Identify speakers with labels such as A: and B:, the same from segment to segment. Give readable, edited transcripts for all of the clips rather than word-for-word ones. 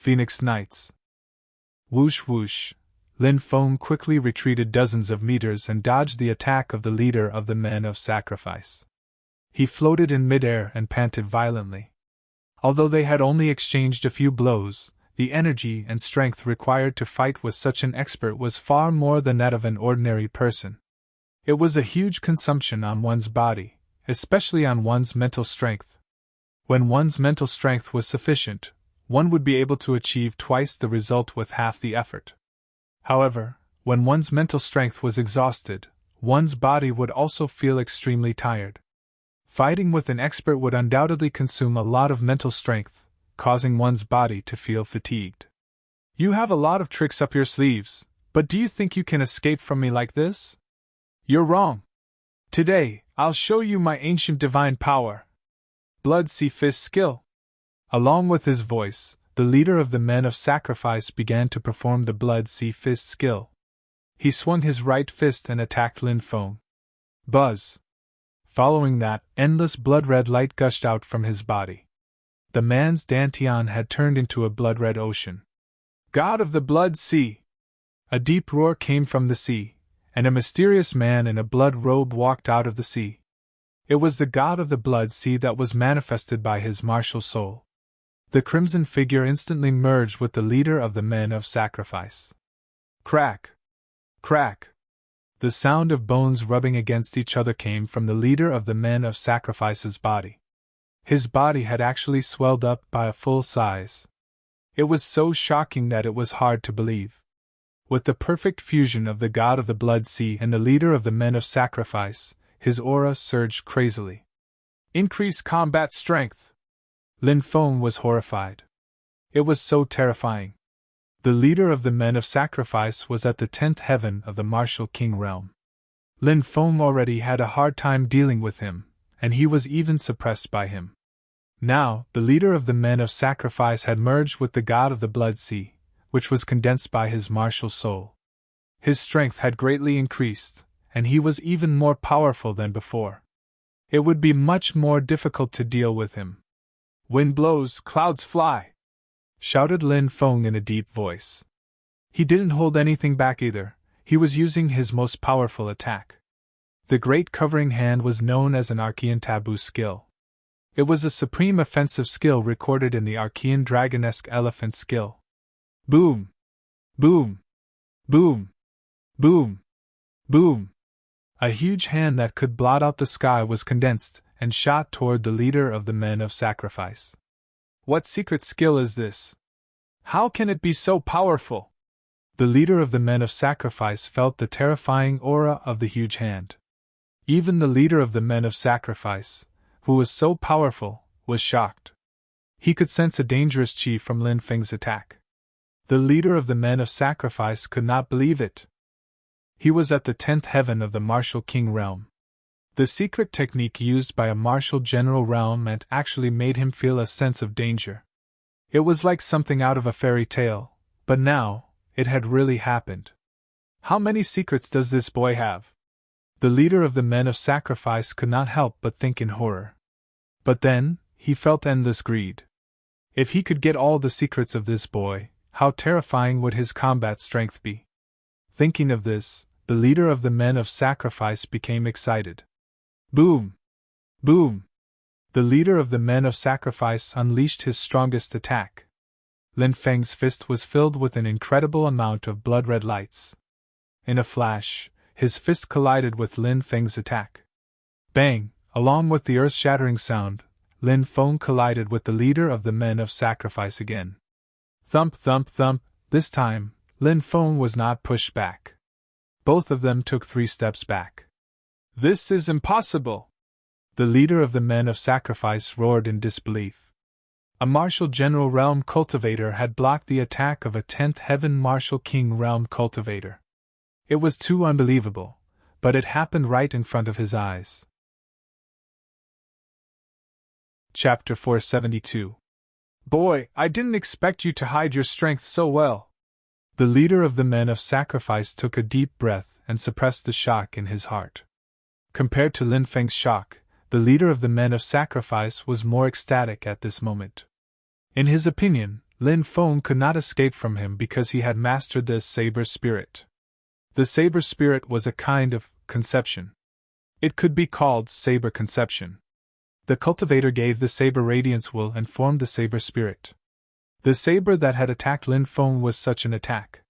A: Phoenix Knights. Whoosh whoosh. Lin Feng quickly retreated dozens of meters and dodged the attack of the leader of the men of sacrifice. He floated in midair and panted violently. Although they had only exchanged a few blows, the energy and strength required to fight with such an expert was far more than that of an ordinary person. It was a huge consumption on one's body, especially on one's mental strength. When one's mental strength was sufficient, one would be able to achieve twice the result with half the effort. However, when one's mental strength was exhausted, one's body would also feel extremely tired. Fighting with an expert would undoubtedly consume a lot of mental strength, causing one's body to feel fatigued. You have a lot of tricks up your sleeves, but do you think you can escape from me like this? You're wrong. Today, I'll show you my ancient divine power. Blood Sea Fist skill. Along with his voice, the leader of the men of sacrifice began to perform the Blood Sea Fist skill. He swung his right fist and attacked Lin Feng. Buzz. Following that, endless blood-red light gushed out from his body. The man's dantian had turned into a blood-red ocean. God of the Blood Sea! A deep roar came from the sea, and a mysterious man in a blood robe walked out of the sea. It was the god of the Blood Sea that was manifested by his martial soul. The crimson figure instantly merged with the leader of the men of sacrifice. Crack! Crack! The sound of bones rubbing against each other came from the leader of the men of sacrifice's body. His body had actually swelled up by a full size. It was so shocking that it was hard to believe. With the perfect fusion of the god of the Blood Sea and the leader of the men of sacrifice, his aura surged crazily. Increase combat strength! Lin Feng was horrified. It was so terrifying. The leader of the men of sacrifice was at the 10th heaven of the martial king realm. Lin Feng already had a hard time dealing with him, and he was even suppressed by him. Now, the leader of the men of sacrifice had merged with the god of the Blood Sea, which was condensed by his martial soul. His strength had greatly increased, and he was even more powerful than before. It would be much more difficult to deal with him. Wind blows, clouds fly! Shouted Lin Feng in a deep voice. He didn't hold anything back either, he was using his most powerful attack. The Great Covering Hand was known as an Archean taboo skill. It was a supreme offensive skill recorded in the Archean Dragonesque Elephant skill. Boom! Boom! Boom! Boom! Boom! A huge hand that could blot out the sky was condensed and shot toward the leader of the men of sacrifice. What secret skill is this? How can it be so powerful? The leader of the men of sacrifice felt the terrifying aura of the huge hand. Even the leader of the men of sacrifice, who was so powerful, was shocked. He could sense a dangerous chi from Lin Feng's attack. The leader of the men of sacrifice could not believe it. He was at the 10th heaven of the martial king realm. The secret technique used by a martial general realm and actually made him feel a sense of danger. It was like something out of a fairy tale, but now, it had really happened. How many secrets does this boy have? The leader of the men of sacrifice could not help but think in horror. But then, he felt endless greed. If he could get all the secrets of this boy, how terrifying would his combat strength be? Thinking of this, the leader of the men of sacrifice became excited. Boom! Boom! The leader of the men of sacrifice unleashed his strongest attack. Lin Feng's fist was filled with an incredible amount of blood-red lights. In a flash, his fist collided with Lin Feng's attack. Bang! Along with the earth-shattering sound, Lin Feng collided with the leader of the men of sacrifice again. Thump, thump, thump. This time, Lin Feng was not pushed back. Both of them took 3 steps back. This is impossible! The leader of the men of sacrifice roared in disbelief. A martial general realm cultivator had blocked the attack of a 10th heaven martial king realm cultivator. It was too unbelievable, but it happened right in front of his eyes. Chapter 472. Boy, I didn't expect you to hide your strength so well. The leader of the men of sacrifice took a deep breath and suppressed the shock in his heart. Compared to Lin Feng's shock, the leader of the men of sacrifice was more ecstatic at this moment. In his opinion, Lin Feng could not escape from him because he had mastered the saber spirit. The saber spirit was a kind of conception. It could be called saber conception. The cultivator gave the saber radiance will and formed the saber spirit. The saber that had attacked Lin Feng was such an attack.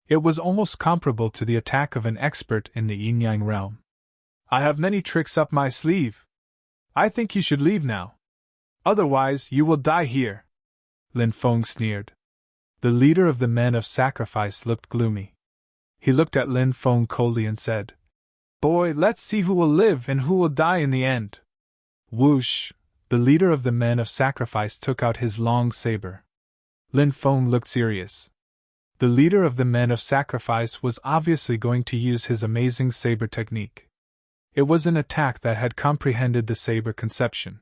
A: It was almost comparable to the attack of an expert in the yin-yang realm. I have many tricks up my sleeve. I think you should leave now. Otherwise, you will die here. Lin Feng sneered. The leader of the men of sacrifice looked gloomy. He looked at Lin Feng coldly and said, Boy, let's see who will live and who will die in the end. Whoosh! The leader of the men of sacrifice took out his long saber. Lin Feng looked serious. The leader of the men of sacrifice was obviously going to use his amazing saber technique. It was an attack that had comprehended the saber conception.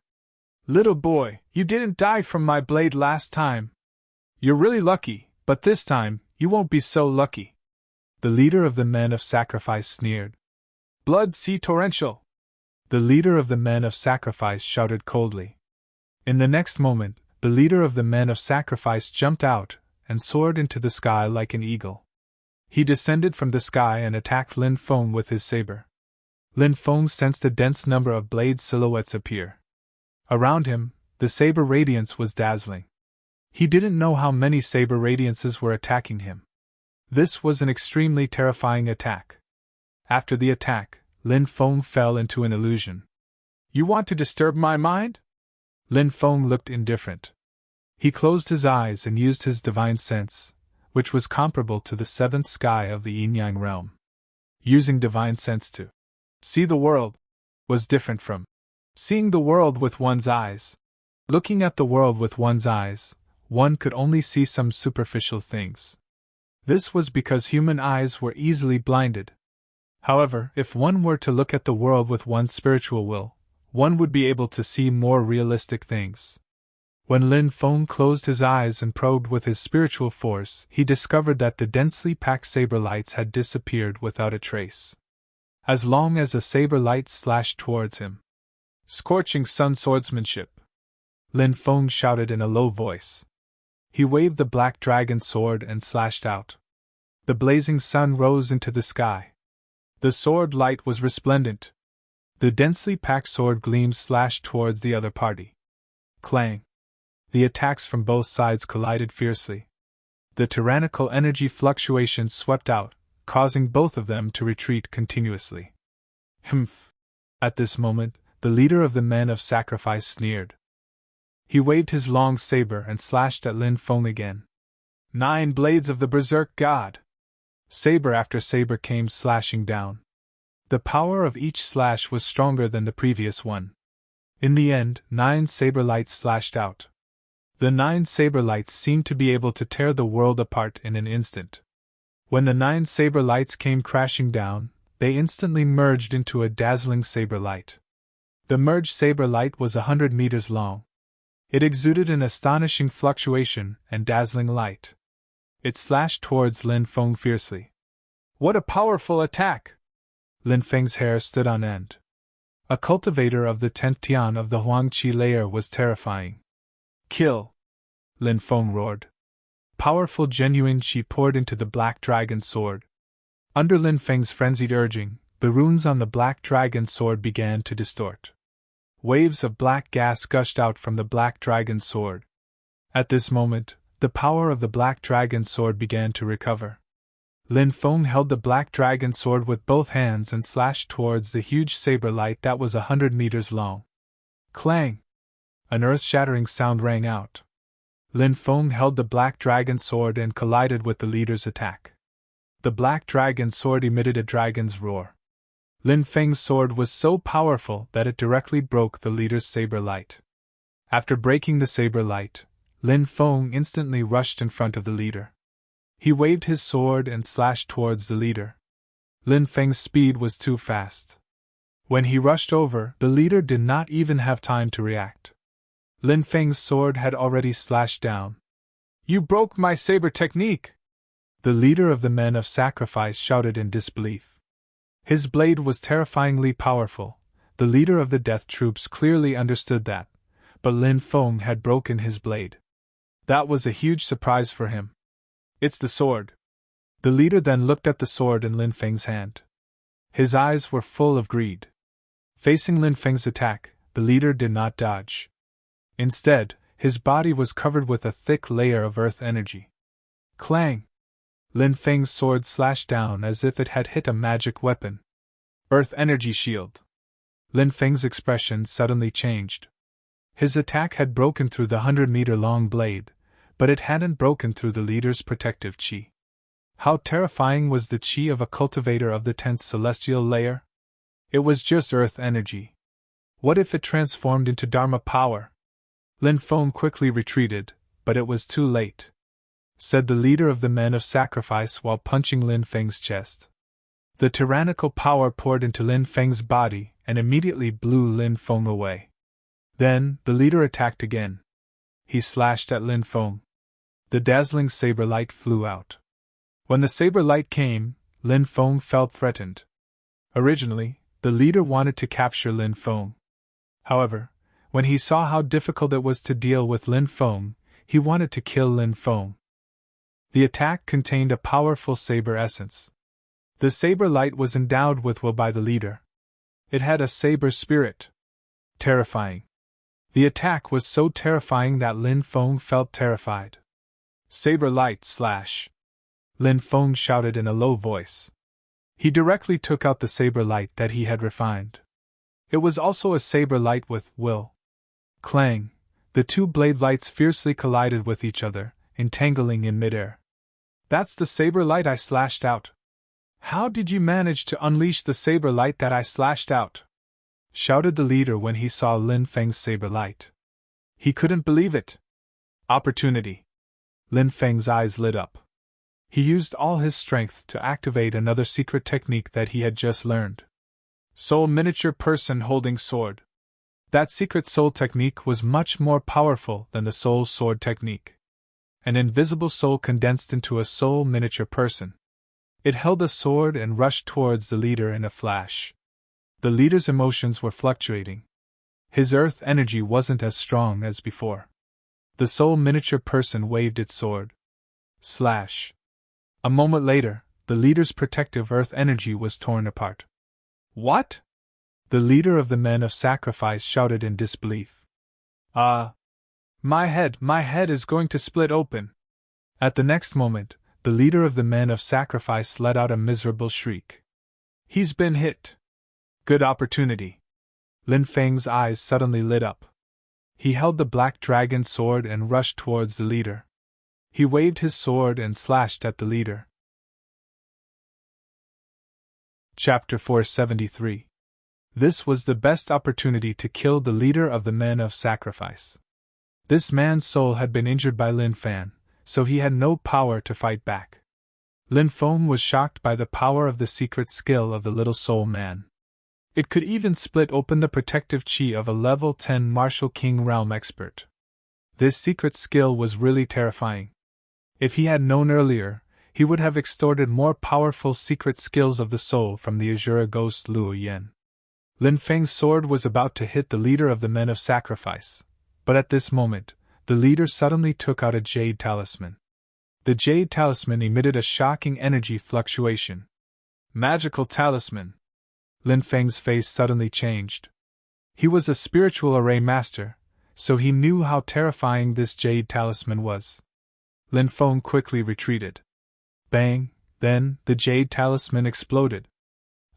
A: Little boy, you didn't die from my blade last time. You're really lucky, but this time, you won't be so lucky. The leader of the men of sacrifice sneered. Blood sea torrential! The leader of the men of sacrifice shouted coldly. In the next moment, the leader of the men of sacrifice jumped out and soared into the sky like an eagle. He descended from the sky and attacked Lin Feng with his saber. Lin Feng sensed a dense number of blade silhouettes appear. Around him, the saber radiance was dazzling. He didn't know how many saber radiances were attacking him. This was an extremely terrifying attack. After the attack, Lin Feng fell into an illusion. You want to disturb my mind? Lin Feng looked indifferent. He closed his eyes and used his divine sense, which was comparable to the seventh sky of the yin-yang realm. Using divine sense to see the world was different from seeing the world with one's eyes. Looking at the world with one's eyes, one could only see some superficial things. This was because human eyes were easily blinded. However, if one were to look at the world with one's spiritual will, one would be able to see more realistic things. When Lin Feng closed his eyes and probed with his spiritual force, he discovered that the densely packed saber lights had disappeared without a trace. As long as a saber light slashed towards him. Scorching sun swordsmanship! Lin Feng shouted in a low voice. He waved the black dragon sword and slashed out. The blazing sun rose into the sky. The sword light was resplendent. The densely packed sword gleams slashed towards the other party. Clang! The attacks from both sides collided fiercely. The tyrannical energy fluctuations swept out, causing both of them to retreat continuously. Humph! At this moment, the leader of the men of sacrifice sneered. He waved his long saber and slashed at Lin Feng again. 9 blades of the Berserk God! Saber after saber came slashing down. The power of each slash was stronger than the previous one. In the end, 9 saber lights slashed out. The 9 saber lights seemed to be able to tear the world apart in an instant. When the 9 saber lights came crashing down, they instantly merged into a dazzling saber light. The merged saber light was 100 meters long. It exuded an astonishing fluctuation and dazzling light. It slashed towards Lin Feng fiercely. What a powerful attack! Lin Feng's hair stood on end. A cultivator of the 10th Tian of the Huangqi layer was terrifying. Kill! Lin Feng roared. Powerful genuine qi poured into the black dragon sword. Under Lin Feng's frenzied urging, the runes on the black dragon sword began to distort. Waves of black gas gushed out from the black dragon sword. At this moment, the power of the black dragon sword began to recover. Lin Feng held the black dragon sword with both hands and slashed towards the huge saber light that was 100 meters long. Clang! An earth-shattering sound rang out. Lin Feng held the black dragon sword and collided with the leader's attack. The black dragon sword emitted a dragon's roar. Lin Feng's sword was so powerful that it directly broke the leader's saber light. After breaking the saber light, Lin Feng instantly rushed in front of the leader. He waved his sword and slashed towards the leader. Lin Feng's speed was too fast. When he rushed over, the leader did not even have time to react. Lin Feng's sword had already slashed down. You broke my saber technique! The leader of the men of sacrifice shouted in disbelief. His blade was terrifyingly powerful. The leader of the death troops clearly understood that, but Lin Feng had broken his blade. That was a huge surprise for him. It's the sword. The leader then looked at the sword in Lin Feng's hand. His eyes were full of greed. Facing Lin Feng's attack, the leader did not dodge. Instead, his body was covered with a thick layer of earth energy. Clang! Lin Feng's sword slashed down as if it had hit a magic weapon. Earth energy shield. Lin Feng's expression suddenly changed. His attack had broken through the 100-meter-long blade, but it hadn't broken through the leader's protective chi. How terrifying was the chi of a cultivator of the 10th celestial layer? It was just earth energy. What if it transformed into Dharma power? Lin Feng quickly retreated, but it was too late, said the leader of the men of sacrifice while punching Lin Feng's chest. The tyrannical power poured into Lin Feng's body and immediately blew Lin Feng away. Then, the leader attacked again. He slashed at Lin Feng. The dazzling saber light flew out. When the saber light came, Lin Feng felt threatened. Originally, the leader wanted to capture Lin Feng. However, when he saw how difficult it was to deal with Lin Feng, he wanted to kill Lin Feng. The attack contained a powerful saber essence. The saber light was endowed with will by the leader. It had a saber spirit. Terrifying. The attack was so terrifying that Lin Feng felt terrified. Saber light slash! Lin Feng shouted in a low voice. He directly took out the saber light that he had refined. It was also a saber light with will. Clang! The two blade lights fiercely collided with each other, entangling in midair. That's the saber light I slashed out. How did you manage to unleash the saber light that I slashed out? Shouted the leader when he saw Lin Feng's saber light. He couldn't believe it. Opportunity. Lin Feng's eyes lit up. He used all his strength to activate another secret technique that he had just learned. Soul miniature person holding sword. That secret soul technique was much more powerful than the soul sword technique. An invisible soul condensed into a soul miniature person. It held a sword and rushed towards the leader in a flash. The leader's emotions were fluctuating. His earth energy wasn't as strong as before. The soul miniature person waved its sword. Slash. A moment later, the leader's protective earth energy was torn apart. What? The leader of the men of sacrifice shouted in disbelief. My head is going to split open. At the next moment, the leader of the men of sacrifice let out a miserable shriek. He's been hit. Good opportunity. Lin Feng's eyes suddenly lit up. He held the black dragon sword and rushed towards the leader. He waved his sword and slashed at the leader. Chapter 473. This was the best opportunity to kill the leader of the men of sacrifice. This man's soul had been injured by Lin Fan, so he had no power to fight back. Lin Feng was shocked by the power of the secret skill of the little soul man. It could even split open the protective chi of a level 10 Martial King realm expert. This secret skill was really terrifying. If he had known earlier, he would have extorted more powerful secret skills of the soul from the Azura ghost Luo Yen. Lin Feng's sword was about to hit the leader of the men of sacrifice, but at this moment, the leader suddenly took out a jade talisman. The jade talisman emitted a shocking energy fluctuation. Magical talisman. Lin Feng's face suddenly changed. He was a spiritual array master, so he knew how terrifying this jade talisman was. Lin Feng quickly retreated. Bang! Then, the jade talisman exploded.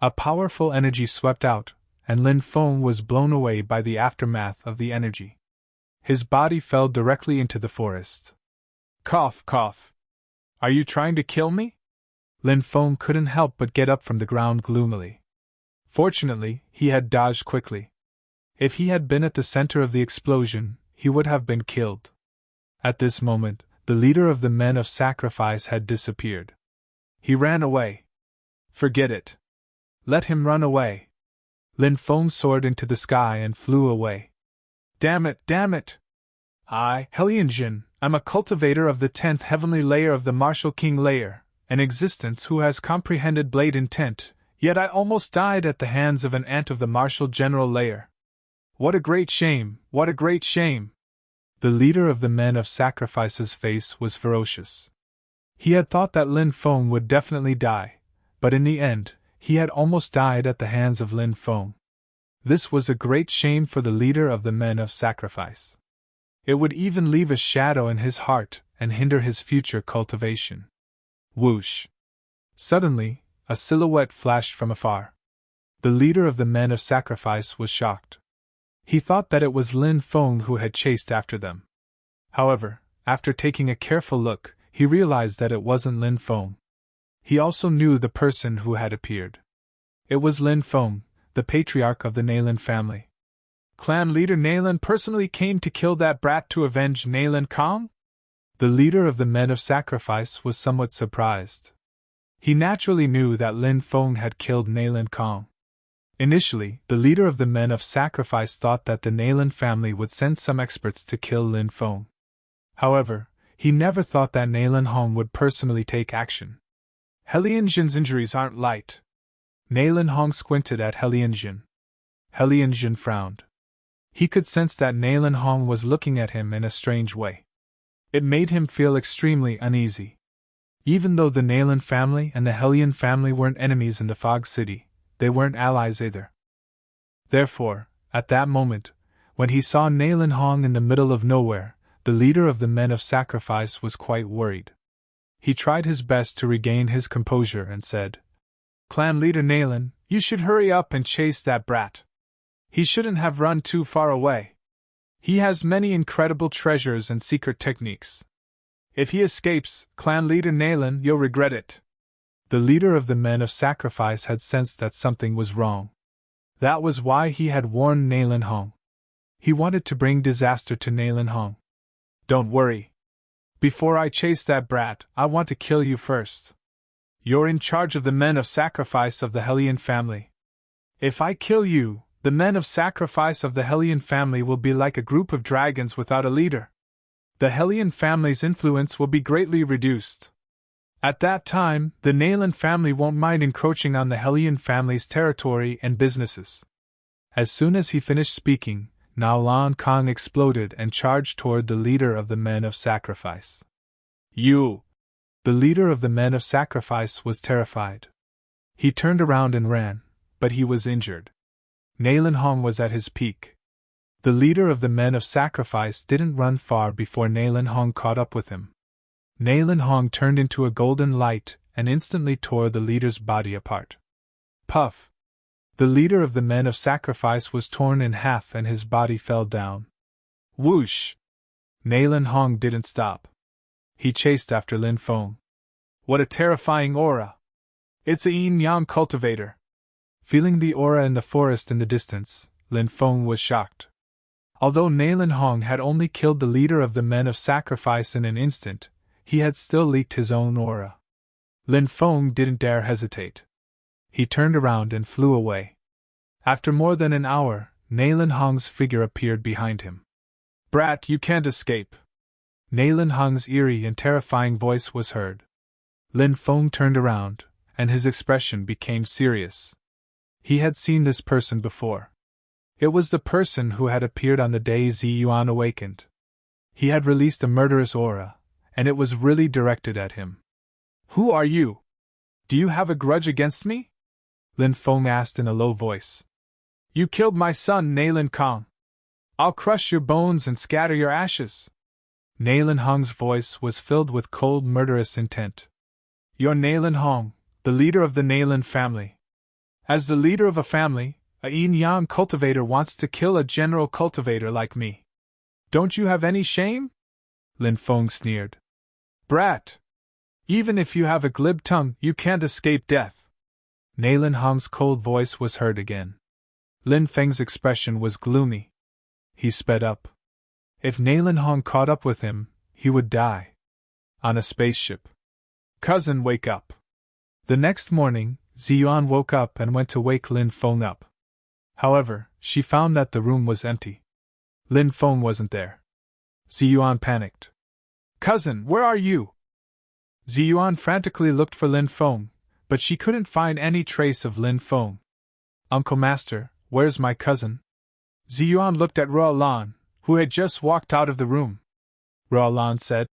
A: A powerful energy swept out, and Lin Feng was blown away by the aftermath of the energy. His body fell directly into the forest. Cough, cough. Are you trying to kill me? Lin Feng couldn't help but get up from the ground gloomily. Fortunately, he had dodged quickly. If he had been at the center of the explosion, he would have been killed. At this moment, the leader of the men of sacrifice had disappeared. He ran away. Forget it. Let him run away. Lin Feng soared into the sky and flew away. Damn it, damn it! Helianjin, I'm a cultivator of the 10th heavenly layer of the Martial King layer, an existence who has comprehended blade intent, yet I almost died at the hands of an ant of the Martial General layer. What a great shame, what a great shame! The leader of the men of sacrifice's face was ferocious. He had thought that Lin Feng would definitely die, but in the end, he had almost died at the hands of Lin Feng. This was a great shame for the leader of the men of sacrifice. It would even leave a shadow in his heart and hinder his future cultivation. Whoosh! Suddenly, a silhouette flashed from afar. The leader of the men of sacrifice was shocked. He thought that it was Lin Feng who had chased after them. However, after taking a careful look, he realized that it wasn't Lin Feng. He also knew the person who had appeared. It was Lin Feng, the patriarch of the Nailin family. Clan leader Nailin personally came to kill that brat to avenge Nailin Kong? The leader of the men of sacrifice was somewhat surprised. He naturally knew that Lin Feng had killed Nailin Kong. Initially, the leader of the men of sacrifice thought that the Nailin family would send some experts to kill Lin Feng. However, he never thought that Nailin Hong would personally take action. Helianjin's injuries aren't light. Nailin Hong squinted at Helianjin. Helianjin frowned. He could sense that Nailin Hong was looking at him in a strange way. It made him feel extremely uneasy. Even though the Nailin family and the Helian family weren't enemies in the Fog City, they weren't allies either. Therefore, at that moment, when he saw Nailin Hong in the middle of nowhere, the leader of the men of sacrifice was quite worried. He tried his best to regain his composure and said, "Clan leader Nailin, you should hurry up and chase that brat. He shouldn't have run too far away. He has many incredible treasures and secret techniques. If he escapes, clan leader Nailin, you'll regret it." The leader of the men of sacrifice had sensed that something was wrong. That was why he had warned Nailin Hong. He wanted to bring disaster to Nailin Hong. "Don't worry. Before I chase that brat, I want to kill you first. You're in charge of the men of sacrifice of the Hellion family. If I kill you, the men of sacrifice of the Hellion family will be like a group of dragons without a leader. The Hellion family's influence will be greatly reduced. At that time, the Nailin family won't mind encroaching on the Hellion family's territory and businesses." As soon as he finished speaking, Naolan Kong exploded and charged toward the leader of the men of sacrifice. "You!" The leader of the men of sacrifice was terrified. He turned around and ran, but he was injured. Nailin Hong was at his peak. The leader of the men of sacrifice didn't run far before Nailin Hong caught up with him. Nailin Hong turned into a golden light and instantly tore the leader's body apart. Puff! The leader of the men of sacrifice was torn in half and his body fell down. Whoosh! Nailin Hong didn't stop. He chased after Lin Feng. What a terrifying aura! It's a yin-yang cultivator. Feeling the aura in the forest in the distance, Lin Feng was shocked. Although Nailin Hong had only killed the leader of the men of sacrifice in an instant, he had still leaked his own aura. Lin Feng didn't dare hesitate. He turned around and flew away. After more than an hour, Nailin Hong's figure appeared behind him. "Brat, you can't escape." Nailin Hong's eerie and terrifying voice was heard. Lin Feng turned around, and his expression became serious. He had seen this person before. It was the person who had appeared on the day Zi Yuan awakened. He had released a murderous aura, and it was really directed at him. "Who are you? Do you have a grudge against me?" Lin Feng asked in a low voice. "You killed my son, Nailin Kong. I'll crush your bones and scatter your ashes." Nailin Hong's voice was filled with cold, murderous intent. "You're Nailin Hong, the leader of the Nailin family. As the leader of a family, a yin-yang cultivator wants to kill a general cultivator like me. Don't you have any shame?" Lin Feng sneered. "Brat! Even if you have a glib tongue, you can't escape death." Nailin Hong's cold voice was heard again. Lin Feng's expression was gloomy. He sped up. If Nailin Hong caught up with him, he would die. On a spaceship. "Cousin, wake up." The next morning, Ziyuan woke up and went to wake Lin Feng up. However, she found that the room was empty. Lin Feng wasn't there. Ziyuan panicked. "Cousin, where are you?" Ziyuan frantically looked for Lin Feng, but she couldn't find any trace of Lin Feng. "Uncle Master, where's my cousin?" Ziyuan looked at Ruolan, who had just walked out of the room. Roland said,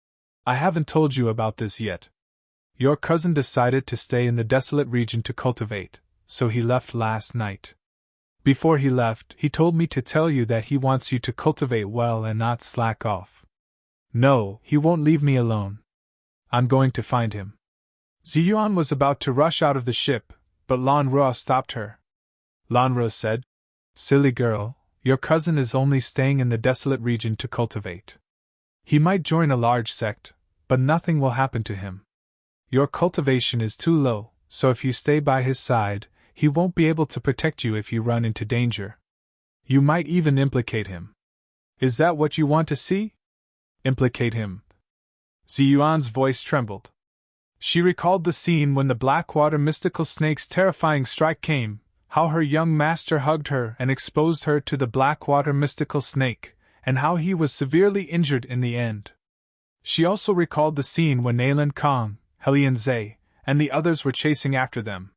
A: I haven't told you about this yet. Your cousin decided to stay in the desolate region to cultivate, so he left last night. Before he left, he told me to tell you that he wants you to cultivate well and not slack off. No, he won't leave me alone. I'm going to find him. Ziyuan was about to rush out of the ship, but Lanru stopped her. Lanru said, Silly girl, your cousin is only staying in the desolate region to cultivate. He might join a large sect, but nothing will happen to him. Your cultivation is too low, so if you stay by his side, he won't be able to protect you if you run into danger. You might even implicate him. Is that what you want to see? Implicate him. Ziyuan's voice trembled. She recalled the scene when the Blackwater mystical snake's terrifying strike came, how her young master hugged her and exposed her to the Blackwater mystical snake, and how he was severely injured in the end. She also recalled the scene when Nayland Kong, Helian Zhe, and the others were chasing after them.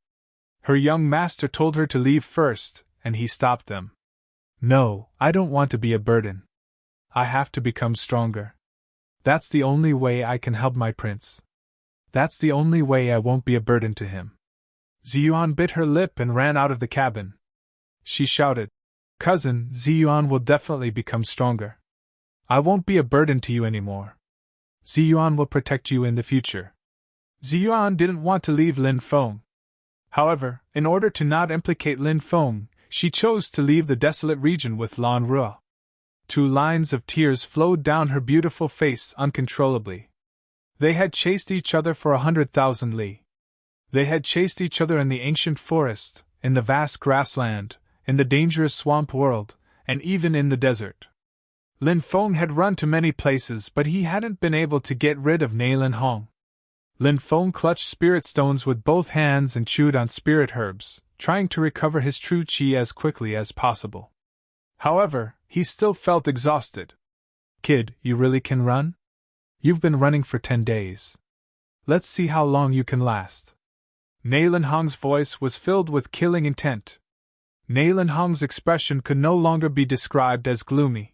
A: Her young master told her to leave first, and he stopped them. No, I don't want to be a burden. I have to become stronger. That's the only way I can help my prince. That's the only way I won't be a burden to him. Ziyuan bit her lip and ran out of the cabin. She shouted, Cousin, Ziyuan will definitely become stronger. I won't be a burden to you anymore. Ziyuan will protect you in the future. Ziyuan didn't want to leave Lin Feng. However, in order to not implicate Lin Feng, she chose to leave the desolate region with Lan Ruo. 2 lines of tears flowed down her beautiful face uncontrollably. They had chased each other for 100,000 li. They had chased each other in the ancient forest, in the vast grassland, in the dangerous swamp world, and even in the desert. Lin Feng had run to many places, but he hadn't been able to get rid of Naylan Hong. Lin Feng clutched spirit stones with both hands and chewed on spirit herbs, trying to recover his true qi as quickly as possible. However, he still felt exhausted. Kid, you really can run? You've been running for 10 days. Let's see how long you can last. Naylan Hong's voice was filled with killing intent. Naylan Hong's expression could no longer be described as gloomy.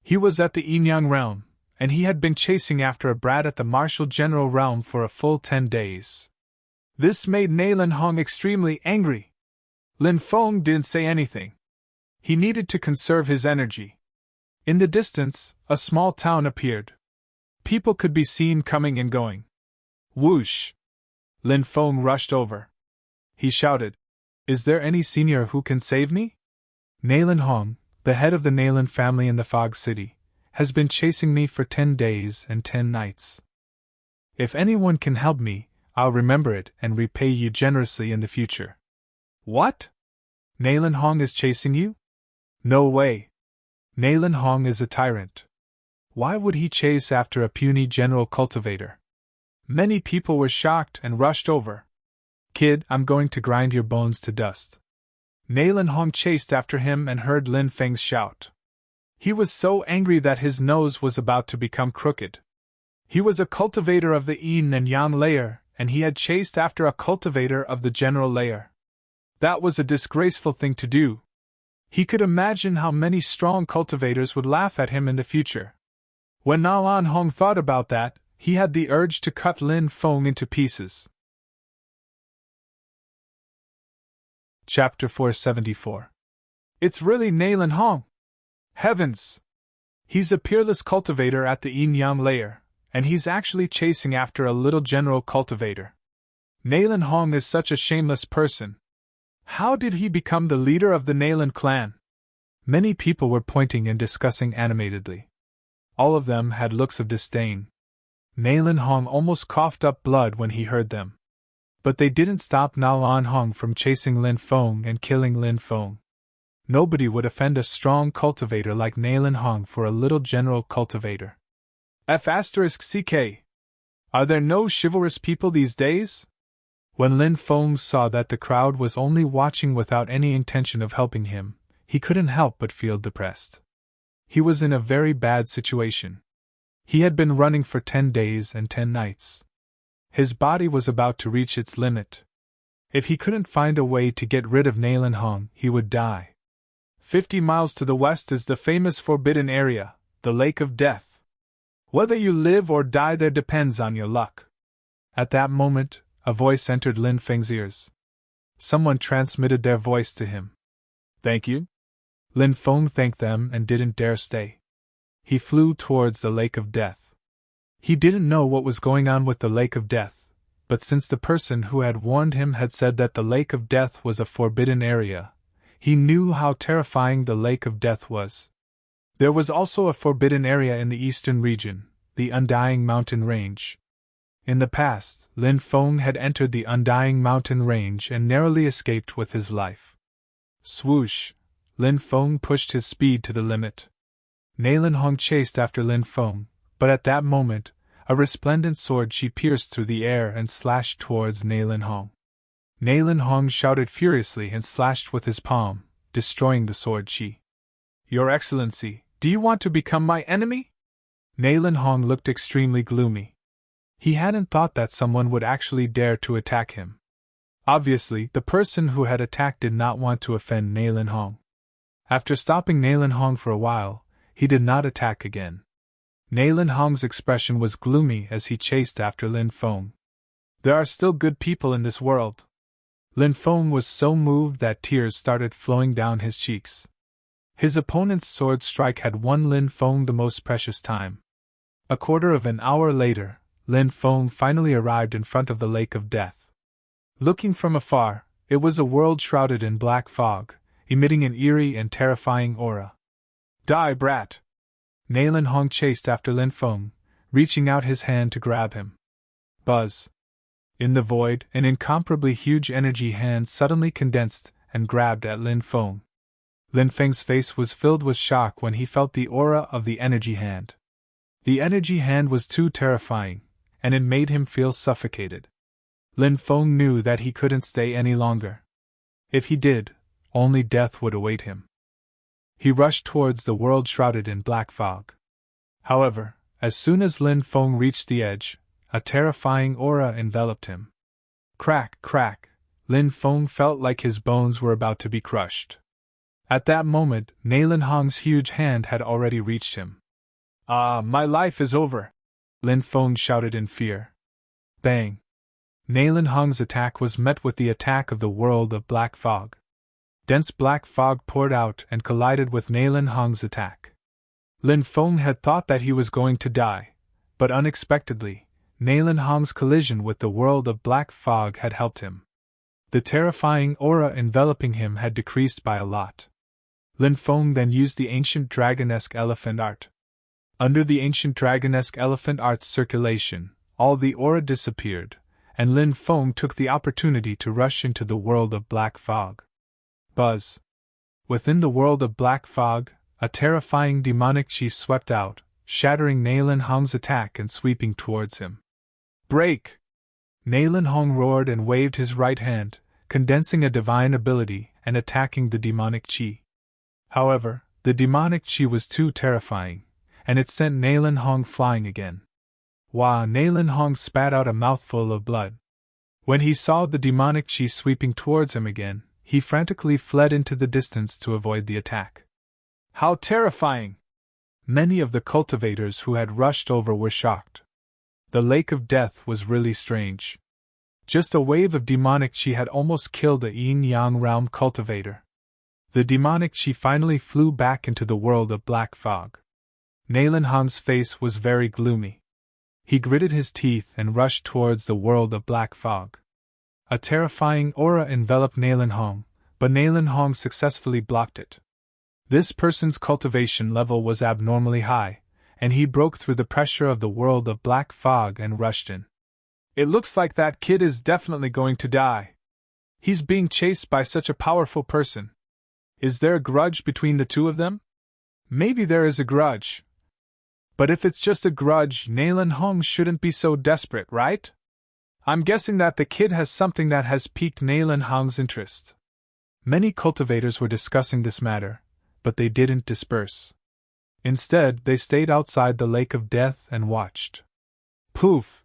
A: He was at the Yinyang realm, and he had been chasing after a brat at the Martial General realm for a full 10 days. This made Naylan Hong extremely angry. Lin Feng didn't say anything. He needed to conserve his energy. In the distance, a small town appeared. People could be seen coming and going. Whoosh! Lin Feng rushed over. He shouted, Is there any senior who can save me? Naylan Hong, the head of the Naylan family in the Fog City, has been chasing me for 10 days and 10 nights. If anyone can help me, I'll remember it and repay you generously in the future. What? Naylan Hong is chasing you? No way. Naylan Hong is a tyrant. Why would he chase after a puny general cultivator? Many people were shocked and rushed over. Kid, I'm going to grind your bones to dust. Naylan Hong chased after him and heard Lin Feng's shout. He was so angry that his nose was about to become crooked. He was a cultivator of the Yin and Yang layer, and he had chased after a cultivator of the general layer. That was a disgraceful thing to do. He could imagine how many strong cultivators would laugh at him in the future. When Naylan Hong thought about that, he had the urge to cut Lin Feng into pieces. Chapter 474. It's really Naylan Hong! Heavens! He's a peerless cultivator at the Yin-Yang layer, and he's actually chasing after a little general cultivator. Naylan Hong is such a shameless person. How did he become the leader of the Naylan clan? Many people were pointing and discussing animatedly. All of them had looks of disdain. Naylan Hong almost coughed up blood when he heard them. But they didn't stop Naylan Hong from chasing Lin Feng and killing Lin Feng. Nobody would offend a strong cultivator like Naylan Hong for a little general cultivator. F***CK. Are there no chivalrous people these days? When Lin Feng saw that the crowd was only watching without any intention of helping him, he couldn't help but feel depressed. He was in a very bad situation. He had been running for 10 days and 10 nights. His body was about to reach its limit. If he couldn't find a way to get rid of Naylan Hong, he would die. 50 miles to the west is the famous forbidden area, the Lake of Death. Whether you live or die there depends on your luck. At that moment, a voice entered Lin Feng's ears. Someone transmitted their voice to him. Thank you? Lin Feng thanked them and didn't dare stay. He flew towards the Lake of Death. He didn't know what was going on with the Lake of Death, but since the person who had warned him had said that the Lake of Death was a forbidden area, he knew how terrifying the Lake of Death was. There was also a forbidden area in the eastern region, the Undying Mountain Range. In the past, Lin Feng had entered the Undying Mountain Range and narrowly escaped with his life. Swoosh! Lin Feng pushed his speed to the limit. Neilin Hong chased after Lin Feng, but at that moment, a resplendent sword she pierced through the air and slashed towards Neilin Hong. Neilin Hong shouted furiously and slashed with his palm, destroying the sword she. Your Excellency, do you want to become my enemy? Neilin Hong looked extremely gloomy. He hadn't thought that someone would actually dare to attack him. Obviously, the person who had attacked did not want to offend Neilin Hong. After stopping Neilin Hong for a while, he did not attack again. Neilin Hong's expression was gloomy as he chased after Lin Feng. There are still good people in this world. Lin Feng was so moved that tears started flowing down his cheeks. His opponent's sword strike had won Lin Feng the most precious time. A quarter of an hour later, Lin Feng finally arrived in front of the Lake of Death. Looking from afar, it was a world shrouded in black fog, emitting an eerie and terrifying aura. Die, brat! Neilin Hong chased after Lin Feng, reaching out his hand to grab him. Buzz! In the void, an incomparably huge energy hand suddenly condensed and grabbed at Lin Feng. Lin Feng's face was filled with shock when he felt the aura of the energy hand. The energy hand was too terrifying, and it made him feel suffocated. Lin Feng knew that he couldn't stay any longer. If he did, only death would await him. He rushed towards the world shrouded in black fog. However, as soon as Lin Feng reached the edge, a terrifying aura enveloped him. Crack, crack, Lin Feng felt like his bones were about to be crushed. At that moment, Neilin Hong's huge hand had already reached him. Ah, my life is over! Lin Feng shouted in fear. Bang! Neilin Hong's attack was met with the attack of the world of black fog. Dense black fog poured out and collided with Neilin Hong's attack. Lin Feng had thought that he was going to die, but unexpectedly, Neilin Hong's collision with the world of black fog had helped him. The terrifying aura enveloping him had decreased by a lot. Lin Feng then used the ancient dragon-esque elephant art. Under the ancient dragon-esque elephant art's circulation, all the aura disappeared, and Lin Feng took the opportunity to rush into the world of black fog. Buzz! Within the world of black fog, a terrifying demonic chi swept out, shattering Neilin Hong's attack and sweeping towards him. Break! Neilin Hong roared and waved his right hand, condensing a divine ability and attacking the demonic chi. However, the demonic chi was too terrifying, and it sent Neilin Hong flying again. Wah! Neilin Hong spat out a mouthful of blood. When he saw the demonic chi sweeping towards him again, he frantically fled into the distance to avoid the attack. How terrifying! Many of the cultivators who had rushed over were shocked. The Lake of Death was really strange. Just a wave of demonic chi had almost killed a yin-yang realm cultivator. The demonic chi finally flew back into the world of black fog. Neilin Hong's face was very gloomy. He gritted his teeth and rushed towards the world of black fog. A terrifying aura enveloped Neilin Hong, but Neilin Hong successfully blocked it. This person's cultivation level was abnormally high, and he broke through the pressure of the world of black fog and rushed in. It looks like that kid is definitely going to die. He's being chased by such a powerful person. Is there a grudge between the two of them? Maybe there is a grudge. But if it's just a grudge, Neilin Hong shouldn't be so desperate, right? I'm guessing that the kid has something that has piqued Neilin Hong's interest. Many cultivators were discussing this matter, but they didn't disperse. Instead, they stayed outside the Lake of Death and watched. Poof!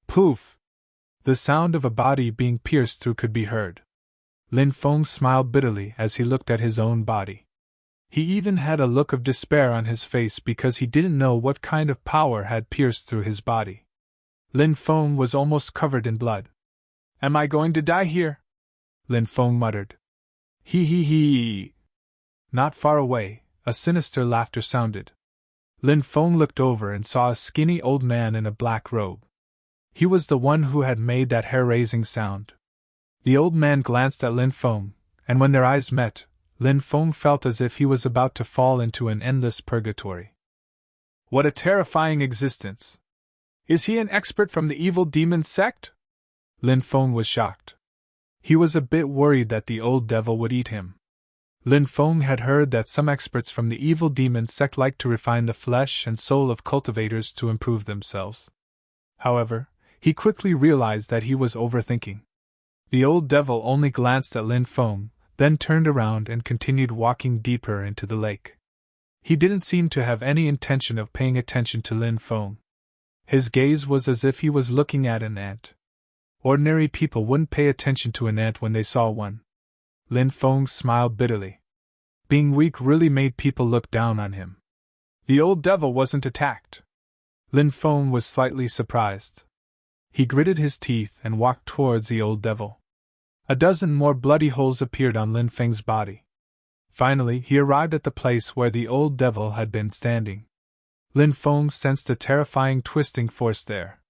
A: Poof! The sound of a body being pierced through could be heard. Lin Feng smiled bitterly as he looked at his own body. He even had a look of despair on his face because he didn't know what kind of power had pierced through his body. Lin Feng was almost covered in blood. "Am I going to die here?" Lin Feng muttered. "Hee hee hee." Not far away, a sinister laughter sounded. Lin Feng looked over and saw a skinny old man in a black robe. He was the one who had made that hair-raising sound. The old man glanced at Lin Feng, and when their eyes met, Lin Feng felt as if he was about to fall into an endless purgatory. What a terrifying existence! Is he an expert from the evil demon sect? Lin Feng was shocked. He was a bit worried that the old devil would eat him. Lin Feng had heard that some experts from the evil demon sect like to refine the flesh and soul of cultivators to improve themselves. However, he quickly realized that he was overthinking. The old devil only glanced at Lin Feng, then turned around and continued walking deeper into the lake. He didn't seem to have any intention of paying attention to Lin Feng. His gaze was as if he was looking at an ant. Ordinary people wouldn't pay attention to an ant when they saw one. Lin Feng smiled bitterly. Being weak really made people look down on him. The old devil wasn't attacked. Lin Feng was slightly surprised. He gritted his teeth and walked towards the old devil. A dozen more bloody holes appeared on Lin Feng's body. Finally, he arrived at the place where the old devil had been standing. Lin Feng sensed a terrifying twisting force there.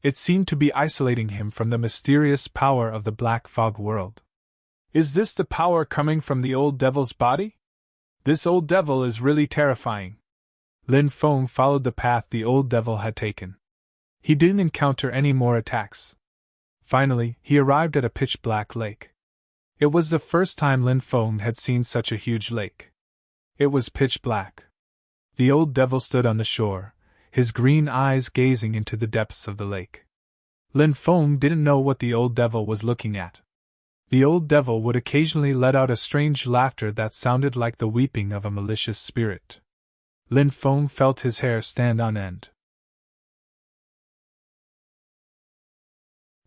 A: It seemed to be isolating him from the mysterious power of the black fog world. Is this the power coming from the old devil's body? This old devil is really terrifying. Lin Feng followed the path the old devil had taken. He didn't encounter any more attacks. Finally, he arrived at a pitch-black lake. It was the first time Lin Feng had seen such a huge lake. It was pitch black. The old devil stood on the shore, his green eyes gazing into the depths of the lake. Lin Feng didn't know what the old devil was looking at. The old devil would occasionally let out a strange laughter that sounded like the weeping of a malicious spirit. Lin Feng felt his hair stand on end.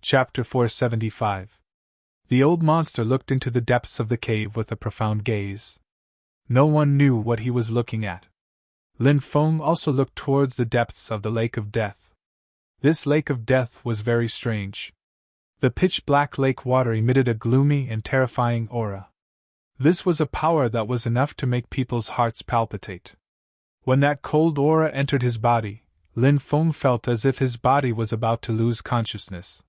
A: Chapter 475. The old monster looked into the depths of the cave with a profound gaze. No one knew what he was looking at. Lin Feng also looked towards the depths of the Lake of Death. This Lake of Death was very strange. The pitch-black lake water emitted a gloomy and terrifying aura. This was a power that was enough to make people's hearts palpitate. When that cold aura entered his body, Lin Feng felt as if his body was about to lose consciousness.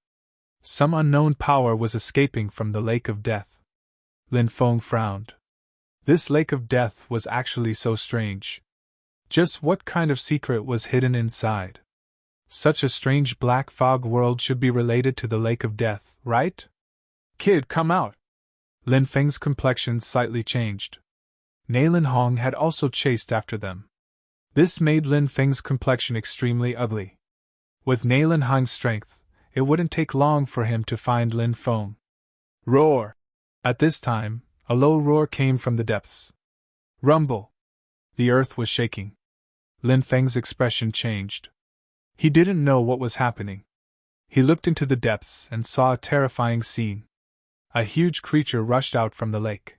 A: Some unknown power was escaping from the Lake of Death. Lin Feng frowned. This Lake of Death was actually so strange. Just what kind of secret was hidden inside? Such a strange black fog world should be related to the Lake of Death, right? Kid, come out! Lin Feng's complexion slightly changed. Nailin Hong had also chased after them. This made Lin Feng's complexion extremely ugly. With Nailin Hong's strength, it wouldn't take long for him to find Lin Feng. Roar! At this time, a low roar came from the depths. Rumble! The earth was shaking. Lin Feng's expression changed. He didn't know what was happening. He looked into the depths and saw a terrifying scene. A huge creature rushed out from the lake.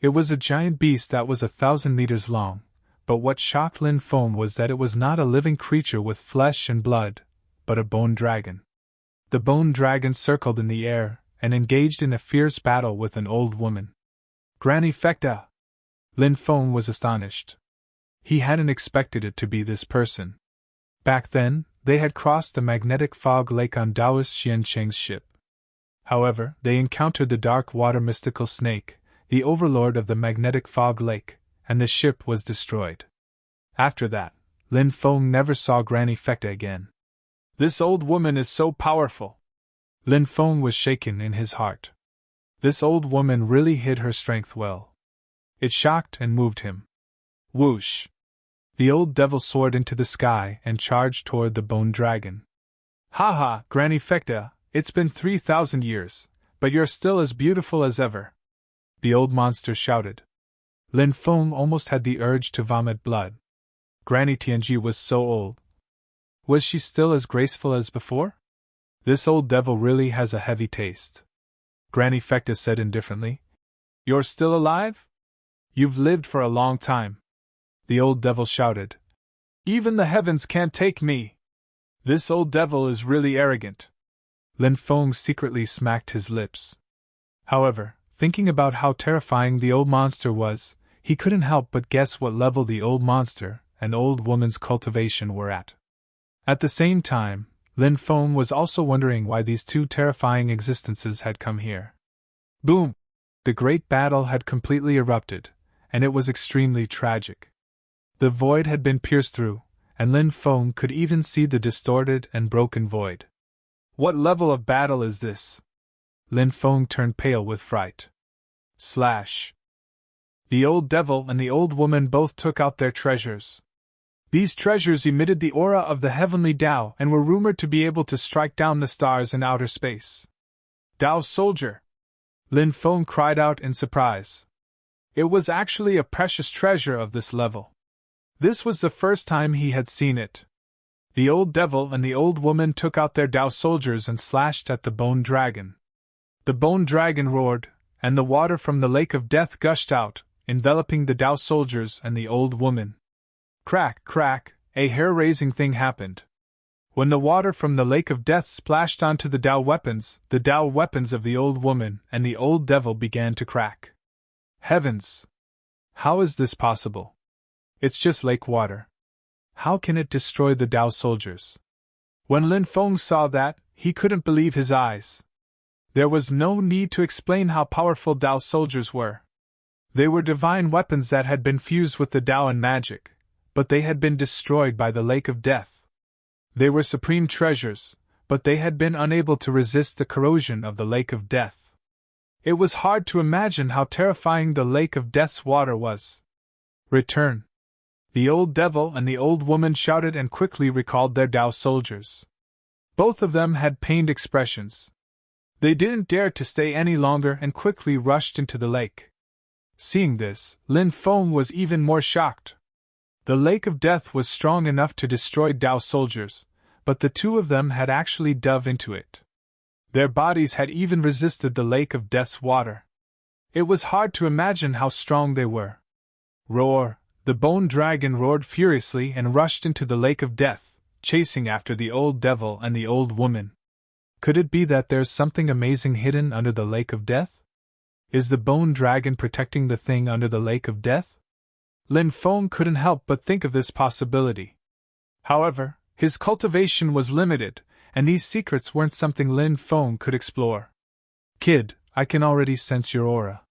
A: It was a giant beast that was 1,000 meters long, but what shocked Lin Feng was that it was not a living creature with flesh and blood, but a bone dragon. The bone dragon circled in the air and engaged in a fierce battle with an old woman. Granny Fecta! Lin Feng was astonished. He hadn't expected it to be this person. Back then, they had crossed the magnetic fog lake on Taoist Xiancheng's ship. However, they encountered the dark water mystical snake, the overlord of the magnetic fog lake, and the ship was destroyed. After that, Lin Feng never saw Granny Fecta again. This old woman is so powerful. Lin Feng was shaken in his heart. This old woman really hid her strength well. It shocked and moved him. Whoosh! The old devil soared into the sky and charged toward the bone dragon. Ha ha, Granny Fecta, it's been 3,000 years, but you're still as beautiful as ever. The old monster shouted. Lin Feng almost had the urge to vomit blood. Granny Tianji was so old. Was she still as graceful as before? This old devil really has a heavy taste. Granny Fecta said indifferently. You're still alive? You've lived for a long time," the old devil shouted. "Even the heavens can't take me. This old devil is really arrogant." Lin Feng secretly smacked his lips. However, thinking about how terrifying the old monster was, he couldn't help but guess what level the old monster and old woman's cultivation were at. At the same time, Lin Feng was also wondering why these two terrifying existences had come here. Boom! The great battle had completely erupted, and it was extremely tragic. The void had been pierced through, and Lin Feng could even see the distorted and broken void. What level of battle is this? Lin Feng turned pale with fright. Slash! The old devil and the old woman both took out their treasures. These treasures emitted the aura of the heavenly Tao and were rumored to be able to strike down the stars in outer space. "Tao soldier!" Lin Feng cried out in surprise. It was actually a precious treasure of this level. This was the first time he had seen it. The old devil and the old woman took out their Tao soldiers and slashed at the bone dragon. The bone dragon roared, and the water from the lake of death gushed out, enveloping the Tao soldiers and the old woman. Crack, crack, a hair-raising thing happened. When the water from the lake of death splashed onto the Tao weapons of the old woman and the old devil began to crack. Heavens! How is this possible? It's just lake water. How can it destroy the Tao soldiers? When Lin Feng saw that, he couldn't believe his eyes. There was no need to explain how powerful Tao soldiers were. They were divine weapons that had been fused with the Tao and magic, but they had been destroyed by the lake of death. They were supreme treasures, but they had been unable to resist the corrosion of the lake of death. It was hard to imagine how terrifying the lake of death's water was. Return! The old devil and the old woman shouted and quickly recalled their Tao soldiers. Both of them had pained expressions. They didn't dare to stay any longer and quickly rushed into the lake. Seeing this, Lin Feng was even more shocked. The lake of death was strong enough to destroy Tao soldiers, but the two of them had actually dove into it. Their bodies had even resisted the lake of death's water. It was hard to imagine how strong they were. Roar! The bone dragon roared furiously and rushed into the lake of death, chasing after the old devil and the old woman. Could it be that there's something amazing hidden under the lake of death? Is the bone dragon protecting the thing under the lake of death? Lin Feng couldn't help but think of this possibility. However, his cultivation was limited, and these secrets weren't something Lin Feng could explore. "Kid, I can already sense your aura.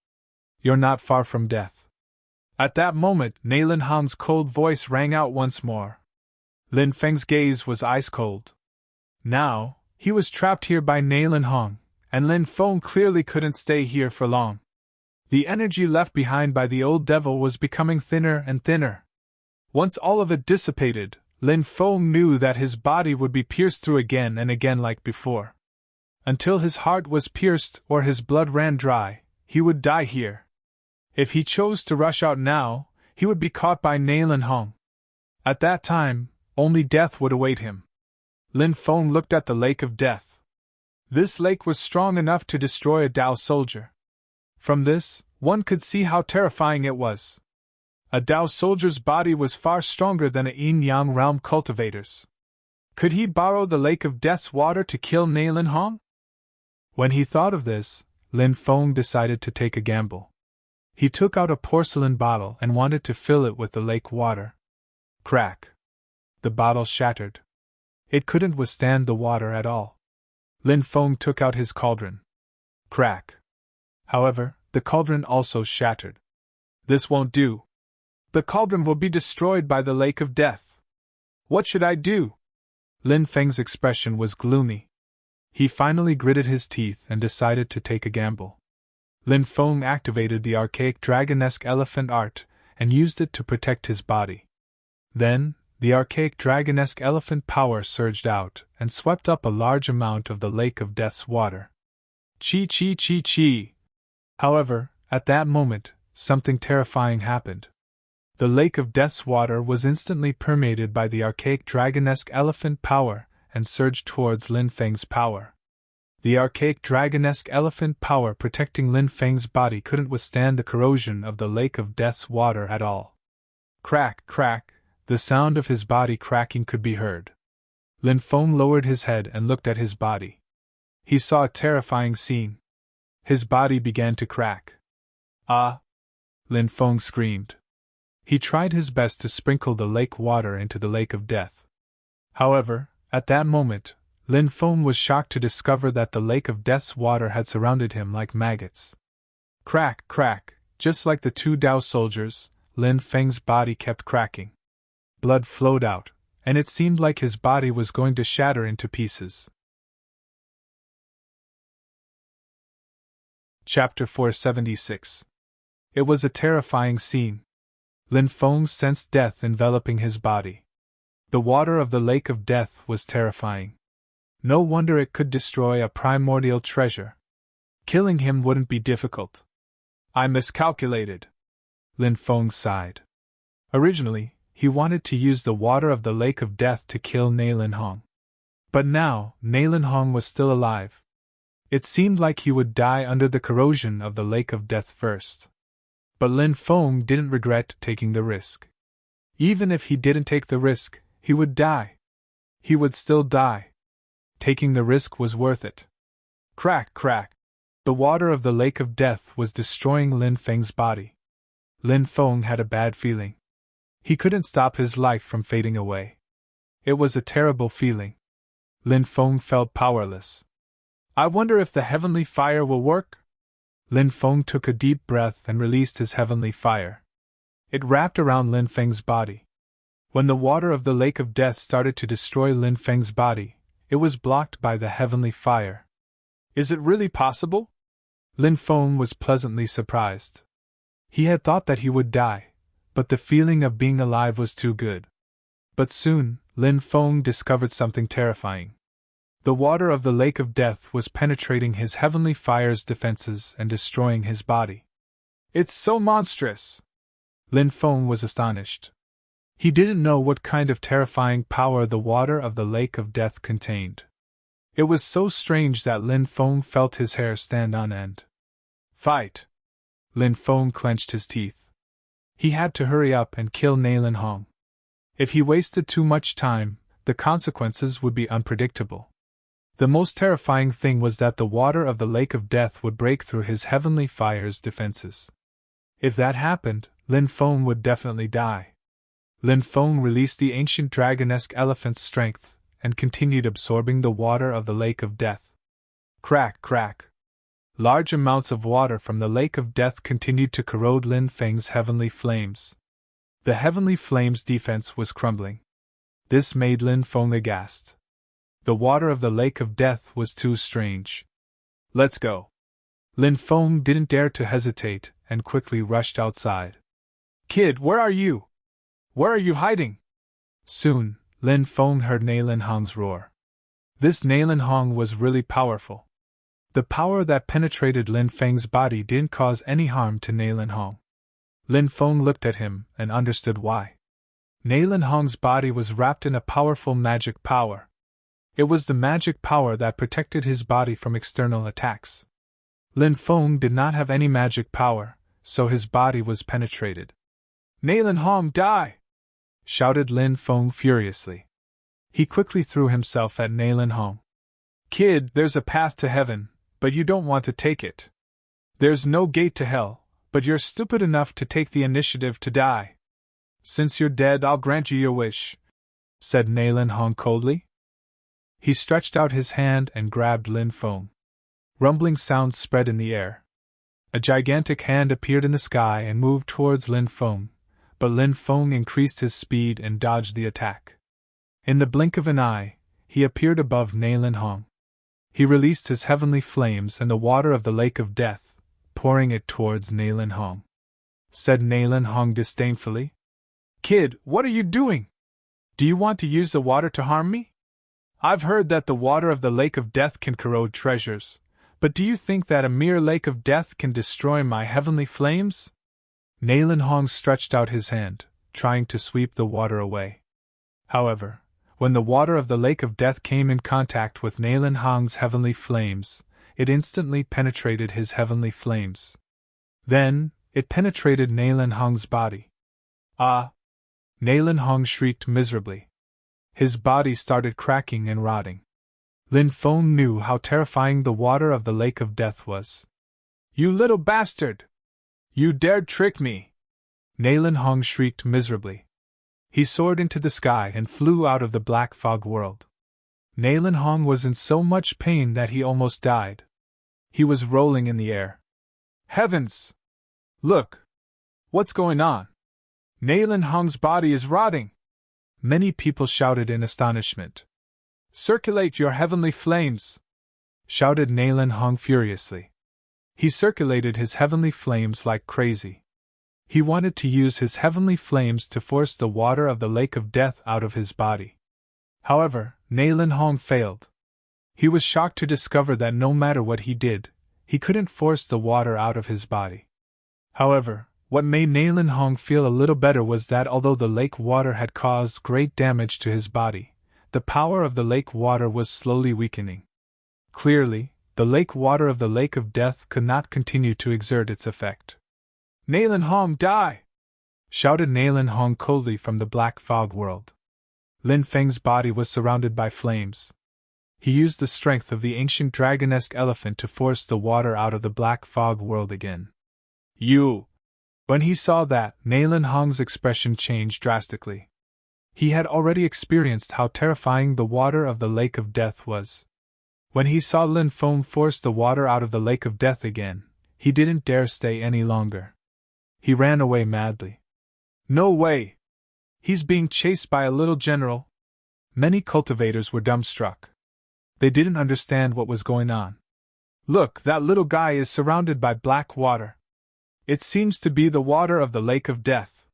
A: You're not far from death." At that moment, Nalin Hong's cold voice rang out once more. Lin Feng's gaze was ice cold. Now, he was trapped here by Nalin Hong, and Lin Feng clearly couldn't stay here for long. The energy left behind by the old devil was becoming thinner and thinner. Once all of it dissipated, Lin Feng knew that his body would be pierced through again and again like before. Until his heart was pierced or his blood ran dry, he would die here. If he chose to rush out now, he would be caught by Nalin Hong. At that time, only death would await him. Lin Feng looked at the lake of death. This lake was strong enough to destroy a Tao soldier. From this, one could see how terrifying it was. A Tao soldier's body was far stronger than a yin-yang realm cultivator's. Could he borrow the lake of death's water to kill Nalin Hong? When he thought of this, Lin Feng decided to take a gamble. He took out a porcelain bottle and wanted to fill it with the lake water. Crack! The bottle shattered. It couldn't withstand the water at all. Lin Feng took out his cauldron. Crack! However, the cauldron also shattered. This won't do. The cauldron will be destroyed by the lake of death. What should I do? Lin Feng's expression was gloomy. He finally gritted his teeth and decided to take a gamble. Lin Feng activated the archaic dragonesque elephant art and used it to protect his body. Then, the archaic dragonesque elephant power surged out and swept up a large amount of the lake of death's water. Chi. However, at that moment, something terrifying happened. The lake of death's water was instantly permeated by the archaic dragonesque elephant power and surged towards Lin Feng's power. The archaic dragonesque elephant power protecting Lin Feng's body couldn't withstand the corrosion of the Lake of Death's water at all. Crack, crack, the sound of his body cracking could be heard. Lin Feng lowered his head and looked at his body. He saw a terrifying scene. His body began to crack. Ah! Lin Feng screamed. He tried his best to sprinkle the lake water into the Lake of Death. However, at that moment, Lin Feng was shocked to discover that the Lake of Death's water had surrounded him like maggots. Crack, crack, just like the two Dao soldiers, Lin Feng's body kept cracking. Blood flowed out, and it seemed like his body was going to shatter into pieces. Chapter 476. It was a terrifying scene. Lin Feng sensed death enveloping his body. The water of the Lake of Death was terrifying. No wonder it could destroy a primordial treasure. Killing him wouldn't be difficult. I miscalculated. Lin Feng sighed. Originally, he wanted to use the water of the Lake of Death to kill Neilin Hong. But now, Neilin Hong was still alive. It seemed like he would die under the corrosion of the Lake of Death first. But Lin Feng didn't regret taking the risk. Even if he didn't take the risk, he would die. He would still die. Taking the risk was worth it. Crack, crack. The water of the Lake of Death was destroying Lin Feng's body. Lin Feng had a bad feeling. He couldn't stop his life from fading away. It was a terrible feeling. Lin Feng felt powerless. I wonder if the heavenly fire will work? Lin Feng took a deep breath and released his heavenly fire. It wrapped around Lin Feng's body. When the water of the Lake of Death started to destroy Lin Feng's body, it was blocked by the heavenly fire. Is it really possible? Lin Feng was pleasantly surprised. He had thought that he would die, but the feeling of being alive was too good. But soon, Lin Feng discovered something terrifying. The water of the Lake of Death was penetrating his heavenly fire's defenses and destroying his body. It's so monstrous! Lin Feng was astonished. He didn't know what kind of terrifying power the water of the Lake of Death contained. It was so strange that Lin Feng felt his hair stand on end. Fight! Lin Feng clenched his teeth. He had to hurry up and kill Neilin Hong. If he wasted too much time, the consequences would be unpredictable. The most terrifying thing was that the water of the Lake of Death would break through his heavenly fire's defenses. If that happened, Lin Feng would definitely die. Lin Feng released the ancient dragonesque elephant's strength and continued absorbing the water of the Lake of Death. Crack, crack. Large amounts of water from the Lake of Death continued to corrode Lin Feng's heavenly flames. The heavenly flames' defense was crumbling. This made Lin Feng aghast. The water of the Lake of Death was too strange. Let's go. Lin Feng didn't dare to hesitate and quickly rushed outside. Kid, where are you? Where are you hiding? Soon, Lin Feng heard Neilin Hong's roar. This Neilin Hong was really powerful. The power that penetrated Lin Feng's body didn't cause any harm to Neilin Hong. Lin Feng looked at him and understood why. Neilin Hong's body was wrapped in a powerful magic power. It was the magic power that protected his body from external attacks. Lin Feng did not have any magic power, so his body was penetrated. Neilin Hong, die! Shouted Lin Feng furiously. He quickly threw himself at Neilin Hong. Kid, there's a path to heaven, but you don't want to take it. There's no gate to hell, but you're stupid enough to take the initiative to die. Since you're dead, I'll grant you your wish, said Neilin Hong coldly. He stretched out his hand and grabbed Lin Feng. Rumbling sounds spread in the air. A gigantic hand appeared in the sky and moved towards Lin Feng, but Lin Feng increased his speed and dodged the attack. In the blink of an eye, he appeared above Neilin Hong. He released his heavenly flames and the water of the Lake of Death, pouring it towards Neilin Hong. Said Neilin Hong disdainfully. Kid, what are you doing? Do you want to use the water to harm me? I've heard that the water of the Lake of Death can corrode treasures, but do you think that a mere Lake of Death can destroy my heavenly flames? Neilin Hong stretched out his hand, trying to sweep the water away. However, When the water of the Lake of Death came in contact with Nalen Hong's heavenly flames, it instantly penetrated his heavenly flames. Then, it penetrated Nalen Hong's body. Ah! Nalen Hong shrieked miserably. His body started cracking and rotting. Lin Feng knew how terrifying the water of the Lake of Death was. "You little bastard! You dared trick me!" Nalen Hong shrieked miserably. He soared into the sky and flew out of the black fog world. Nalen Hong was in so much pain that he almost died. He was rolling in the air. "Heavens! Look! What's going on? Nalen Hong's body is rotting!" Many people shouted in astonishment. "Circulate your heavenly flames!" shouted Nalen Hong furiously. He circulated his heavenly flames like crazy. He wanted to use his heavenly flames to force the water of the Lake of Death out of his body. However, Nalen Hong failed. He was shocked to discover that no matter what he did, he couldn't force the water out of his body. However, what made Nalen Hong feel a little better was that although the lake water had caused great damage to his body, the power of the lake water was slowly weakening. Clearly, the lake water of the Lake of Death could not continue to exert its effect. "Nalen Hong, die!" shouted Nalen Hong coldly from the black fog world. Lin Feng's body was surrounded by flames. He used the strength of the ancient dragonesque elephant to force the water out of the black fog world again. "You!" When he saw that, Nalen Hong's expression changed drastically. He had already experienced how terrifying the water of the Lake of Death was. When he saw Lin Feng force the water out of the Lake of Death again, he didn't dare stay any longer. He ran away madly. "No way! He's being chased by a little general." Many cultivators were dumbstruck. They didn't understand what was going on. "Look, that little guy is surrounded by black water. It seems to be the water of the Lake of Death.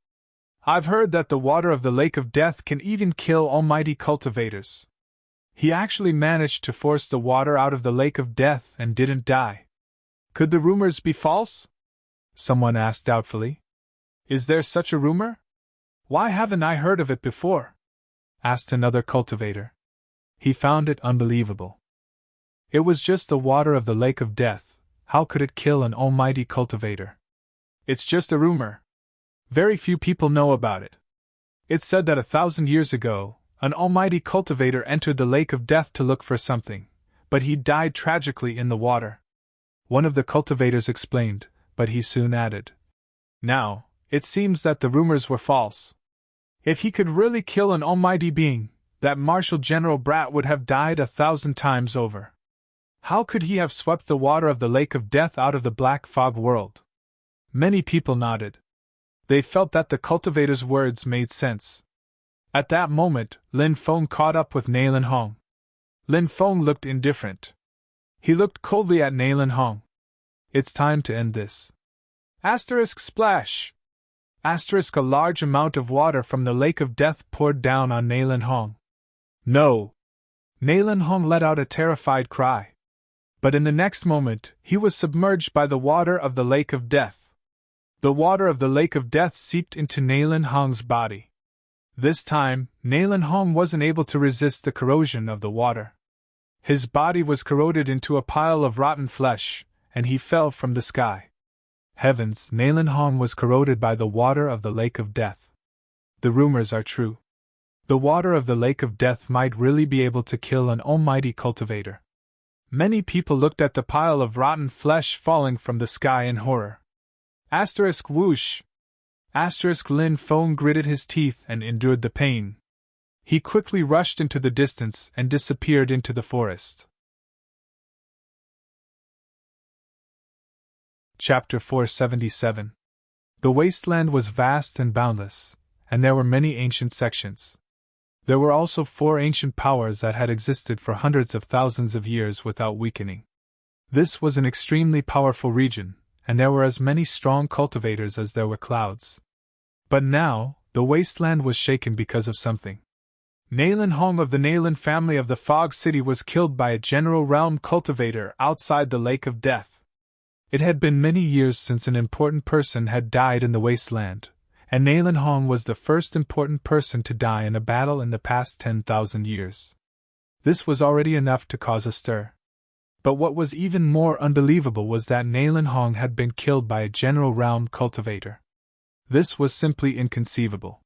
A: I've heard that the water of the Lake of Death can even kill almighty cultivators. He actually managed to force the water out of the Lake of Death and didn't die. Could the rumors be false?" someone asked doubtfully. "Is there such a rumor? Why haven't I heard of it before?" asked another cultivator. He found it unbelievable. It was just the water of the Lake of Death. How could it kill an almighty cultivator? "It's just a rumor. Very few people know about it. It's said that 1,000 years ago, an almighty cultivator entered the Lake of Death to look for something, but he died tragically in the water." One of the cultivators explained, but he soon added, "Now, it seems that the rumors were false. If he could really kill an almighty being, that Marshal General Brat would have died 1,000 times over. How could he have swept the water of the Lake of Death out of the black fog world?" Many people nodded. They felt that the cultivator's words made sense. At that moment, Lin Feng caught up with Nalen Hong. Lin Feng looked indifferent. He looked coldly at Nalen Hong. "It's time to end this." Asterisk splash! Asterisk a large amount of water from the Lake of Death poured down on Nalen Hong. "No!" Nalen Hong let out a terrified cry. But in the next moment, he was submerged by the water of the Lake of Death. The water of the Lake of Death seeped into Nalen Hong's body. This time, Nalen Hong wasn't able to resist the corrosion of the water. His body was corroded into a pile of rotten flesh, and he fell from the sky. Heavens, Nalen Hong was corroded by the water of the Lake of Death. The rumors are true. The water of the Lake of Death might really be able to kill an almighty cultivator. Many people looked at the pile of rotten flesh falling from the sky in horror. Asterisk whoosh! Asterisk Lin Feng gritted his teeth and endured the pain. He quickly rushed into the distance and disappeared into the forest. Chapter 477. The wasteland was vast and boundless, and there were many ancient sections. There were also 4 ancient powers that had existed for hundreds of thousands of years without weakening. This was an extremely powerful region, and there were as many strong cultivators as there were clouds. But now, the wasteland was shaken because of something. Nalen Hong of the Nalen family of the Fog City was killed by a general realm cultivator outside the Lake of Death. It had been many years since an important person had died in the wasteland, and Nalen Hong was the first important person to die in a battle in the past 10,000 years. This was already enough to cause a stir. But what was even more unbelievable was that Nalen Hong had been killed by a general realm cultivator. This was simply inconceivable.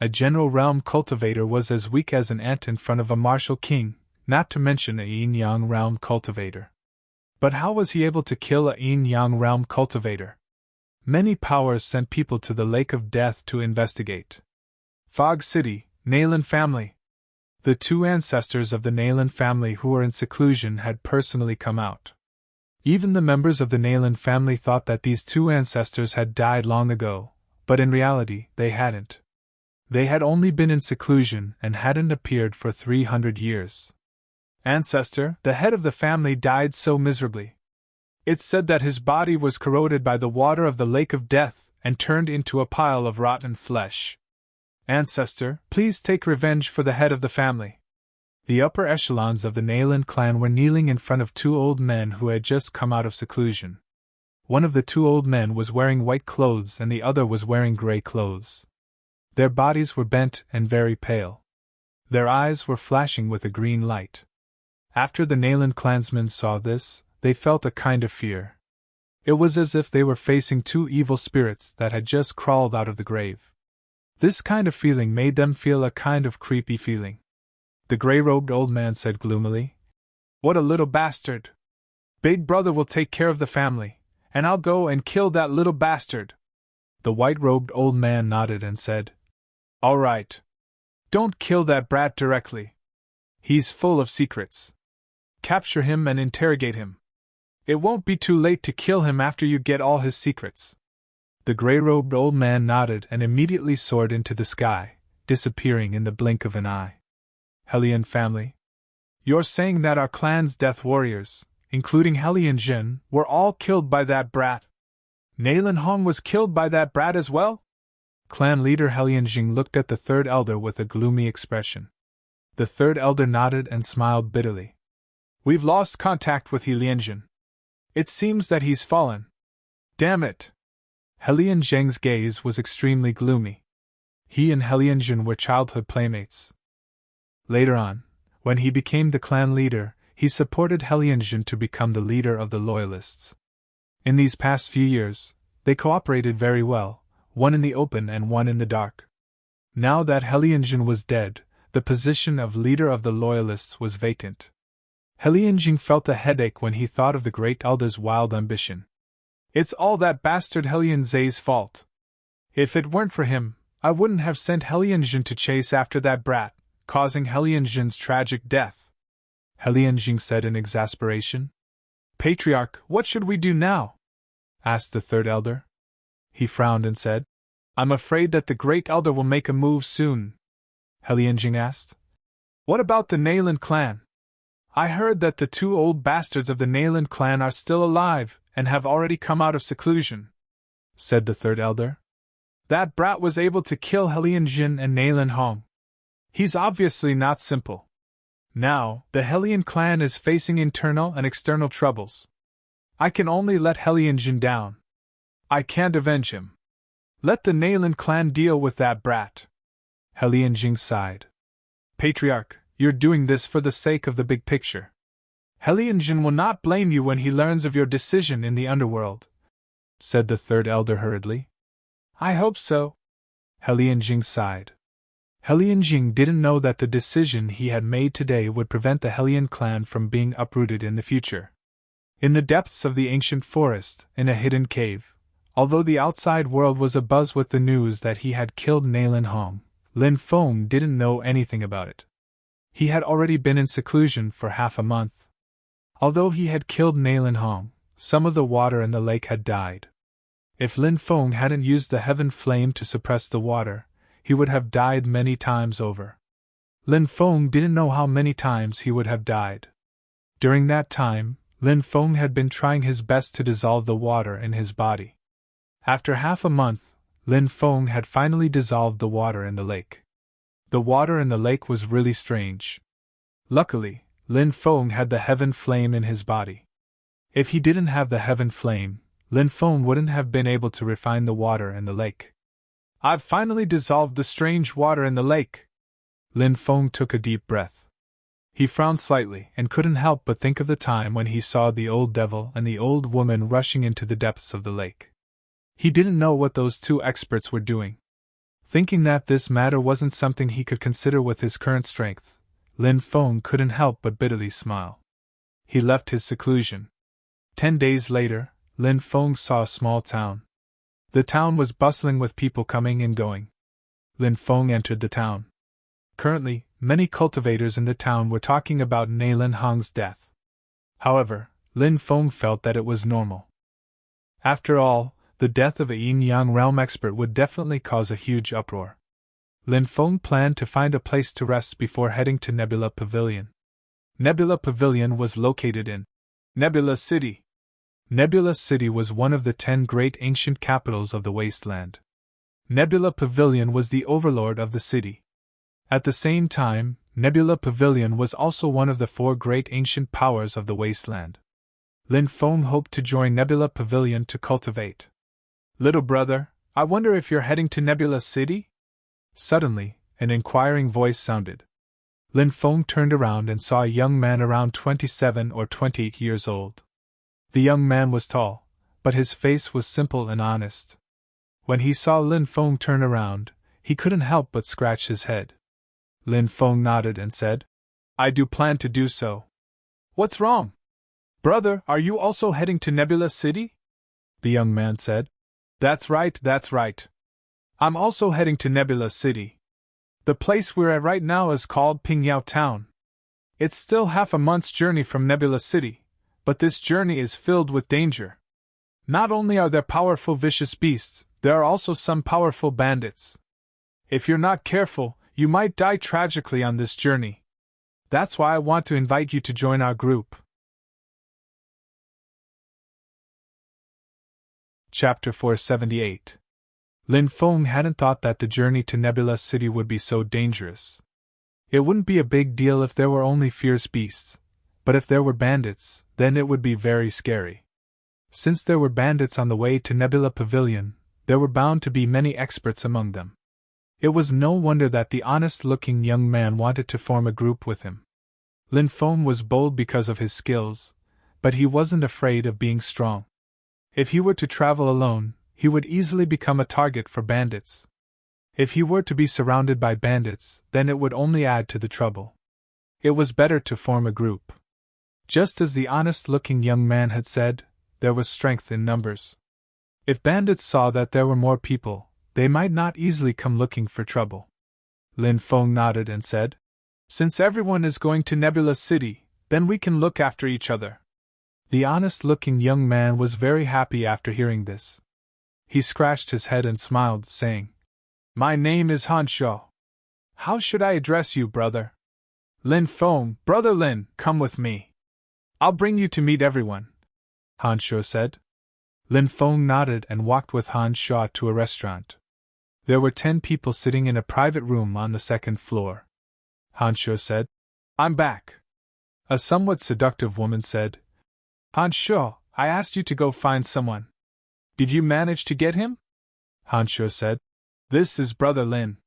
A: A general realm cultivator was as weak as an ant in front of a martial king, not to mention a yin-yang realm cultivator. But how was he able to kill a yin-yang realm cultivator? Many powers sent people to the Lake of Death to investigate. Fog City, Nalen family. The two ancestors of the Nalen family who were in seclusion had personally come out. Even the members of the Nalen family thought that these two ancestors had died long ago, but in reality, they hadn't. They had only been in seclusion and hadn't appeared for 300 years. Ancestor, the head of the family, died so miserably. It's said that his body was corroded by the water of the Lake of Death and turned into a pile of rotten flesh. Ancestor, please take revenge for the head of the family. The upper echelons of the Nalen clan were kneeling in front of two old men who had just come out of seclusion. One of the two old men was wearing white clothes and the other was wearing gray clothes. Their bodies were bent and very pale. Their eyes were flashing with a green light. After the Nalen clansmen saw this, they felt a kind of fear. It was as if they were facing two evil spirits that had just crawled out of the grave. This kind of feeling made them feel a kind of creepy feeling. The gray-robed old man said gloomily, "What a little bastard! Big brother will take care of the family, and I'll go and kill that little bastard." The white-robed old man nodded and said, "All right. Don't kill that brat directly. He's full of secrets. Capture him and interrogate him. It won't be too late to kill him after you get all his secrets." The gray-robed old man nodded and immediately soared into the sky, disappearing in the blink of an eye. Hellion family. You're saying that our clan's death warriors, including Hellion Jin, were all killed by that brat? Nalen Hong was killed by that brat as well? Clan leader Hellion Jing looked at the third elder with a gloomy expression. The third elder nodded and smiled bitterly. "We've lost contact with Hellion Jin. It seems that he's fallen. Damn it!" Hellion Zheng's gaze was extremely gloomy. He and Hellion Jin were childhood playmates. Later on, when he became the clan leader, he supported Hellion Jin to become the leader of the Loyalists. In these past few years, they cooperated very well, one in the open and one in the dark. Now that Hellion Jin was dead, the position of leader of the Loyalists was vacant. Hellion Jin felt a headache when he thought of the great elder's wild ambition. "It's all that bastard Hellion Zay's fault. If it weren't for him, I wouldn't have sent Hellion Jin to chase after that brat, causing Hellion Jin's tragic death," Hellion Jin said in exasperation. "Patriarch, what should we do now?" asked the third elder. He frowned and said, "I'm afraid that the great elder will make a move soon." Hellion Jin asked, "What about the Nalen clan? I heard that the two old bastards of the Nalen clan are still alive and have already come out of seclusion," said the third elder. "That brat was able to kill Hellion Jin and Nalen Hong. He's obviously not simple. Now, the Hellion clan is facing internal and external troubles. I can only let Hellion Jin down. I can't avenge him. Let the Nalen clan deal with that brat." Hellion Jin sighed. "Patriarch, you're doing this for the sake of the big picture. Hellion Jin will not blame you when he learns of your decision in the underworld," said the third elder hurriedly. "I hope so." Hellion Jin sighed. Hellion Jin didn't know that the decision he had made today would prevent the Hellion clan from being uprooted in the future. In the depths of the ancient forest, in a hidden cave, although the outside world was abuzz with the news that he had killed Nalen Hong, Lin Feng didn't know anything about it. He had already been in seclusion for half a month. Although he had killed Nalen Hong, some of the water in the lake had died. If Lin Feng hadn't used the heaven flame to suppress the water, he would have died many times over. Lin Feng didn't know how many times he would have died. During that time, Lin Feng had been trying his best to dissolve the water in his body. After half a month, Lin Feng had finally dissolved the water in the lake. The water in the lake was really strange. Luckily, Lin Feng had the heaven flame in his body. If he didn't have the heaven flame, Lin Feng wouldn't have been able to refine the water in the lake. I've finally dissolved the strange water in the lake. Lin Feng took a deep breath. He frowned slightly and couldn't help but think of the time when he saw the old devil and the old woman rushing into the depths of the lake. He didn't know what those two experts were doing. Thinking that this matter wasn't something he could consider with his current strength, Lin Feng couldn't help but bitterly smile. He left his seclusion. 10 days later, Lin Feng saw a small town. The town was bustling with people coming and going. Lin Feng entered the town. Currently, many cultivators in the town were talking about Nalin Hong's death. However, Lin Feng felt that it was normal. After all, the death of a yin-yang realm expert would definitely cause a huge uproar. Lin Feng planned to find a place to rest before heading to Nebula Pavilion. Nebula Pavilion was located in Nebula City. Nebula City was one of the 10 great ancient capitals of the wasteland. Nebula Pavilion was the overlord of the city. At the same time, Nebula Pavilion was also one of the 4 great ancient powers of the wasteland. Lin Feng hoped to join Nebula Pavilion to cultivate. Little brother, I wonder if you're heading to Nebula City? Suddenly, an inquiring voice sounded. Lin Feng turned around and saw a young man around 27 or 28 years old. The young man was tall, but his face was simple and honest. When he saw Lin Feng turn around, he couldn't help but scratch his head. Lin Feng nodded and said, I do plan to do so. What's wrong? Brother, are you also heading to Nebula City? The young man said. That's right. I'm also heading to Nebula City. The place we're at right now is called Pingyao Town. It's still half a month's journey from Nebula City, but this journey is filled with danger. Not only are there powerful vicious beasts, there are also some powerful bandits. If you're not careful, you might die tragically on this journey. That's why I want to invite you to join our group. Chapter 478. Lin Feng hadn't thought that the journey to Nebula City would be so dangerous. It wouldn't be a big deal if there were only fierce beasts, but if there were bandits, then it would be very scary. Since there were bandits on the way to Nebula Pavilion, there were bound to be many experts among them. It was no wonder that the honest-looking young man wanted to form a group with him. Lin Feng was bold because of his skills, but he wasn't afraid of being strong. If he were to travel alone, he would easily become a target for bandits. If he were to be surrounded by bandits, then it would only add to the trouble. It was better to form a group. Just as the honest-looking young man had said, there was strength in numbers. If bandits saw that there were more people, they might not easily come looking for trouble. Lin Feng nodded and said, Since everyone is going to Nebula City, then we can look after each other. The honest-looking young man was very happy after hearing this. He scratched his head and smiled, saying, My name is Han Shuo. How should I address you, brother? Lin Feng, Brother Lin, come with me. I'll bring you to meet everyone, Han Shuo said. Lin Feng nodded and walked with Han Shuo to a restaurant. There were 10 people sitting in a private room on the 2nd floor. Han Shuo said, I'm back. A somewhat seductive woman said, Han Shuo, I asked you to go find someone. Did you manage to get him? Han Shuo said, This is Brother Lin.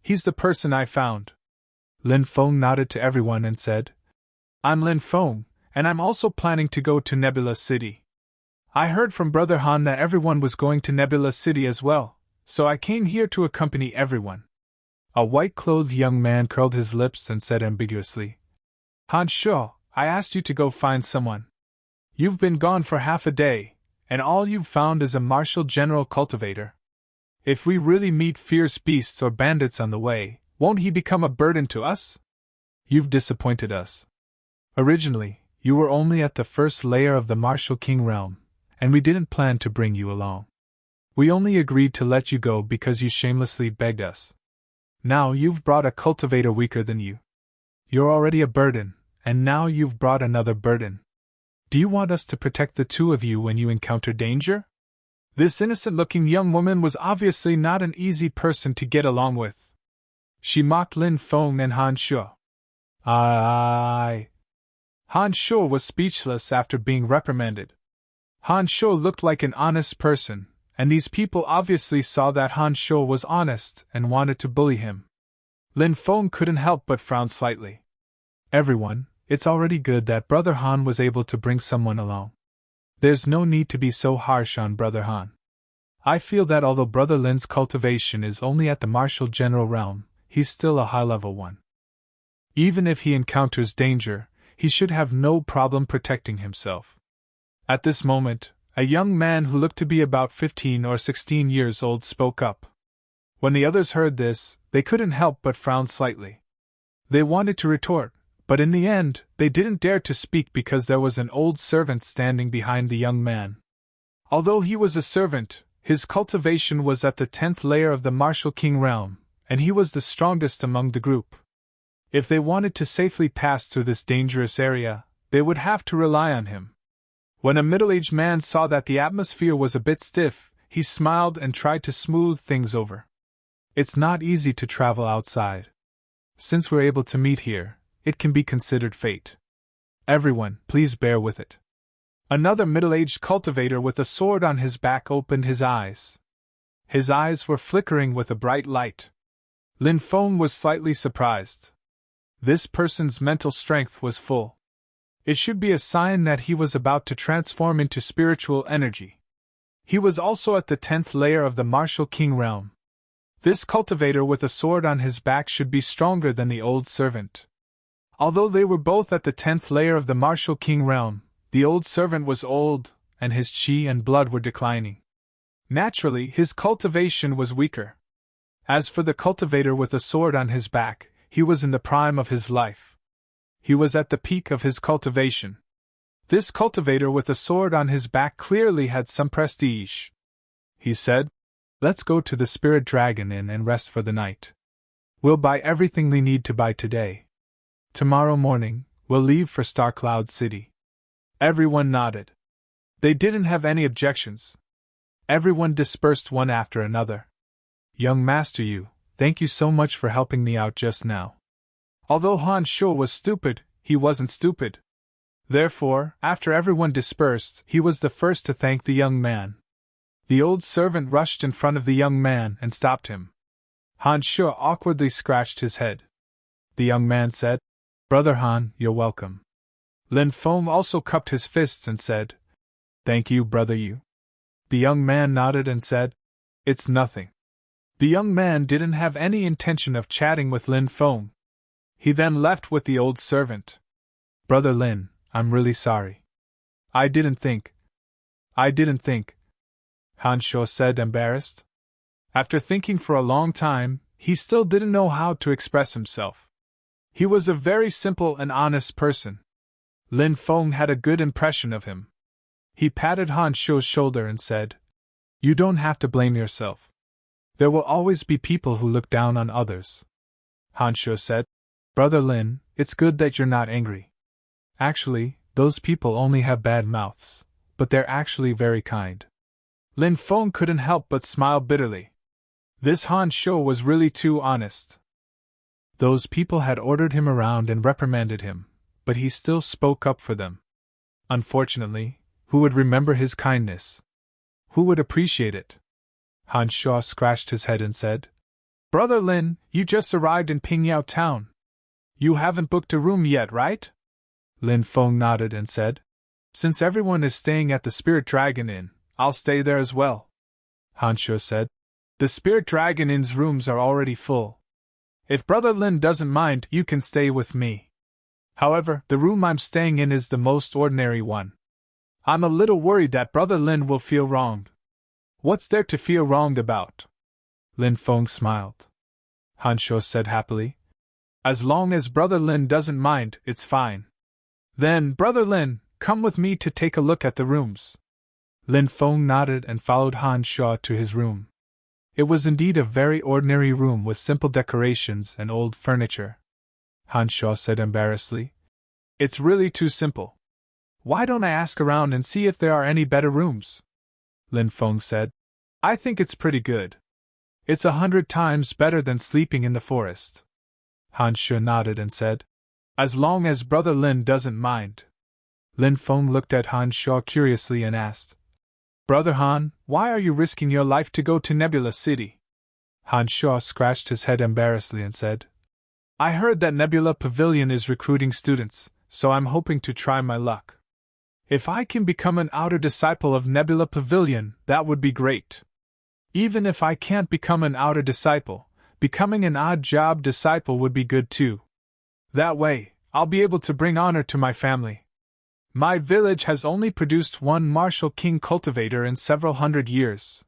A: He's the person I found. Lin Feng nodded to everyone and said, I'm Lin Feng, and I'm also planning to go to Nebula City. I heard from Brother Han that everyone was going to Nebula City as well, so I came here to accompany everyone. A white-clothed young man curled his lips and said ambiguously, Han Shuo, I asked you to go find someone. You've been gone for half a day, and all you've found is a martial general cultivator. If we really meet fierce beasts or bandits on the way, won't he become a burden to us? You've disappointed us. Originally, you were only at the first layer of the Martial King realm, and we didn't plan to bring you along. We only agreed to let you go because you shamelessly begged us. Now you've brought a cultivator weaker than you. You're already a burden, and now you've brought another burden. Do you want us to protect the two of you when you encounter danger? This innocent-looking young woman was obviously not an easy person to get along with. She mocked Lin Feng and Han Shuo. Han Shuo was speechless after being reprimanded. Han Shuo looked like an honest person, and these people obviously saw that Han Shuo was honest and wanted to bully him. Lin Feng couldn't help but frown slightly. Everyone, it's already good that Brother Han was able to bring someone along. There's no need to be so harsh on Brother Han. I feel that although Brother Lin's cultivation is only at the martial general realm, he's still a high-level one. Even if he encounters danger, he should have no problem protecting himself. At this moment, a young man who looked to be about 15 or 16 years old spoke up. When the others heard this, they couldn't help but frown slightly. They wanted to retort, but in the end, they didn't dare to speak because there was an old servant standing behind the young man. Although he was a servant, his cultivation was at the 10th layer of the Martial King realm, and he was the strongest among the group. If they wanted to safely pass through this dangerous area, they would have to rely on him. When a middle-aged man saw that the atmosphere was a bit stiff, he smiled and tried to smooth things over. It's not easy to travel outside. Since we're able to meet here, it can be considered fate. Everyone, please bear with it. Another middle-aged cultivator with a sword on his back opened his eyes. His eyes were flickering with a bright light. Lin Feng was slightly surprised. This person's mental strength was full. It should be a sign that he was about to transform into spiritual energy. He was also at the 10th layer of the Martial King realm. This cultivator with a sword on his back should be stronger than the old servant. Although they were both at the 10th layer of the Martial King realm, the old servant was old, and his chi and blood were declining. Naturally, his cultivation was weaker. As for the cultivator with a sword on his back, he was in the prime of his life. He was at the peak of his cultivation. This cultivator with a sword on his back clearly had some prestige. He said, "Let's go to the Spirit Dragon Inn and rest for the night. We'll buy everything we need to buy today. Tomorrow morning, we'll leave for Starcloud City." Everyone nodded. They didn't have any objections. Everyone dispersed one after another. "Young Master Yu, thank you so much for helping me out just now." Although Han Shuo was stupid, he wasn't stupid. Therefore, after everyone dispersed, he was the first to thank the young man. The old servant rushed in front of the young man and stopped him. Han Shuo awkwardly scratched his head. The young man said, "Brother Han, you're welcome." Lin Feng also cupped his fists and said, "Thank you, Brother Yu." The young man nodded and said, "It's nothing." The young man didn't have any intention of chatting with Lin Feng. He then left with the old servant. "Brother Lin, I'm really sorry. I didn't think. Han Shuo said, embarrassed. After thinking for a long time, he still didn't know how to express himself. He was a very simple and honest person. Lin Feng had a good impression of him. He patted Han Shuo's shoulder and said, "You don't have to blame yourself. There will always be people who look down on others." Han Shuo said, "Brother Lin, it's good that you're not angry. Actually, those people only have bad mouths, but they're actually very kind." Lin Feng couldn't help but smile bitterly. This Han Shuo was really too honest. Those people had ordered him around and reprimanded him, but he still spoke up for them. Unfortunately, who would remember his kindness? Who would appreciate it? Han Shuo scratched his head and said, "Brother Lin, you just arrived in Pingyao town. You haven't booked a room yet, right?" Lin Feng nodded and said, "Since everyone is staying at the Spirit Dragon Inn, I'll stay there as well." Han Shuo said, "The Spirit Dragon Inn's rooms are already full. If Brother Lin doesn't mind, you can stay with me. However, the room I'm staying in is the most ordinary one. I'm a little worried that Brother Lin will feel wronged." "What's there to feel wronged about?" Lin Feng smiled. Han Shuo said happily, "As long as Brother Lin doesn't mind, it's fine." "Then, Brother Lin, come with me to take a look at the rooms." Lin Feng nodded and followed Han Shuo to his room. It was indeed a very ordinary room with simple decorations and old furniture. Han Shuo said embarrassedly, "It's really too simple. Why don't I ask around and see if there are any better rooms?" Lin Feng said, "I think it's pretty good. It's 100 times better than sleeping in the forest." Han Shuo nodded and said, "As long as Brother Lin doesn't mind." Lin Feng looked at Han Shuo curiously and asked, Brother Han, why are you risking your life to go to Nebula City? Han Shuo scratched his head embarrassedly and said, I heard that Nebula Pavilion is recruiting students, so I'm hoping to try my luck. If I can become an outer disciple of Nebula Pavilion, that would be great. Even if I can't become an outer disciple, becoming an odd job disciple would be good too. That way, I'll be able to bring honor to my family. My village has only produced one martial king cultivator in several hundred years.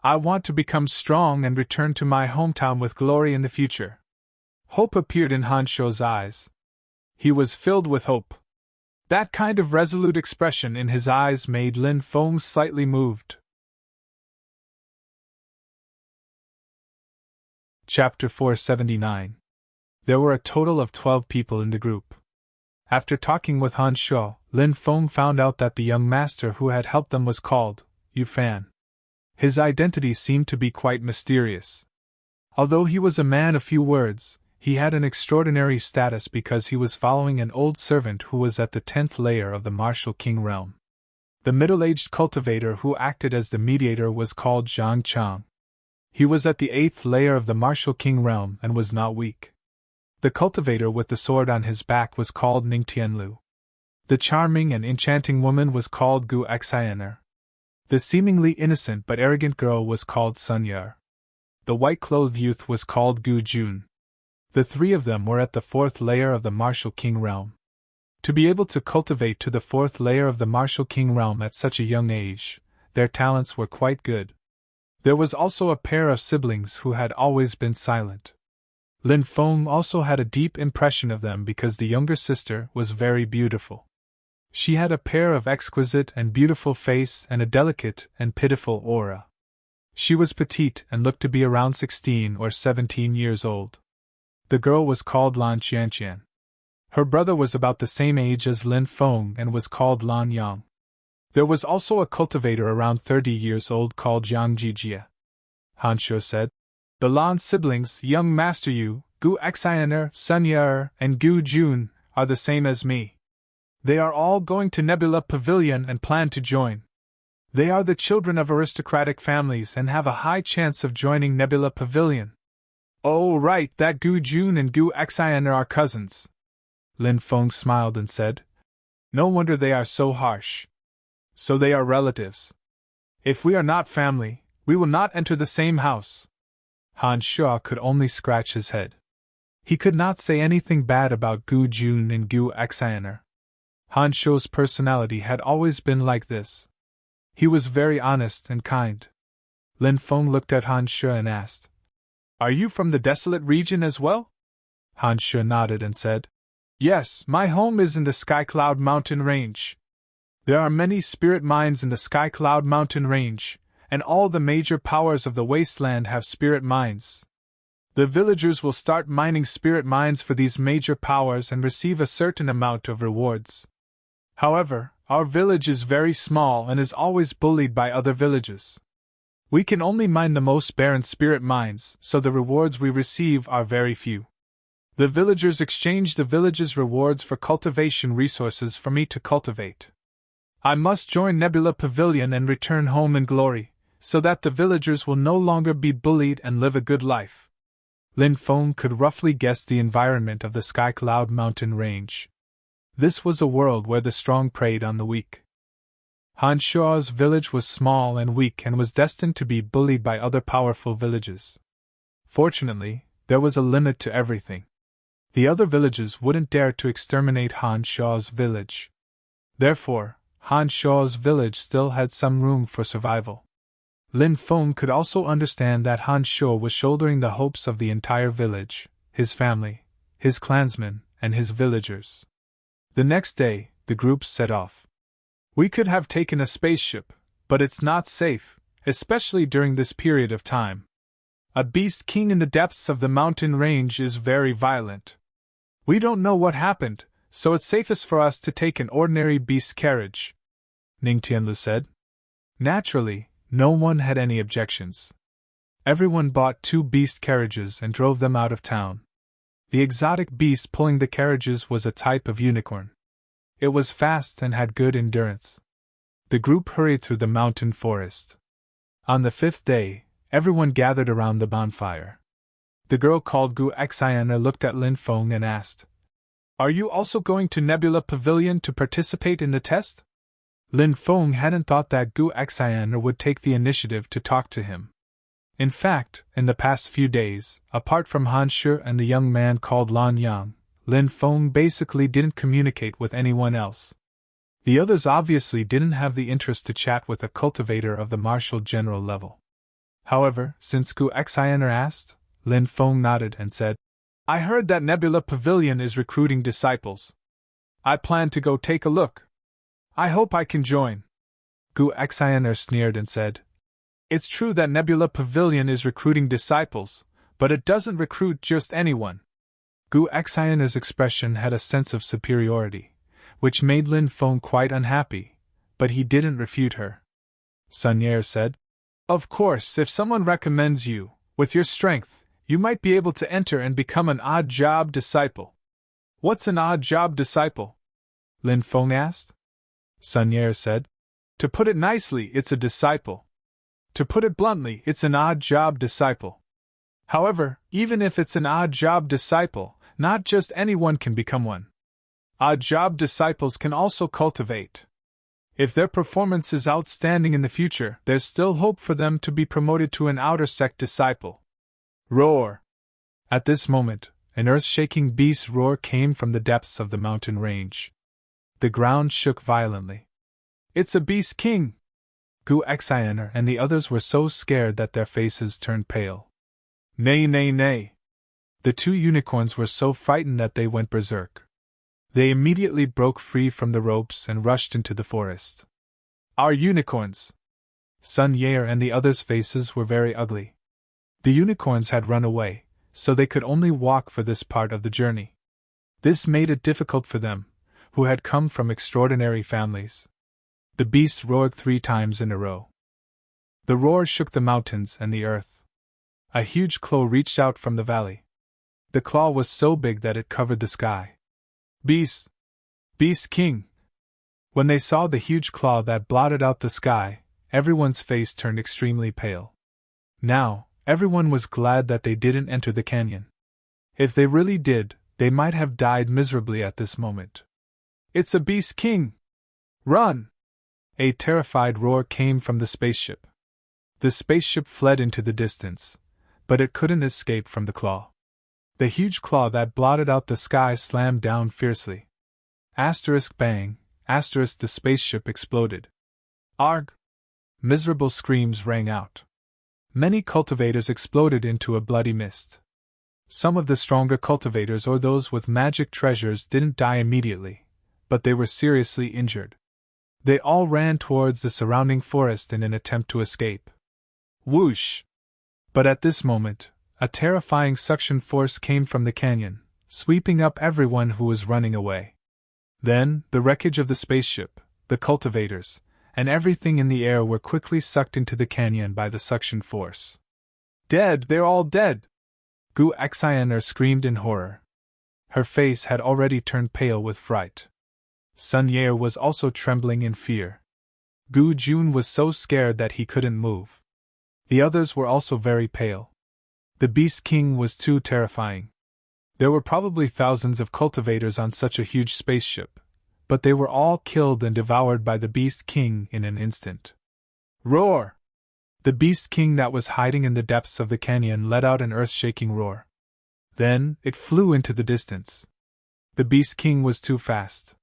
A: I want to become strong and return to my hometown with glory in the future. Hope appeared in Han Shuo's eyes. He was filled with hope. That kind of resolute expression in his eyes made Lin Feng slightly moved. Chapter 479. There were a total of 12 people in the group. After talking with Han Shuo, Lin Feng found out that the young master who had helped them was called Yu Fan. His identity seemed to be quite mysterious. Although he was a man of few words, he had an extraordinary status because he was following an old servant who was at the 10th layer of the martial king realm. The middle-aged cultivator who acted as the mediator was called Zhang Chang. He was at the 8th layer of the martial king realm and was not weak. The cultivator with the sword on his back was called Ning Tianlu. The charming and enchanting woman was called Gu Xianer. The seemingly innocent but arrogant girl was called Sun Yer. The white-clothed youth was called Gu Jun. The three of them were at the 4th layer of the martial king realm. To be able to cultivate to the 4th layer of the martial king realm at such a young age, their talents were quite good. There was also a pair of siblings who had always been silent. Lin Feng also had a deep impression of them because the younger sister was very beautiful. She had a pair of exquisite and beautiful face and a delicate and pitiful aura. She was petite and looked to be around 16 or 17 years old. The girl was called Lan Qianqian. Her brother was about the same age as Lin Feng and was called Lan Yang. There was also a cultivator around 30 years old called Jiang Jijie. Han Shuo said, The Lan siblings, young Master Yu, Gu Xianer, Sun Yer, and Gu Jun, are the same as me. They are all going to Nebula Pavilion and plan to join. They are the children of aristocratic families and have a high chance of joining Nebula Pavilion. Oh right, that Gu Jun and Gu Xianer are cousins. Lin Feng smiled and said, No wonder they are so harsh. So they are relatives. If we are not family, we will not enter the same house. Han Shuo could only scratch his head. He could not say anything bad about Gu Jun and Gu Xianer. Han Shuo's personality had always been like this. He was very honest and kind. Lin Feng looked at Han Shuo and asked, Are you from the desolate region as well? Han Shuo nodded and said, Yes, my home is in the Sky Cloud Mountain Range. There are many spirit mines in the Sky Cloud Mountain Range, and all the major powers of the wasteland have spirit mines. The villagers will start mining spirit mines for these major powers and receive a certain amount of rewards. However, our village is very small and is always bullied by other villages. We can only mine the most barren spirit mines, so the rewards we receive are very few. The villagers exchange the village's rewards for cultivation resources for me to cultivate. I must join Nebula Pavilion and return home in glory, so that the villagers will no longer be bullied and live a good life. Lin Feng could roughly guess the environment of the Sky Cloud Mountain Range. This was a world where the strong preyed on the weak. Han Shuo's village was small and weak and was destined to be bullied by other powerful villages. Fortunately, there was a limit to everything. The other villages wouldn't dare to exterminate Han Shuo's village. Therefore, Han Shuo's village still had some room for survival. Lin Feng could also understand that Han Shuo was shouldering the hopes of the entire village, his family, his clansmen, and his villagers. The next day, the group set off. We could have taken a spaceship, but it's not safe, especially during this period of time. A beast king in the depths of the mountain range is very violent. We don't know what happened, so it's safest for us to take an ordinary beast carriage, Ning Tianlu said. Naturally, no one had any objections. Everyone bought 2 beast carriages and drove them out of town. The exotic beast pulling the carriages was a type of unicorn. It was fast and had good endurance. The group hurried through the mountain forest. On the 5th day, everyone gathered around the bonfire. The girl called Gu Xian'er looked at Lin Feng and asked, "Are you also going to Nebula Pavilion to participate in the test?" Lin Feng hadn't thought that Gu Xian'er would take the initiative to talk to him. In fact, in the past few days, apart from Han Shi and the young man called Lan Yang, Lin Feng basically didn't communicate with anyone else. The others obviously didn't have the interest to chat with a cultivator of the martial general level. However, since Gu Xian'er asked, Lin Feng nodded and said, "I heard that Nebula Pavilion is recruiting disciples. I plan to go take a look. I hope I can join." Gu Xian'er sneered and said, "It's true that Nebula Pavilion is recruiting disciples, but it doesn't recruit just anyone." Gu Xian'er's expression had a sense of superiority, which made Lin Feng quite unhappy, but he didn't refute her. Sun Ye said, "Of course, if someone recommends you, with your strength, you might be able to enter and become an odd job disciple." "What's an odd job disciple?" Lin Feng asked. Sun Ye said, "To put it nicely, it's a disciple. To put it bluntly, it's an odd job disciple. However, even if it's an odd job disciple, not just anyone can become one. Odd job disciples can also cultivate. If their performance is outstanding in the future, there's still hope for them to be promoted to an outer sect disciple." Roar! At this moment, an earth-shaking beast roar came from the depths of the mountain range. The ground shook violently. "It's a beast king!" Gu Xian'er and the others were so scared that their faces turned pale. "Nay, nay, nay!" The two unicorns were so frightened that they went berserk. They immediately broke free from the ropes and rushed into the forest. "Our unicorns!" Sun Ye and the others' faces were very ugly. The unicorns had run away, so they could only walk for this part of the journey. This made it difficult for them, who had come from extraordinary families. The beast roared 3 times in a row. The roar shook the mountains and the earth. A huge claw reached out from the valley. The claw was so big that it covered the sky. "Beast! Beast King!" When they saw the huge claw that blotted out the sky, everyone's face turned extremely pale. Now, everyone was glad that they didn't enter the canyon. If they really did, they might have died miserably at this moment. "It's a Beast King! Run!" A terrified roar came from the spaceship. The spaceship fled into the distance, but it couldn't escape from the claw. The huge claw that blotted out the sky slammed down fiercely. Bang, the spaceship exploded. Arg! Miserable screams rang out. Many cultivators exploded into a bloody mist. Some of the stronger cultivators or those with magic treasures didn't die immediately, but they were seriously injured. They all ran towards the surrounding forest in an attempt to escape. Whoosh! But at this moment, a terrifying suction force came from the canyon, sweeping up everyone who was running away. Then, the wreckage of the spaceship, the cultivators, and everything in the air were quickly sucked into the canyon by the suction force. "Dead! They're all dead!" Gu Xian'er screamed in horror. Her face had already turned pale with fright. Sun Ye was also trembling in fear. Gu Jun was so scared that he couldn't move. The others were also very pale. The Beast King was too terrifying. There were probably thousands of cultivators on such a huge spaceship, but they were all killed and devoured by the Beast King in an instant. Roar! The Beast King that was hiding in the depths of the canyon let out an earth-shaking roar. Then, it flew into the distance. The Beast King was too fast.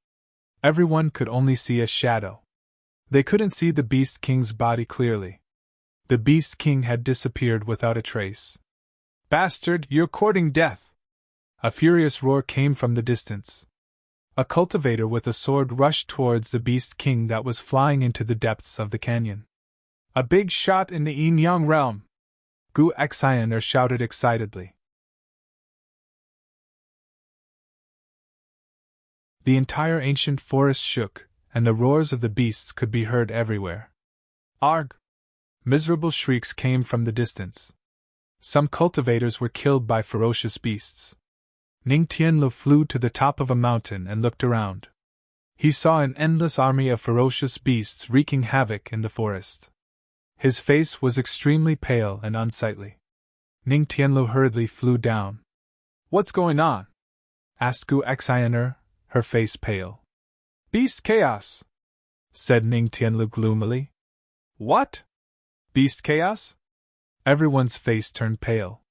A: Everyone could only see a shadow. They couldn't see the Beast King's body clearly. The Beast King had disappeared without a trace. "Bastard, you're courting death!" A furious roar came from the distance. A cultivator with a sword rushed towards the Beast King that was flying into the depths of the canyon. "A big shot in the Yin Yang realm!" Gu Xian'er shouted excitedly. The entire ancient forest shook, and the roars of the beasts could be heard everywhere. Arg! Miserable shrieks came from the distance. Some cultivators were killed by ferocious beasts. Ning Tianlu flew to the top of a mountain and looked around. He saw an endless army of ferocious beasts wreaking havoc in the forest. His face was extremely pale and unsightly. Ning Tianlu hurriedly flew down. "What's going on?" asked Gu Xian'er, her face pale. "Beast chaos," said Ning Tianlu gloomily. "What? Beast chaos?" Everyone's face turned pale.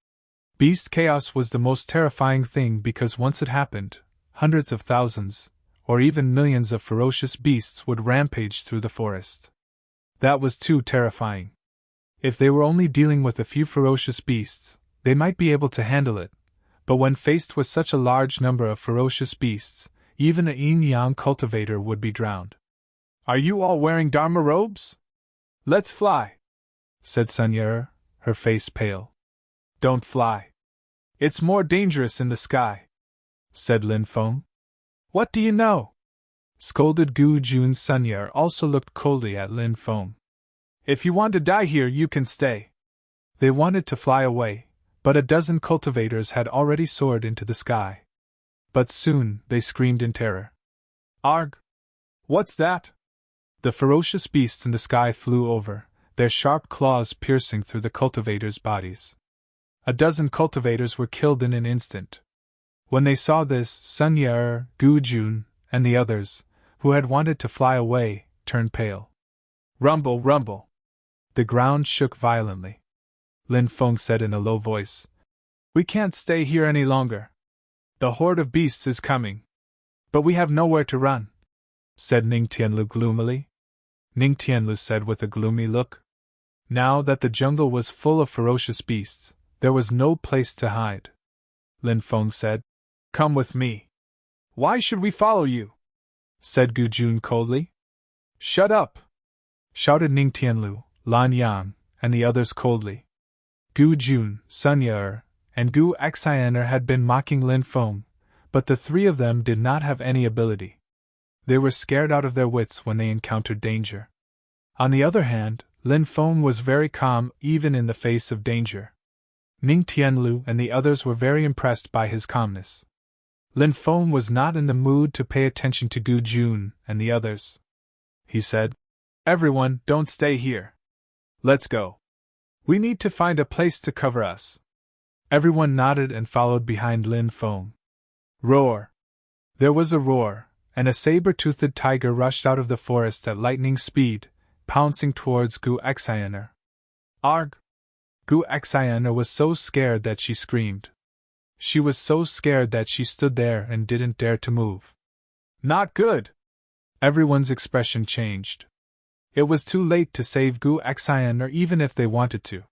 A: Beast chaos was the most terrifying thing because once it happened, hundreds of thousands, or even millions of ferocious beasts would rampage through the forest. That was too terrifying. If they were only dealing with a few ferocious beasts, they might be able to handle it, but when faced with such a large number of ferocious beasts, even a yin-yang cultivator would be drowned. "Are you all wearing Dharma robes? Let's fly," said Sun Ye, her face pale. "Don't fly. It's more dangerous in the sky," said Lin Feng. "What do you know?" scolded Gu Jun. Sun Ye also looked coldly at Lin Feng. "If you want to die here, you can stay." They wanted to fly away, but a dozen cultivators had already soared into the sky. But soon they screamed in terror. "Arg! What's that?" The ferocious beasts in the sky flew over, their sharp claws piercing through the cultivators' bodies. A dozen cultivators were killed in an instant. When they saw this, Sun Ye, Gu Jun, and the others, who had wanted to fly away, turned pale. "Rumble, rumble!" The ground shook violently. Lin Feng said in a low voice, "We can't stay here any longer. The horde of beasts is coming. But we have nowhere to run," said Ning Tianlu gloomily. Ning Tianlu said with a gloomy look, "Now that the jungle was full of ferocious beasts, there was no place to hide." Lin Feng said, "Come with me." "Why should we follow you?" said Gu Jun coldly. "Shut up!" shouted Ning Tianlu, Lan Yang, and the others coldly. Gu Jun, Sun Ye, and Gu Xian'er had been mocking Lin Feng, but the three of them did not have any ability. They were scared out of their wits when they encountered danger. On the other hand, Lin Feng was very calm even in the face of danger. Ning Tianlu and the others were very impressed by his calmness. Lin Feng was not in the mood to pay attention to Gu Jun and the others. He said, "Everyone, don't stay here. Let's go. We need to find a place to cover us." Everyone nodded and followed behind Lin Feng. Roar! There was a roar, and a saber-toothed tiger rushed out of the forest at lightning speed, pouncing towards Gu Xian'er. "Arg!" Gu Xian'er was so scared that she screamed. She was so scared that she stood there and didn't dare to move. "Not good!" Everyone's expression changed. It was too late to save Gu Xian'er even if they wanted to.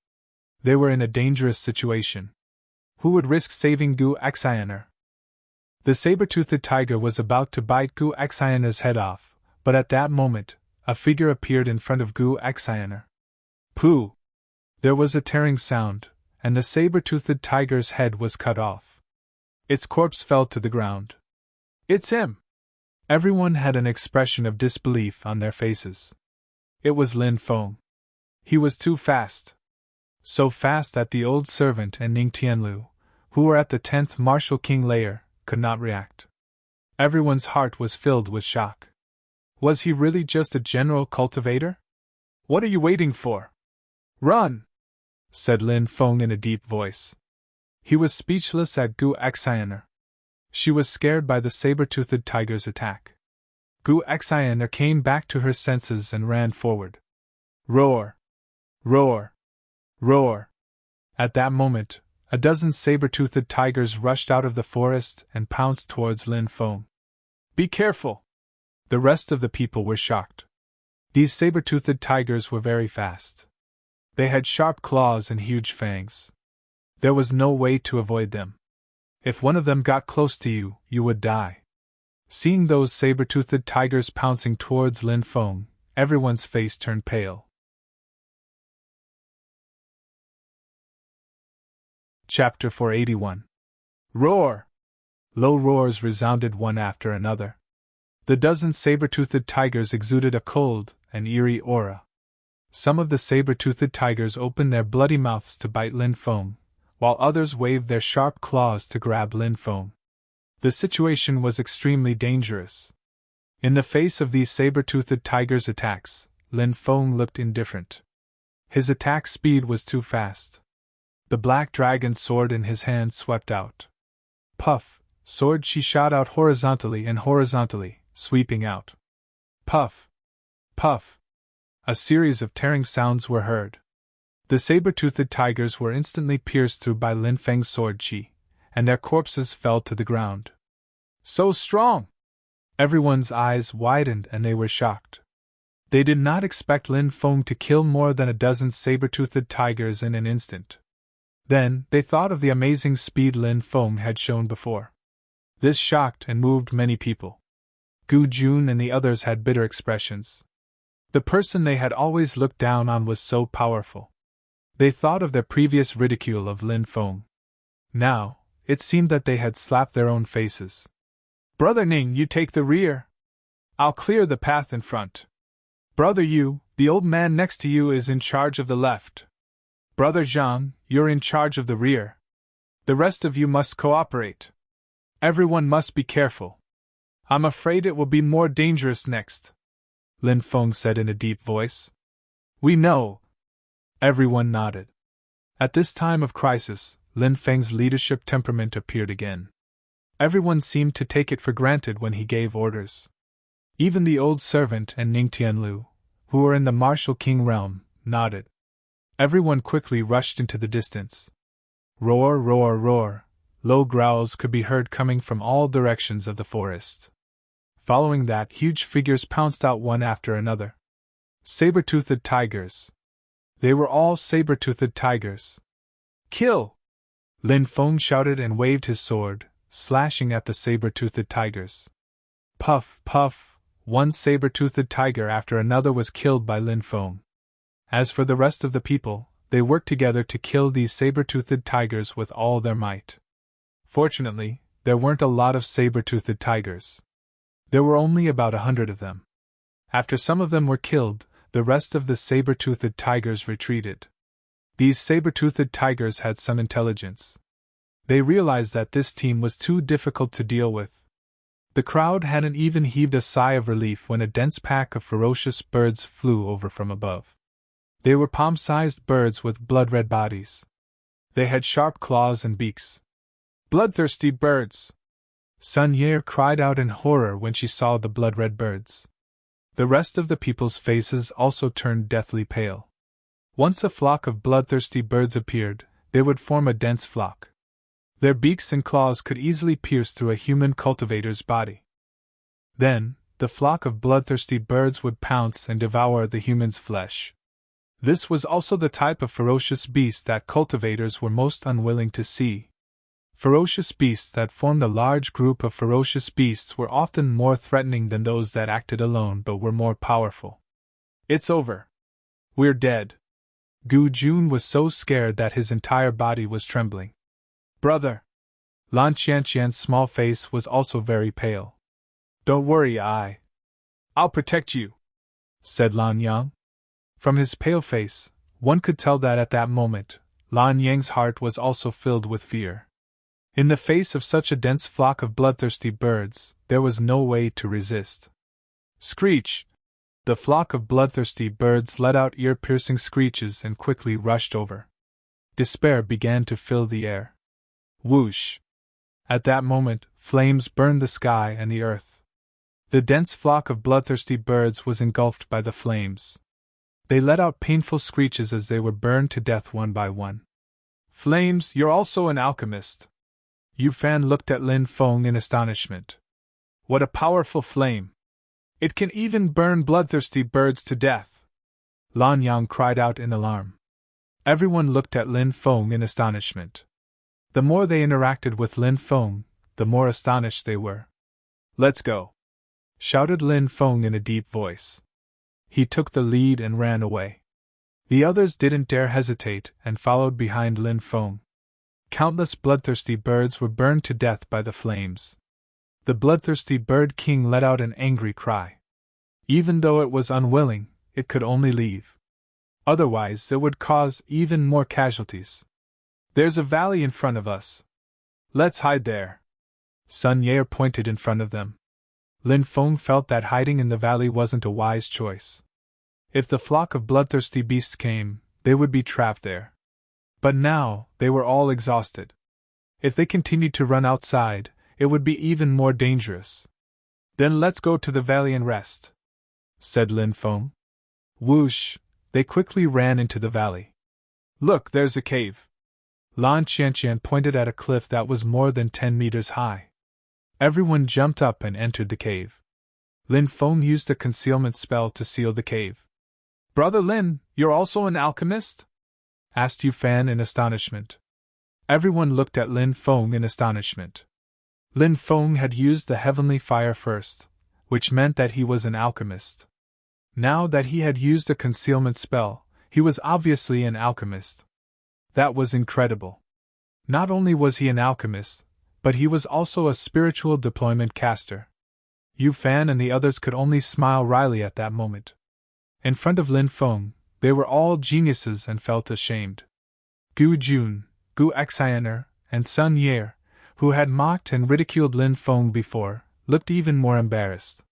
A: They were in a dangerous situation. Who would risk saving Gu Xian'er? The saber-toothed tiger was about to bite Gu Xian'er's head off, but at that moment, a figure appeared in front of Gu Xian'er. Pooh! There was a tearing sound, and the saber-toothed tiger's head was cut off. Its corpse fell to the ground. "It's him!" Everyone had an expression of disbelief on their faces. It was Lin Feng. He was too fast. So fast that the old servant and Ning Tianlu, who were at the 10th Martial King layer, could not react. Everyone's heart was filled with shock. Was he really just a general cultivator? "What are you waiting for? Run!" said Lin Feng in a deep voice. He was speechless at Gu Xian'er. She was scared by the saber-toothed tiger's attack. Gu Xian'er came back to her senses and ran forward. Roar! Roar! Roar! At that moment, a dozen saber-toothed tigers rushed out of the forest and pounced towards Lin Feng. "Be careful!" The rest of the people were shocked. These saber-toothed tigers were very fast. They had sharp claws and huge fangs. There was no way to avoid them. If one of them got close to you, you would die. Seeing those saber-toothed tigers pouncing towards Lin Feng, everyone's face turned pale. Chapter 481. Roar! Low roars resounded one after another. The dozen saber-toothed tigers exuded a cold and eerie aura. Some of the saber-toothed tigers opened their bloody mouths to bite Lin Feng, while others waved their sharp claws to grab Lin Feng. The situation was extremely dangerous. In the face of these saber-toothed tigers' attacks, Lin Feng looked indifferent. His attack speed was too fast. The black dragon's sword in his hand swept out. Puff, sword she shot out horizontally and horizontally, sweeping out. Puff! Puff! A series of tearing sounds were heard. The saber-toothed tigers were instantly pierced through by Lin Feng's sword chi, and their corpses fell to the ground. So strong! Everyone's eyes widened and they were shocked. They did not expect Lin Feng to kill more than a dozen saber-toothed tigers in an instant. Then, they thought of the amazing speed Lin Feng had shown before. This shocked and moved many people. Gu Jun and the others had bitter expressions. The person they had always looked down on was so powerful. They thought of their previous ridicule of Lin Feng. Now, it seemed that they had slapped their own faces. Brother Ning, you take the rear. I'll clear the path in front. Brother Yu, the old man next to you is in charge of the left. Brother Zhang, you're in charge of the rear. The rest of you must cooperate. Everyone must be careful. I'm afraid it will be more dangerous next, Lin Feng said in a deep voice. We know. Everyone nodded. At this time of crisis, Lin Feng's leadership temperament appeared again. Everyone seemed to take it for granted when he gave orders. Even the old servant and Ning Tianlu, who were in the martial king realm, nodded. Everyone quickly rushed into the distance. Roar, roar, roar. Low growls could be heard coming from all directions of the forest. Following that, huge figures pounced out one after another. Saber-toothed tigers. They were all saber-toothed tigers. Kill! Lin Feng shouted and waved his sword, slashing at the saber-toothed tigers. Puff, puff, one saber-toothed tiger after another was killed by Lin Feng. As for the rest of the people, they worked together to kill these saber-toothed tigers with all their might. Fortunately, there weren't a lot of saber-toothed tigers. There were only about 100 of them. After some of them were killed, the rest of the saber-toothed tigers retreated. These saber-toothed tigers had some intelligence. They realized that this team was too difficult to deal with. The crowd hadn't even heaved a sigh of relief when a dense pack of ferocious birds flew over from above. They were palm-sized birds with blood-red bodies. They had sharp claws and beaks. Bloodthirsty birds! Sun Ye cried out in horror when she saw the blood-red birds. The rest of the people's faces also turned deathly pale. Once a flock of bloodthirsty birds appeared, they would form a dense flock. Their beaks and claws could easily pierce through a human cultivator's body. Then, the flock of bloodthirsty birds would pounce and devour the human's flesh. This was also the type of ferocious beast that cultivators were most unwilling to see. Ferocious beasts that formed a large group of ferocious beasts were often more threatening than those that acted alone but were more powerful. It's over. We're dead. Gu Jun was so scared that his entire body was trembling. Brother! Lan Qianqian's small face was also very pale. Don't worry, I'll protect you, said Lan Yang. From his pale face, one could tell that at that moment, Lan Yang's heart was also filled with fear. In the face of such a dense flock of bloodthirsty birds, there was no way to resist. Screech! The flock of bloodthirsty birds let out ear-piercing screeches and quickly rushed over. Despair began to fill the air. Whoosh! At that moment, flames burned the sky and the earth. The dense flock of bloodthirsty birds was engulfed by the flames. They let out painful screeches as they were burned to death one by one. Flames, you're also an alchemist. Yu Fan looked at Lin Feng in astonishment. What a powerful flame! It can even burn bloodthirsty birds to death! Lan Yang cried out in alarm. Everyone looked at Lin Feng in astonishment. The more they interacted with Lin Feng, the more astonished they were. Let's go! Shouted Lin Feng in a deep voice. He took the lead and ran away. The others didn't dare hesitate and followed behind Lin Feng. Countless bloodthirsty birds were burned to death by the flames. The bloodthirsty bird king let out an angry cry. Even though it was unwilling, it could only leave. Otherwise, it would cause even more casualties. There's a valley in front of us. Let's hide there. Sun Ye pointed in front of them. Lin Feng felt that hiding in the valley wasn't a wise choice. If the flock of bloodthirsty beasts came, they would be trapped there. But now, they were all exhausted. If they continued to run outside, it would be even more dangerous. Then let's go to the valley and rest, said Lin Feng. Whoosh! They quickly ran into the valley. Look, there's a cave. Lan Qianqian pointed at a cliff that was more than 10 meters high. Everyone jumped up and entered the cave. Lin Feng used a concealment spell to seal the cave. Brother Lin, you're also an alchemist? Asked Yu Fan in astonishment. Everyone looked at Lin Feng in astonishment. Lin Feng had used the heavenly fire first, which meant that he was an alchemist. Now that he had used a concealment spell, he was obviously an alchemist. That was incredible. Not only was he an alchemist, but he was also a spiritual deployment caster. Yu Fan and the others could only smile wryly at that moment. In front of Lin Feng, they were all geniuses and felt ashamed. Gu Jun, Gu Xiner, and Sun Ye, who had mocked and ridiculed Lin Feng before, looked even more embarrassed.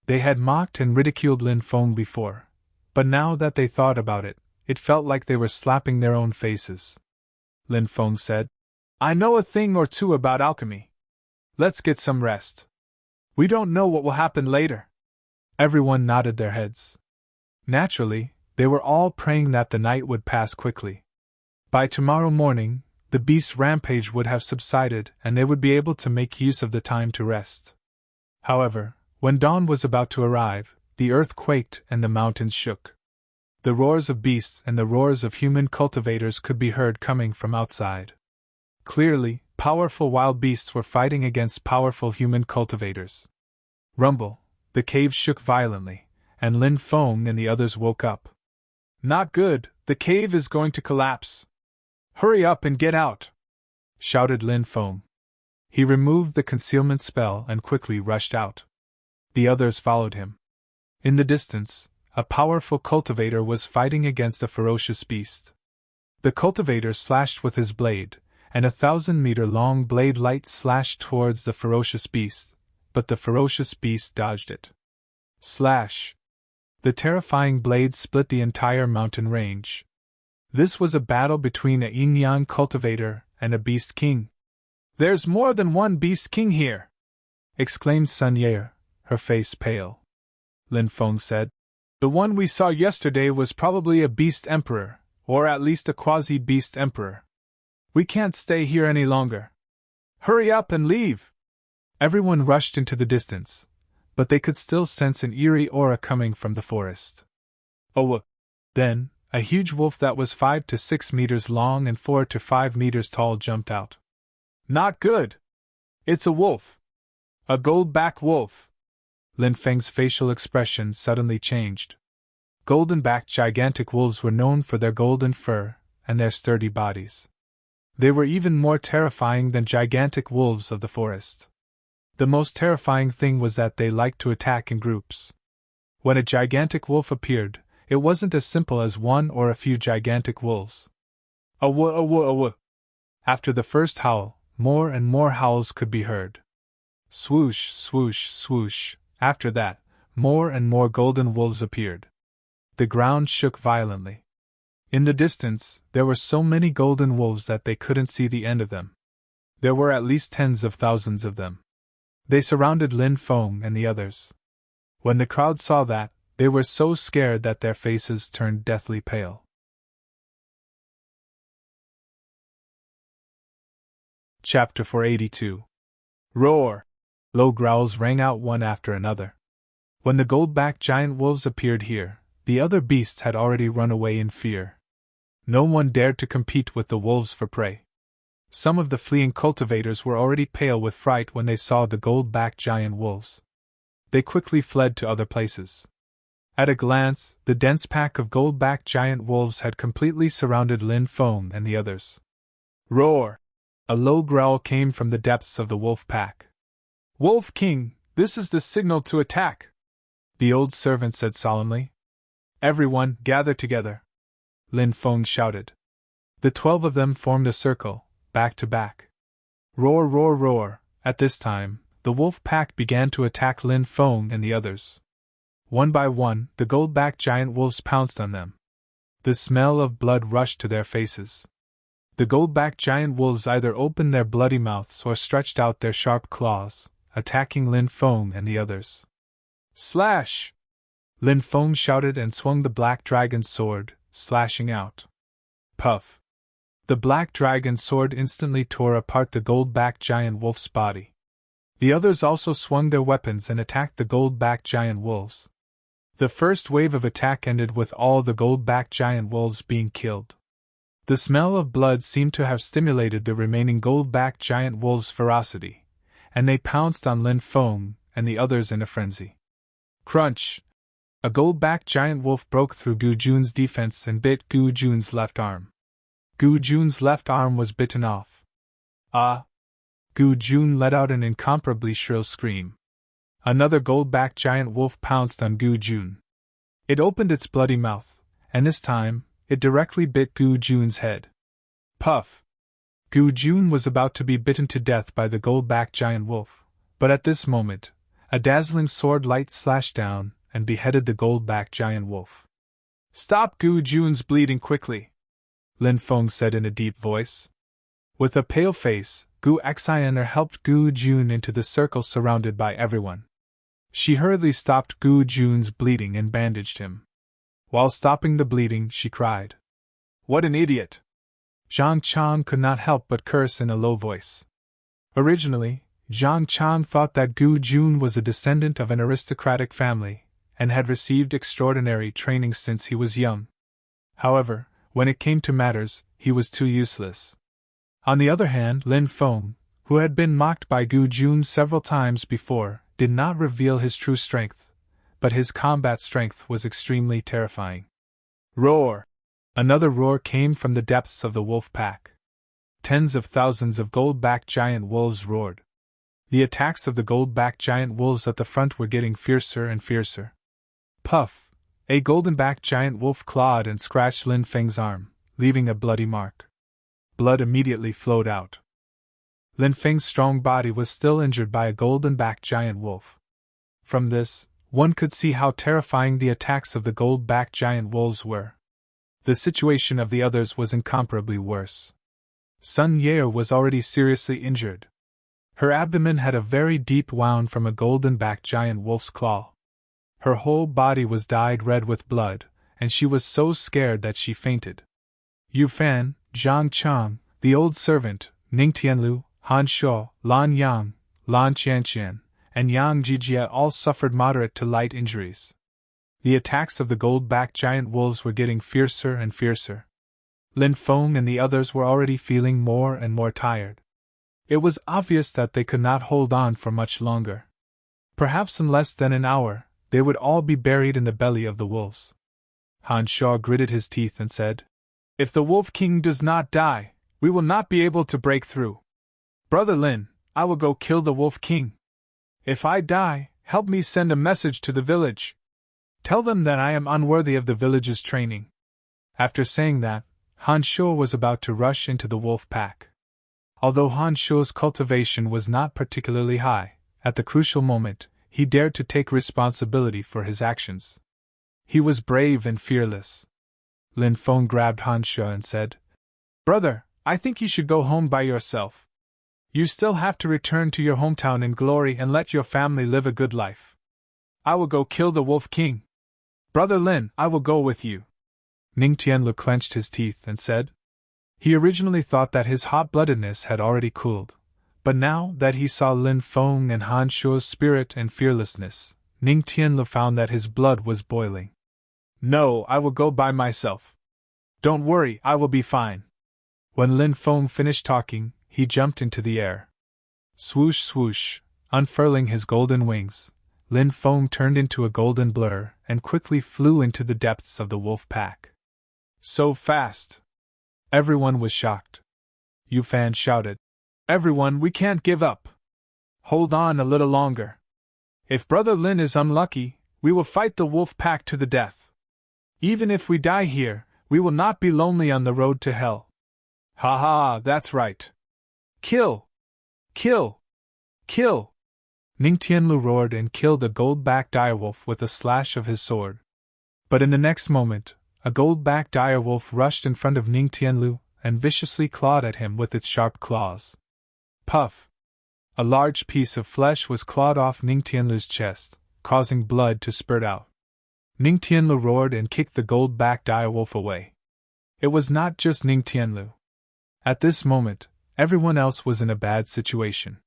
A: They had mocked and ridiculed Lin Feng before, but now that they thought about it, it felt like they were slapping their own faces. Lin Feng said, I know a thing or two about alchemy. Let's get some rest. We don't know what will happen later. Everyone nodded their heads. Naturally, they were all praying that the night would pass quickly. By tomorrow morning, the beast's rampage would have subsided and they would be able to make use of the time to rest. However, when dawn was about to arrive, the earth quaked and the mountains shook. The roars of beasts and the roars of human cultivators could be heard coming from outside. Clearly, powerful wild beasts were fighting against powerful human cultivators. Rumble, the cave shook violently, and Lin Feng and the others woke up. Not good, the cave is going to collapse. Hurry up and get out, shouted Lin Feng. He removed the concealment spell and quickly rushed out. The others followed him. In the distance, a powerful cultivator was fighting against a ferocious beast. The cultivator slashed with his blade, and 1,000-meter-long blade light slashed towards the ferocious beast, but the ferocious beast dodged it. Slash! The terrifying blade split the entire mountain range. This was a battle between a yin-yang cultivator and a beast king. There's more than one beast king here, exclaimed Sun Ye, her face pale. Lin Feng said, the one we saw yesterday was probably a beast emperor, or at least a quasi-beast emperor. We can't stay here any longer. Hurry up and leave! Everyone rushed into the distance, but they could still sense an eerie aura coming from the forest. Oh! Then, a huge wolf that was 5 to 6 meters long and 4 to 5 meters tall jumped out. Not good! It's a wolf! A gold-back wolf! Lin Feng's facial expression suddenly changed. Golden-backed gigantic wolves were known for their golden fur and their sturdy bodies. They were even more terrifying than gigantic wolves of the forest. The most terrifying thing was that they liked to attack in groups. When a gigantic wolf appeared, it wasn't as simple as one or a few gigantic wolves. Awa awa awa! After the first howl, more and more howls could be heard. Swoosh, swoosh, swoosh. After that, more and more golden wolves appeared. The ground shook violently. In the distance, there were so many golden wolves that they couldn't see the end of them. There were at least tens of thousands of them. They surrounded Lin Feng and the others. When the crowd saw that, they were so scared that their faces turned deathly pale. Chapter 482. Roar! Low growls rang out one after another. When the gold-backed giant wolves appeared here, the other beasts had already run away in fear. No one dared to compete with the wolves for prey. Some of the fleeing cultivators were already pale with fright when they saw the gold-backed giant wolves. They quickly fled to other places. At a glance, the dense pack of gold-backed giant wolves had completely surrounded Lin Feng and the others. Roar! A low growl came from the depths of the wolf pack. Wolf King, this is the signal to attack, the old servant said solemnly. Everyone, gather together, Lin Feng shouted. The 12 of them formed a circle, back to back. Roar, roar, roar! At this time, the wolf pack began to attack Lin Feng and the others. One by one, the gold-backed giant wolves pounced on them. The smell of blood rushed to their faces. The gold-backed giant wolves either opened their bloody mouths or stretched out their sharp claws, attacking Lin Feng and the others. Slash! Lin Feng shouted and swung the black dragon's sword, slashing out. Puff! The black dragon's sword instantly tore apart the gold-backed giant wolf's body. The others also swung their weapons and attacked the gold-backed giant wolves. The first wave of attack ended with all the gold-backed giant wolves being killed. The smell of blood seemed to have stimulated the remaining gold-backed giant wolves' ferocity, and they pounced on Lin Feng and the others in a frenzy. Crunch! A gold-backed giant wolf broke through Gu Jun's defense and bit Gu Jun's left arm. Gu Jun's left arm was bitten off. Ah! Gu Jun let out an incomparably shrill scream. Another gold-backed giant wolf pounced on Gu Jun. It opened its bloody mouth, and this time, it directly bit Gu Jun's head. Puff! Gu Jun was about to be bitten to death by the gold-backed giant wolf, but at this moment, a dazzling sword light slashed down and beheaded the gold-backed giant wolf. Stop Gu Jun's bleeding quickly, Lin Feng said in a deep voice. With a pale face, Gu Xianer helped Gu Jun into the circle surrounded by everyone. She hurriedly stopped Gu Jun's bleeding and bandaged him. While stopping the bleeding, she cried, "What an idiot!" Zhang Chang could not help but curse in a low voice. Originally, Zhang Chang thought that Gu Jun was a descendant of an aristocratic family, and had received extraordinary training since he was young. However, when it came to matters, he was too useless. On the other hand, Lin Feng, who had been mocked by Gu Jun several times before, did not reveal his true strength, but his combat strength was extremely terrifying. Roar! Another roar came from the depths of the wolf pack. Tens of thousands of gold-backed giant wolves roared. The attacks of the gold-backed giant wolves at the front were getting fiercer and fiercer. Puff! A golden-backed giant wolf clawed and scratched Lin Feng's arm, leaving a bloody mark. Blood immediately flowed out. Lin Feng's strong body was still injured by a golden-backed giant wolf. From this, one could see how terrifying the attacks of the gold-backed giant wolves were. The situation of the others was incomparably worse. Sun Ye was already seriously injured. Her abdomen had a very deep wound from a golden-backed giant wolf's claw. Her whole body was dyed red with blood, and she was so scared that she fainted. Yu Fan, Zhang Chang, the old servant, Ning Tianlu, Han Shuo, Lan Yang, Lan Qianqian, and Yang Jijia all suffered moderate to light injuries. The attacks of the gold-backed giant wolves were getting fiercer and fiercer. Lin Feng and the others were already feeling more and more tired. It was obvious that they could not hold on for much longer. Perhaps in less than an hour, they would all be buried in the belly of the wolves. Han Shuo gritted his teeth and said, "If the Wolf King does not die, we will not be able to break through. Brother Lin, I will go kill the Wolf King. If I die, help me send a message to the village. Tell them that I am unworthy of the village's training." After saying that, Han Shuo was about to rush into the wolf pack. Although Han Shuo's cultivation was not particularly high, at the crucial moment, he dared to take responsibility for his actions. He was brave and fearless. Lin Feng grabbed Han Shuo and said, "Brother, I think you should go home by yourself. You still have to return to your hometown in glory and let your family live a good life. I will go kill the Wolf King. Brother Lin, I will go with you." Ning Tianlu clenched his teeth and said. He originally thought that his hot-bloodedness had already cooled, but now that he saw Lin Feng and Han Shuo's spirit and fearlessness, Ning Tianlu found that his blood was boiling. "No, I will go by myself. Don't worry, I will be fine." When Lin Feng finished talking, he jumped into the air. Swoosh swoosh, unfurling his golden wings, Lin Feng turned into a golden blur and quickly flew into the depths of the wolf pack. So fast! Everyone was shocked. Yu Fan shouted, "Everyone, we can't give up. Hold on a little longer. If Brother Lin is unlucky, we will fight the wolf pack to the death. Even if we die here, we will not be lonely on the road to hell. Ha ha, that's right. Kill! Kill! Kill!" Ning Tianlu roared and killed a gold-backed direwolf with a slash of his sword. But in the next moment, a gold-backed direwolf rushed in front of Ning Tianlu and viciously clawed at him with its sharp claws. Puff! A large piece of flesh was clawed off Ning Tianlu's chest, causing blood to spurt out. Ning Tianlu roared and kicked the gold-backed direwolf away. It was not just Ning Tianlu. At this moment, everyone else was in a bad situation.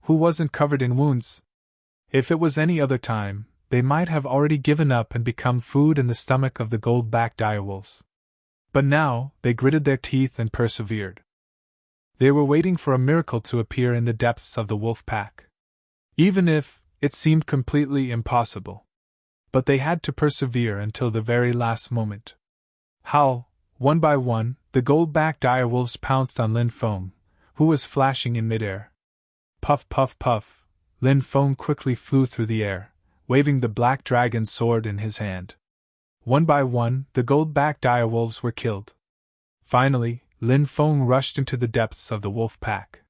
A: Who wasn't covered in wounds? If it was any other time, they might have already given up and become food in the stomach of the gold-backed direwolves. But now, they gritted their teeth and persevered. They were waiting for a miracle to appear in the depths of the wolf pack. Even if it seemed completely impossible. But they had to persevere until the very last moment. How, one by one, the gold-backed direwolves pounced on Lin Feng, who was flashing in midair. Puff, puff, puff, Lin Feng quickly flew through the air, waving the black dragon's sword in his hand. One by one, the gold-backed direwolves were killed. Finally, Lin Feng rushed into the depths of the wolf pack.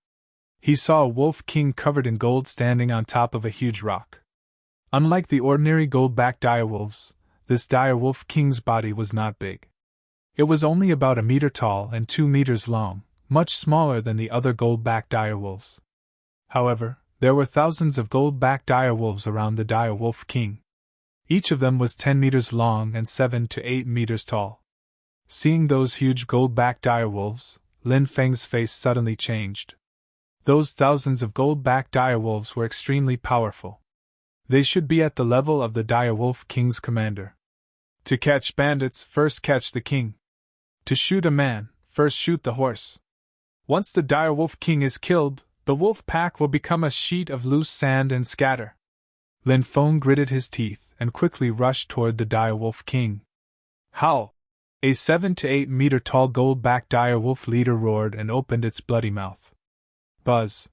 A: He saw a wolf king covered in gold standing on top of a huge rock. Unlike the ordinary gold-backed direwolves, this direwolf king's body was not big. It was only about 1 meter tall and 2 meters long, much smaller than the other gold-backed direwolves. However, there were thousands of gold-backed direwolves around the direwolf king. Each of them was 10 meters long and 7 to 8 meters tall. Seeing those huge gold-backed direwolves, Lin Feng's face suddenly changed. Those thousands of gold-backed direwolves were extremely powerful. They should be at the level of the direwolf king's commander. To catch bandits, first catch the king. To shoot a man, first shoot the horse. Once the direwolf king is killed, the wolf pack will become a sheet of loose sand and scatter. Lin Feng gritted his teeth and quickly rushed toward the direwolf king. Howl! A 7 to 8 meter tall gold-backed direwolf leader roared and opened its bloody mouth. Buzz!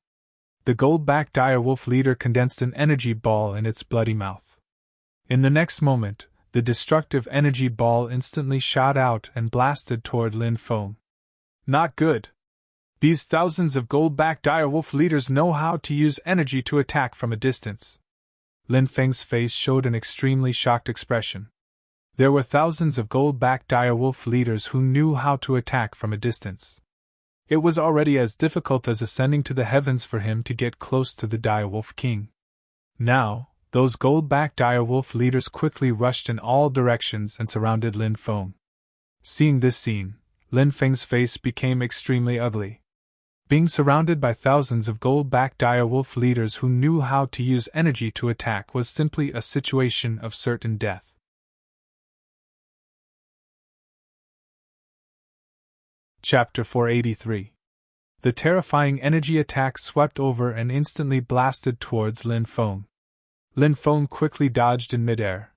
A: The gold-backed direwolf leader condensed an energy ball in its bloody mouth. In the next moment, the destructive energy ball instantly shot out and blasted toward Lin Feng. Not good! These thousands of gold-backed direwolf leaders know how to use energy to attack from a distance. Lin Feng's face showed an extremely shocked expression. There were thousands of gold-backed direwolf leaders who knew how to attack from a distance. It was already as difficult as ascending to the heavens for him to get close to the direwolf king. Now, those gold-backed direwolf leaders quickly rushed in all directions and surrounded Lin Feng. Seeing this scene, Lin Feng's face became extremely ugly. Being surrounded by thousands of gold-backed direwolf leaders who knew how to use energy to attack was simply a situation of certain death. Chapter 483. The terrifying energy attack swept over and instantly blasted towards Lin Feng. Lin Feng quickly dodged in midair.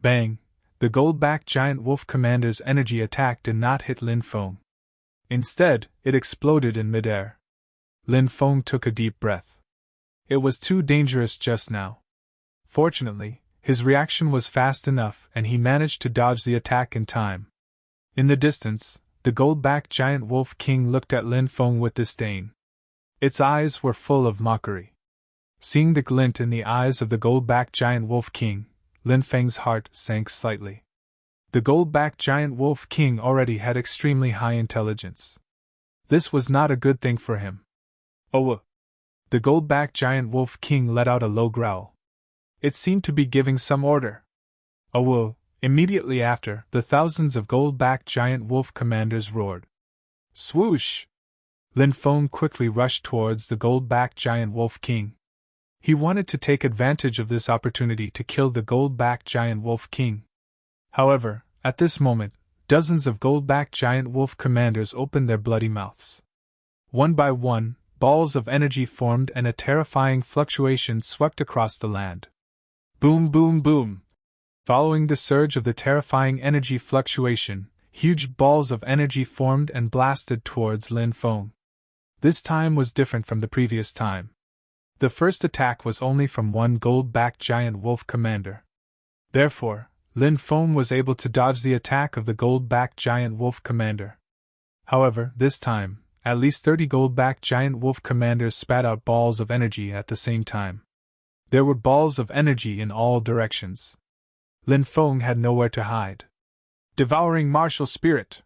A: Bang! The gold-backed giant wolf commander's energy attack did not hit Lin Feng. Instead, it exploded in midair. Lin Feng took a deep breath. It was too dangerous just now. Fortunately, his reaction was fast enough and he managed to dodge the attack in time. In the distance, the gold-backed giant wolf king looked at Lin Feng with disdain. Its eyes were full of mockery. Seeing the glint in the eyes of the gold-backed giant wolf king, Lin Feng's heart sank slightly. The gold-backed giant wolf king already had extremely high intelligence. This was not a good thing for him. Oh! The gold-backed giant wolf king let out a low growl. It seemed to be giving some order. Oh! Immediately after, the thousands of gold-backed giant wolf commanders roared. Swoosh! Lin Feng quickly rushed towards the gold-backed giant wolf king. He wanted to take advantage of this opportunity to kill the gold-backed giant wolf king. However, at this moment, dozens of gold-backed giant wolf commanders opened their bloody mouths. One by one, balls of energy formed and a terrifying fluctuation swept across the land. Boom, boom, boom! Following the surge of the terrifying energy fluctuation, huge balls of energy formed and blasted towards Lin Feng. This time was different from the previous time. The first attack was only from one gold-backed giant wolf commander. Therefore, Lin Feng was able to dodge the attack of the gold-backed giant wolf commander. However, this time, at least 30 gold-backed giant wolf commanders spat out balls of energy at the same time. There were balls of energy in all directions. Lin Feng had nowhere to hide. Devouring martial spirit!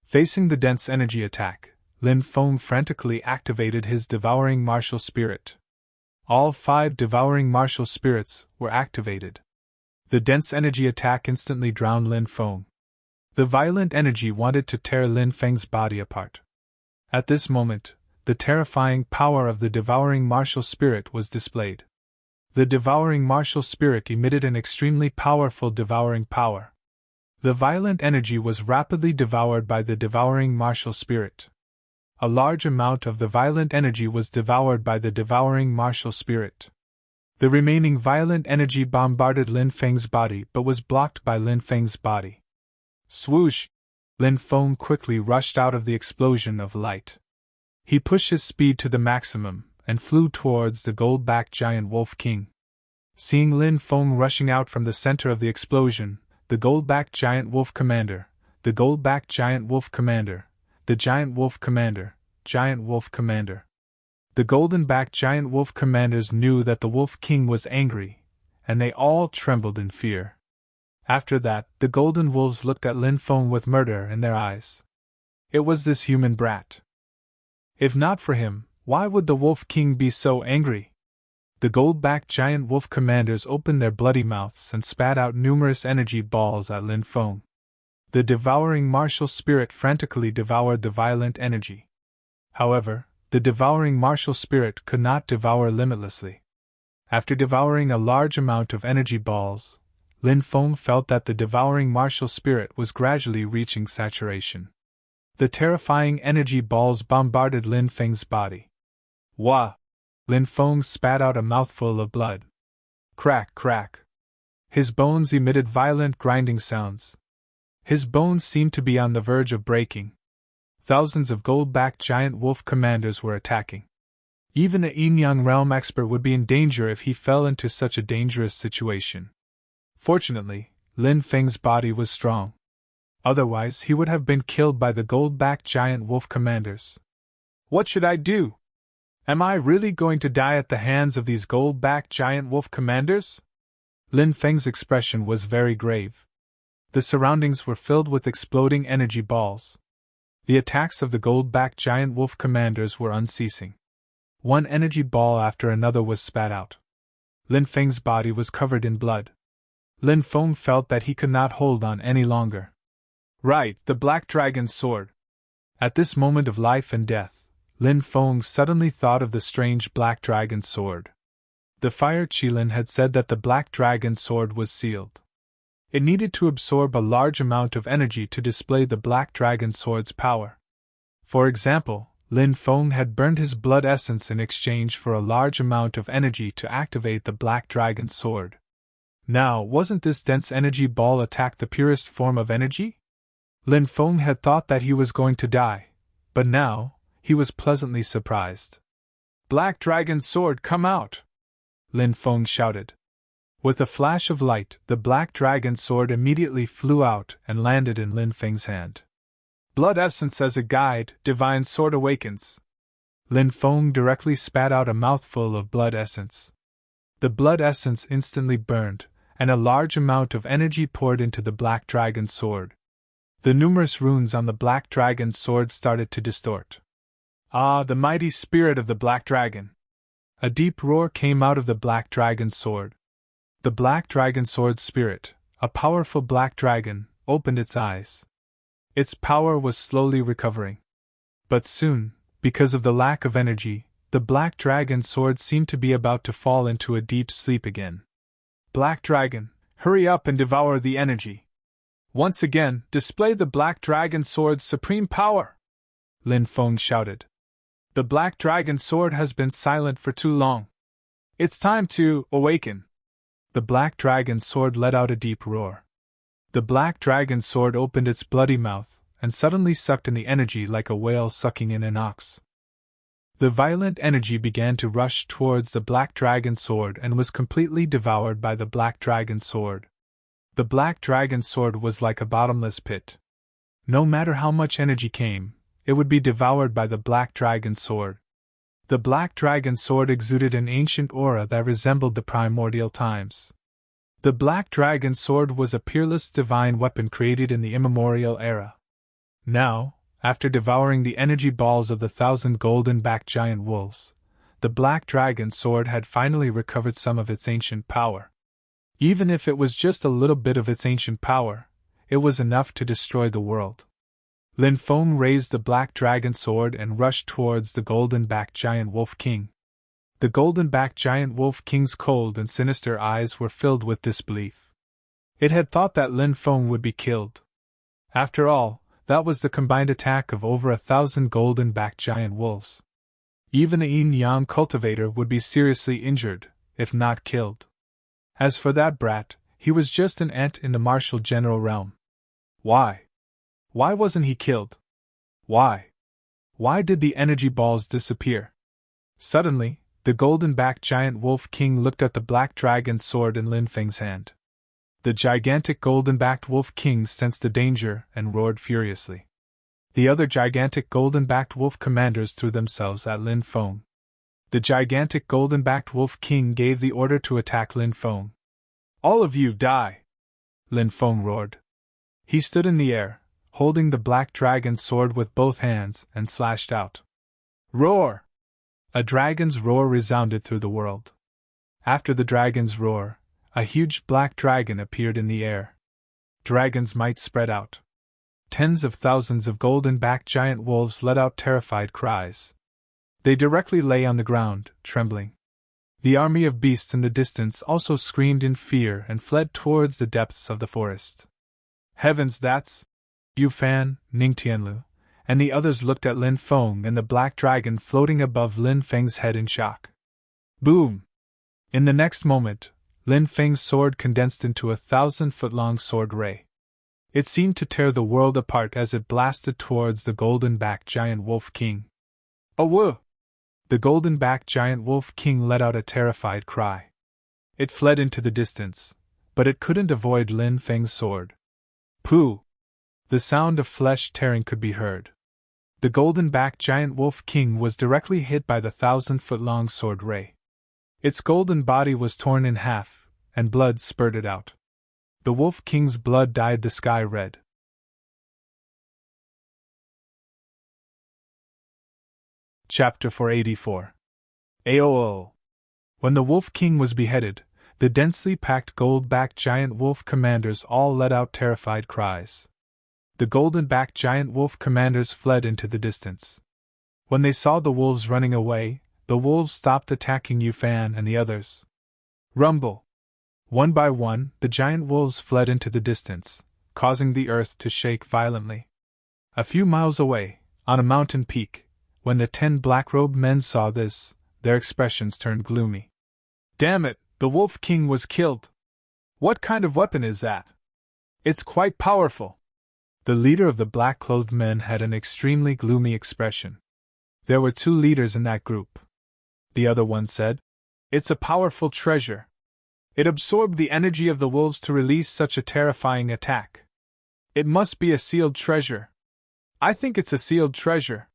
A: Facing the dense energy attack, Lin Feng frantically activated his devouring martial spirit. All 5 devouring martial spirits were activated. The dense energy attack instantly drowned Lin Feng. The violent energy wanted to tear Lin Feng's body apart. At this moment, the terrifying power of the devouring martial spirit was displayed. The devouring martial spirit emitted an extremely powerful devouring power. The violent energy was rapidly devoured by the devouring martial spirit. A large amount of the violent energy was devoured by the devouring martial spirit. The remaining violent energy bombarded Lin Feng's body but was blocked by Lin Feng's body. Swoosh! Lin Feng quickly rushed out of the explosion of light. He pushed his speed to the maximum and flew towards the gold-backed giant wolf king. Seeing Lin Feng rushing out from the center of the explosion, the gold-backed giant wolf commander, the gold-backed giant wolf commander, the giant wolf commander, giant wolf commander. The golden-backed giant wolf commanders knew that the wolf king was angry, and they all trembled in fear. After that, the golden wolves looked at Lin Feng with murder in their eyes. It was this human brat. If not for him, why would the wolf king be so angry? The gold-backed giant wolf commanders opened their bloody mouths and spat out numerous energy balls at Lin Feng. The devouring martial spirit frantically devoured the violent energy. However, the devouring martial spirit could not devour limitlessly. After devouring a large amount of energy balls, Lin Feng felt that the devouring martial spirit was gradually reaching saturation. The terrifying energy balls bombarded Lin Feng's body. Wah! Lin Feng spat out a mouthful of blood. Crack, crack. His bones emitted violent grinding sounds. His bones seemed to be on the verge of breaking. Thousands of gold-backed giant wolf commanders were attacking. Even a Yin-Yang realm expert would be in danger if he fell into such a dangerous situation. Fortunately, Lin Feng's body was strong. Otherwise, he would have been killed by the gold-backed giant wolf commanders. What should I do? Am I really going to die at the hands of these gold-backed giant wolf commanders? Lin Feng's expression was very grave. The surroundings were filled with exploding energy balls. The attacks of the gold-backed giant wolf commanders were unceasing. One energy ball after another was spat out. Lin Feng's body was covered in blood. Lin Feng felt that he could not hold on any longer. Right, the black dragon's sword. At this moment of life and death, Lin Feng suddenly thought of the strange black dragon's sword. The fire Qilin had said that the black dragon's sword was sealed. It needed to absorb a large amount of energy to display the black dragon's sword's power. For example, Lin Feng had burned his blood essence in exchange for a large amount of energy to activate the black dragon's sword. Now, wasn't this dense energy ball attack the purest form of energy? Lin Feng had thought that he was going to die, but now, he was pleasantly surprised. Black dragon's sword, come out! Lin Feng shouted. With a flash of light, the black dragon's sword immediately flew out and landed in Lin Feng's hand. Blood essence as a guide, divine sword awakens. Lin Feng directly spat out a mouthful of blood essence. The blood essence instantly burned, and a large amount of energy poured into the black dragon's sword. The numerous runes on the black dragon's sword started to distort. Ah, the mighty spirit of the black dragon! A deep roar came out of the black dragon's sword. The black dragon sword's spirit, a powerful black dragon, opened its eyes. Its power was slowly recovering. But soon, because of the lack of energy, the black dragon's sword seemed to be about to fall into a deep sleep again. Black dragon, hurry up and devour the energy. Once again, display the black dragon sword's supreme power! Lin Feng shouted. The black dragon sword has been silent for too long. It's time to awaken. The black dragon sword let out a deep roar. The black dragon sword opened its bloody mouth and suddenly sucked in the energy like a whale sucking in an ox. The violent energy began to rush towards the black dragon sword and was completely devoured by the black dragon sword. The black dragon sword was like a bottomless pit. No matter how much energy came, it would be devoured by the black dragon sword. The black dragon sword exuded an ancient aura that resembled the primordial times. The black dragon sword was a peerless divine weapon created in the immemorial era. Now, after devouring the energy balls of the 1,000 golden-backed giant wolves, the black dragon sword had finally recovered some of its ancient power. Even if it was just a little bit of its ancient power, it was enough to destroy the world. Lin Feng raised the black dragon sword and rushed towards the golden-backed giant wolf king. The golden-backed giant wolf king's cold and sinister eyes were filled with disbelief. It had thought that Lin Feng would be killed. After all, that was the combined attack of over 1,000 golden-backed giant wolves. Even a yin-yang cultivator would be seriously injured, if not killed. As for that brat, he was just an ant in the martial general realm. Why? Why wasn't he killed? Why? Why did the energy balls disappear? Suddenly, the golden-backed giant wolf king looked at the black dragon sword in Lin Feng's hand. The gigantic golden-backed wolf king sensed the danger and roared furiously. The other gigantic golden-backed wolf commanders threw themselves at Lin Feng. The gigantic golden-backed wolf king gave the order to attack Lin Feng. "All of you die!" Lin Feng roared. He stood in the air, holding the black dragon sword with both hands, and slashed out. Roar! A dragon's roar resounded through the world. After the dragon's roar, a huge black dragon appeared in the air. Dragon's might spread out. Tens of thousands of golden-backed giant wolves let out terrified cries. They directly lay on the ground, trembling. The army of beasts in the distance also screamed in fear and fled towards the depths of the forest. Heavens, that's Yu Fan, Ning Tianlu, and the others looked at Lin Feng and the black dragon floating above Lin Feng's head in shock. Boom! In the next moment, Lin Feng's sword condensed into a 1,000-foot-long sword ray. It seemed to tear the world apart as it blasted towards the golden-backed giant wolf king. "Awoo!" The golden-backed giant wolf king let out a terrified cry. It fled into the distance, but it couldn't avoid Lin Feng's sword. Pooh! The sound of flesh tearing could be heard. The golden-backed giant wolf king was directly hit by the 1,000-foot-long sword ray. Its golden body was torn in half, and blood spurted out. The wolf king's blood dyed the sky red. Chapter 484. AOO. When the wolf king was beheaded, the densely packed gold-backed giant wolf commanders all let out terrified cries. The golden-backed giant wolf commanders fled into the distance. When they saw the wolves running away, the wolves stopped attacking Yu Fan and the others. Rumble! One by one, the giant wolves fled into the distance, causing the earth to shake violently. A few miles away, on a mountain peak, when the 10 black-robed men saw this, their expressions turned gloomy. Damn it, the Wolf King was killed! What kind of weapon is that? It's quite powerful! The leader of the black-clothed men had an extremely gloomy expression. There were 2 leaders in that group. The other one said, "It's a powerful treasure. It absorbed the energy of the wolves to release such a terrifying attack. It must be a sealed treasure. I think it's a sealed treasure.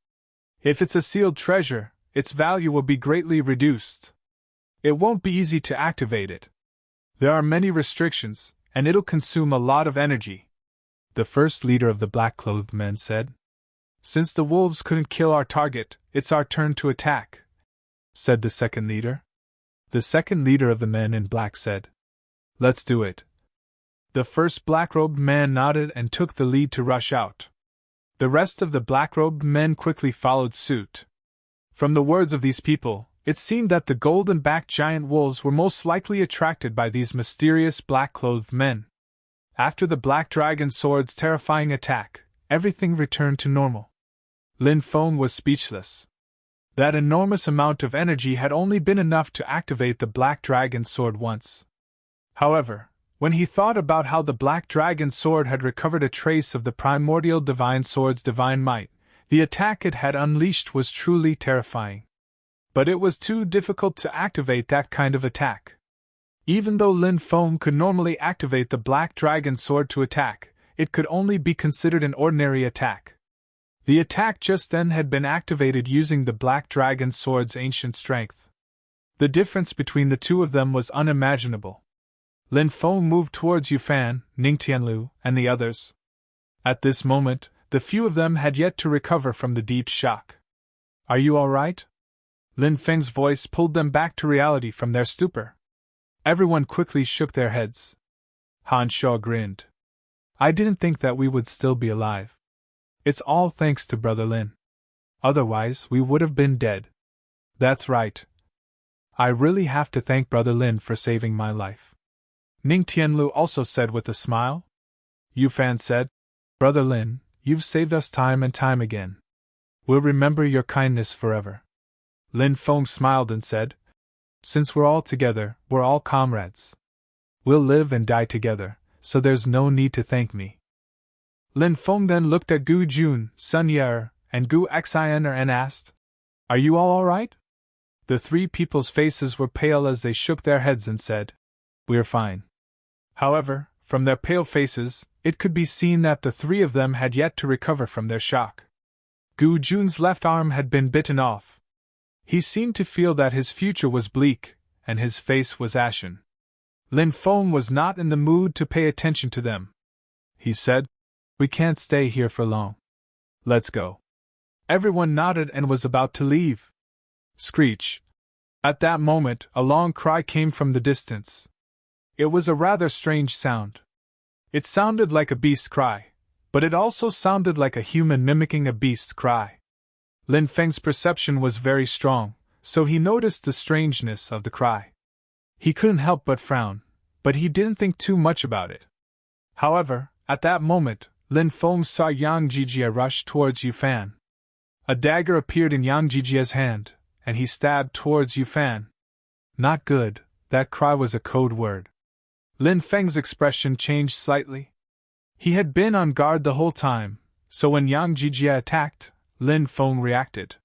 A: If it's a sealed treasure, its value will be greatly reduced. It won't be easy to activate it. There are many restrictions, and it'll consume a lot of energy," the first leader of the black-clothed men said. "Since the wolves couldn't kill our target, it's our turn to attack," said the second leader. The second leader of the men in black said, "Let's do it." The first black-robed man nodded and took the lead to rush out. The rest of the black-robed men quickly followed suit. From the words of these people, it seemed that the golden-backed giant wolves were most likely attracted by these mysterious black-clothed men. After the black dragon sword's terrifying attack, everything returned to normal. Lin Feng was speechless. That enormous amount of energy had only been enough to activate the black dragon sword once. However, when he thought about how the black dragon sword had recovered a trace of the primordial divine sword's divine might, the attack it had unleashed was truly terrifying. But it was too difficult to activate that kind of attack. Even though Lin Feng could normally activate the black dragon sword to attack, it could only be considered an ordinary attack. The attack just then had been activated using the Black Dragon Sword's ancient strength. The difference between the two of them was unimaginable. Lin Feng moved towards Yufan, Ning Tianlu, and the others. At this moment, the few of them had yet to recover from the deep shock. Are you all right? Lin Feng's voice pulled them back to reality from their stupor. Everyone quickly shook their heads. Han Shao grinned. I didn't think that we would still be alive. It's all thanks to Brother Lin. Otherwise, we would have been dead. That's right. I really have to thank Brother Lin for saving my life. Ning Tianlu also said with a smile. Yufan said, Brother Lin, you've saved us time and time again. We'll remember your kindness forever. Lin Feng smiled and said, Since we're all together, we're all comrades. We'll live and die together, so there's no need to thank me. Lin Feng then looked at Gu Jun, Sun Ye, and Gu Xian and asked, Are you all right? The three people's faces were pale as they shook their heads and said, We're fine. However, from their pale faces, it could be seen that the three of them had yet to recover from their shock. Gu Jun's left arm had been bitten off. He seemed to feel that his future was bleak, and his face was ashen. Lin Feng was not in the mood to pay attention to them. He said, We can't stay here for long. Let's go. Everyone nodded and was about to leave. Screech. At that moment, a long cry came from the distance. It was a rather strange sound. It sounded like a beast's cry, but it also sounded like a human mimicking a beast's cry. Lin Feng's perception was very strong, so he noticed the strangeness of the cry. He couldn't help but frown, but he didn't think too much about it. However, at that moment, Lin Feng saw Yang Jijie rush towards Yufan. A dagger appeared in Yang Jijie's hand, and he stabbed towards Yufan. Not good, that cry was a code word. Lin Feng's expression changed slightly. He had been on guard the whole time, so when Yang Jijie attacked, Lin Feng reacted.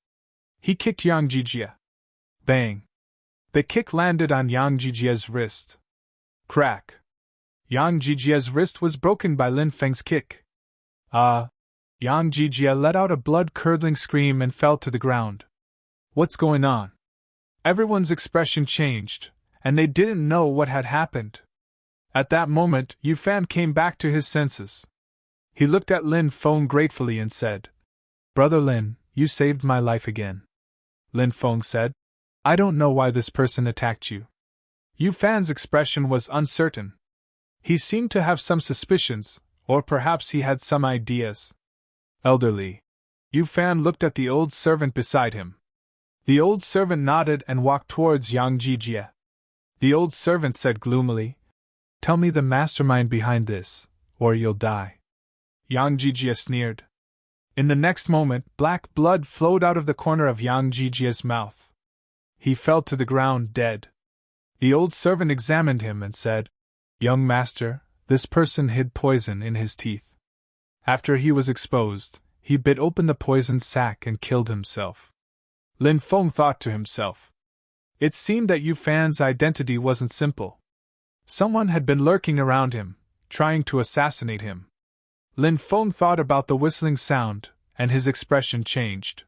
A: He kicked Yang Jijie. Bang! The kick landed on Yang Jijie's wrist. Crack! Yang Jijie's wrist was broken by Lin Feng's kick. Yang Jijie let out a blood-curdling scream and fell to the ground. What's going on? Everyone's expression changed, and they didn't know what had happened. At that moment, Yufan came back to his senses. He looked at Lin Feng gratefully and said, Brother Lin, you saved my life again. Lin Feng said, I don't know why this person attacked you. Yufan's expression was uncertain. He seemed to have some suspicions, or perhaps he had some ideas. Elderly. Yufan looked at the old servant beside him. The old servant nodded and walked towards Yang Jijie. The old servant said gloomily, Tell me the mastermind behind this, or you'll die. Yang Jijie sneered. In the next moment, black blood flowed out of the corner of Yang Jijie's mouth. He fell to the ground dead. The old servant examined him and said, Young master, this person hid poison in his teeth. After he was exposed, he bit open the poisoned sac and killed himself. Lin Feng thought to himself. It seemed that Yufan's identity wasn't simple. Someone had been lurking around him, trying to assassinate him. Lin Feng thought about the whistling sound, and his expression changed.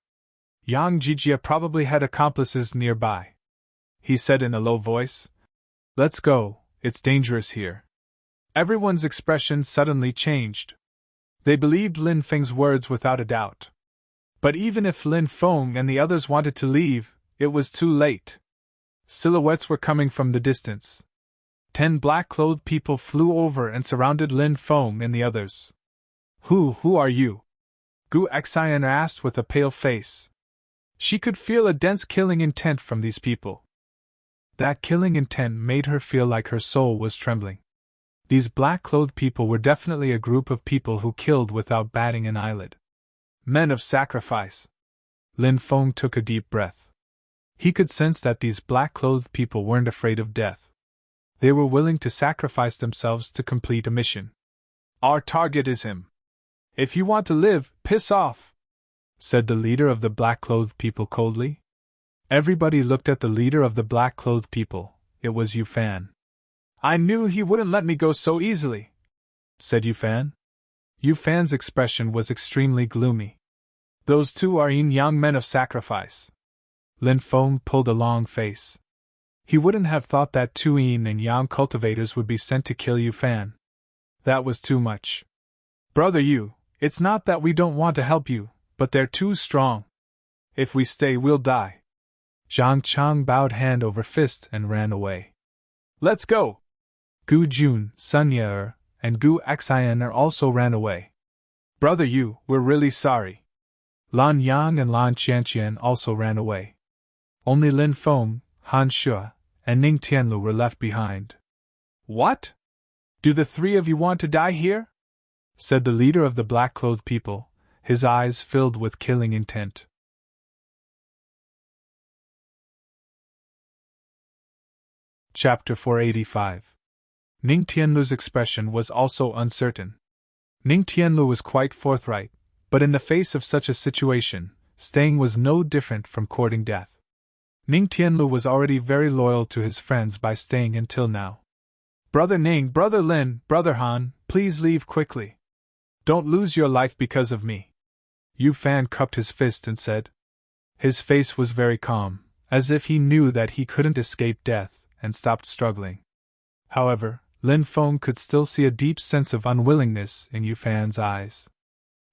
A: Yang Jijie probably had accomplices nearby. He said in a low voice, Let's go, it's dangerous here. Everyone's expression suddenly changed. They believed Lin Feng's words without a doubt. But even if Lin Feng and the others wanted to leave, it was too late. Silhouettes were coming from the distance. 10 black-clothed people flew over and surrounded Lin Feng and the others. Who are you? Gu Xian asked with a pale face. She could feel a dense killing intent from these people. That killing intent made her feel like her soul was trembling. These black-clothed people were definitely a group of people who killed without batting an eyelid. Men of sacrifice. Lin Feng took a deep breath. He could sense that these black-clothed people weren't afraid of death. They were willing to sacrifice themselves to complete a mission. Our target is him. If you want to live, piss off, said the leader of the black-clothed people coldly. Everybody looked at the leader of the black-clothed people. It was Yufan. I knew he wouldn't let me go so easily, said Yufan. Yufan's expression was extremely gloomy. Those two are young men of sacrifice. Lin Feng pulled a long face. He wouldn't have thought that two yin and yang cultivators would be sent to kill Yu Fan. That was too much. Brother Yu, it's not that we don't want to help you, but they're too strong. If we stay, we'll die. Zhang Chang bowed hand over fist and ran away. Let's go! Gu Jun, Sun Ye, and Gu Xian also ran away. Brother Yu, we're really sorry. Lan Yang and Lan Qianqian also ran away. Only Lin Feng, Han Shu, and Ning Tianlu were left behind. What? Do the three of you want to die here? Said the leader of the black-clothed people, his eyes filled with killing intent. Chapter 485. Ning Tianlu's expression was also uncertain. Ning Tianlu was quite forthright, but in the face of such a situation, staying was no different from courting death. Ning Tianlu was already very loyal to his friends by staying until now. Brother Ning, Brother Lin, Brother Han, please leave quickly. Don't lose your life because of me. Yu Fan cupped his fist and said. His face was very calm, as if he knew that he couldn't escape death, and stopped struggling. However, Lin Feng could still see a deep sense of unwillingness in Yu Fan's eyes.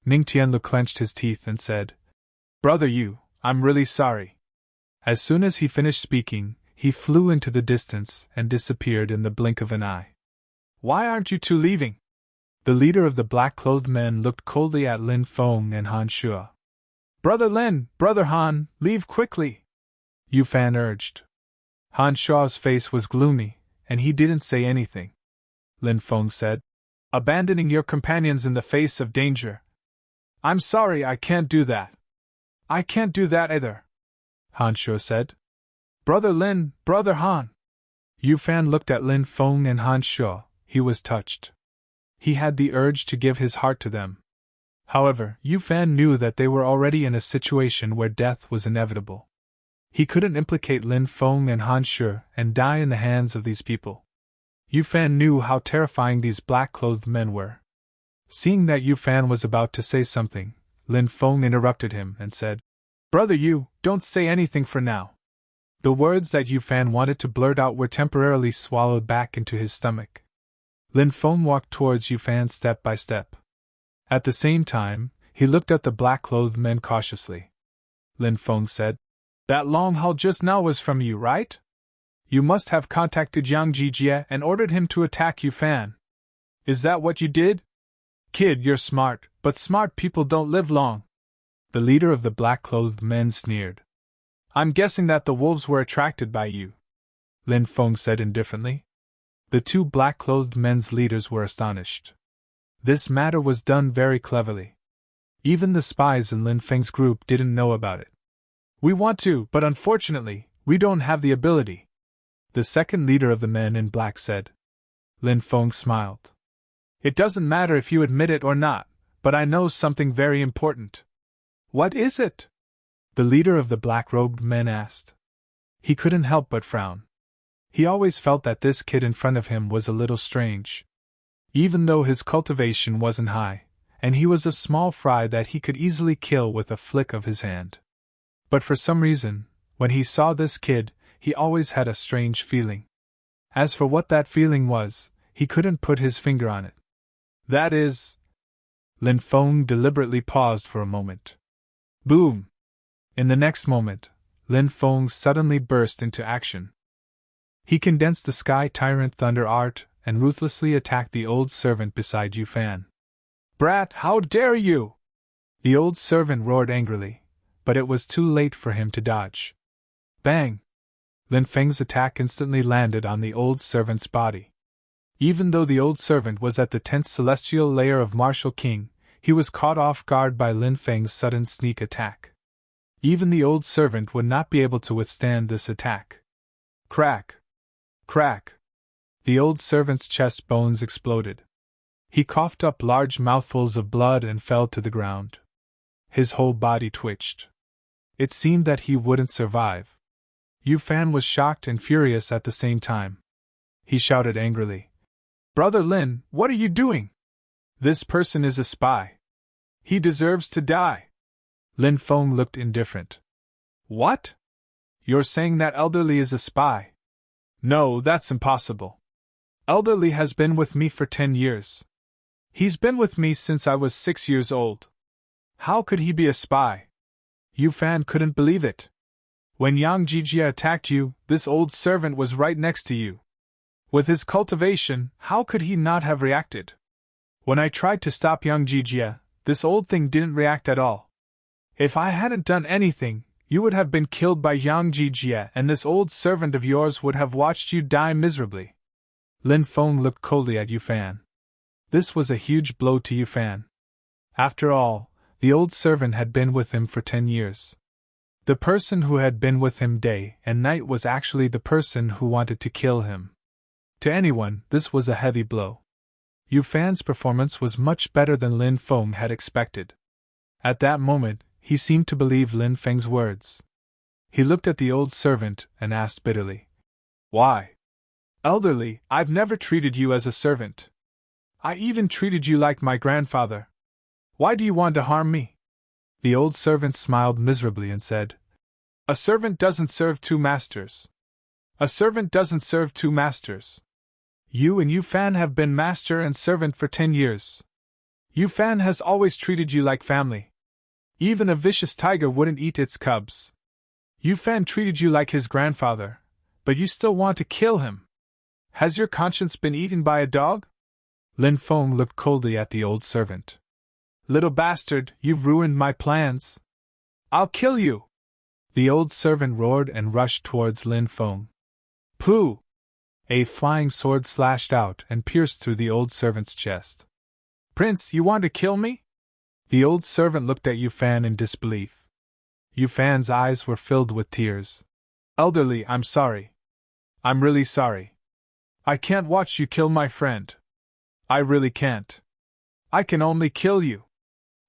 A: Ning Tianlu clenched his teeth and said, Brother Yu, I'm really sorry. As soon as he finished speaking, he flew into the distance and disappeared in the blink of an eye. Why aren't you two leaving? The leader of the black-clothed men looked coldly at Lin Feng and Han Shu. Brother Lin, Brother Han, leave quickly! Yu Fan urged. Han Shu's face was gloomy, and he didn't say anything. Lin Feng said, Abandoning your companions in the face of danger. I'm sorry, I can't do that. I can't do that either. Han Shu said. Brother Lin, Brother Han. Yu Fan looked at Lin Feng and Han Shu. He was touched. He had the urge to give his heart to them. However, Yu Fan knew that they were already in a situation where death was inevitable. He couldn't implicate Lin Feng and Han Shu and die in the hands of these people. Yu Fan knew how terrifying these black-clothed men were. Seeing that Yu Fan was about to say something, Lin Feng interrupted him and said, Brother Yu, don't say anything for now. The words that Yu Fan wanted to blurt out were temporarily swallowed back into his stomach. Lin Feng walked towards Yu Fan step by step. At the same time, he looked at the black-clothed men cautiously. Lin Feng said, That long haul just now was from you, right? You must have contacted Yang Jijie and ordered him to attack Yu Fan. Is that what you did? Kid, you're smart, but smart people don't live long. The leader of the black-clothed men sneered. I'm guessing that the wolves were attracted by you, Lin Feng said indifferently. The two black-clothed men's leaders were astonished. This matter was done very cleverly. Even the spies in Lin Feng's group didn't know about it. We want to, but unfortunately, we don't have the ability, the second leader of the men in black said. Lin Feng smiled. It doesn't matter if you admit it or not, but I know something very important. What is it? The leader of the black-robed men asked. He couldn't help but frown. He always felt that this kid in front of him was a little strange. Even though his cultivation wasn't high, and he was a small fry that he could easily kill with a flick of his hand. But for some reason, when he saw this kid, he always had a strange feeling. As for what that feeling was, he couldn't put his finger on it. That is... Lin Feng deliberately paused for a moment. Boom! In the next moment, Lin Feng suddenly burst into action. He condensed the Sky Tyrant Thunder art and ruthlessly attacked the old servant beside Yu Fan. Brat, how dare you! The old servant roared angrily, but it was too late for him to dodge. Bang! Lin Feng's attack instantly landed on the old servant's body. Even though the old servant was at the 10th celestial layer of Martial King, he was caught off guard by Lin Feng's sudden sneak attack. Even the old servant would not be able to withstand this attack. Crack! Crack! The old servant's chest bones exploded. He coughed up large mouthfuls of blood and fell to the ground. His whole body twitched. It seemed that he wouldn't survive. Yu Fan was shocked and furious at the same time. He shouted angrily, Brother Lin, what are you doing? This person is a spy. He deserves to die. Lin Feng looked indifferent. What? You're saying that Elderly is a spy? No, that's impossible. Elderly has been with me for 10 years. He's been with me since I was 6 years old. How could he be a spy? Yu Fan couldn't believe it. When Yang Jijia attacked you, this old servant was right next to you. With his cultivation, how could he not have reacted? When I tried to stop Yang Jijia, this old thing didn't react at all. If I hadn't done anything, you would have been killed by Yang Jijia and this old servant of yours would have watched you die miserably. Lin Feng looked coldly at Yu Fan. This was a huge blow to Yu Fan. After all, the old servant had been with him for 10 years. The person who had been with him day and night was actually the person who wanted to kill him. To anyone, this was a heavy blow. Yu Fan's performance was much better than Lin Feng had expected. At that moment, he seemed to believe Lin Feng's words. He looked at the old servant and asked bitterly, Why? Elderly, I've never treated you as a servant. I even treated you like my grandfather. Why do you want to harm me? The old servant smiled miserably and said, A servant doesn't serve two masters. A servant doesn't serve two masters. You and Yu Fan have been master and servant for 10 years. Yu Fan has always treated you like family. Even a vicious tiger wouldn't eat its cubs. Yu Fan treated you like his grandfather, but you still want to kill him. Has your conscience been eaten by a dog? Lin Feng looked coldly at the old servant. Little bastard, you've ruined my plans. I'll kill you! The old servant roared and rushed towards Lin Feng. Pooh! A flying sword slashed out and pierced through the old servant's chest. Prince, you want to kill me? The old servant looked at Yu Fan in disbelief. Yu Fan's eyes were filled with tears. Elderly, I'm sorry. I'm really sorry. I can't watch you kill my friend. I really can't. I can only kill you.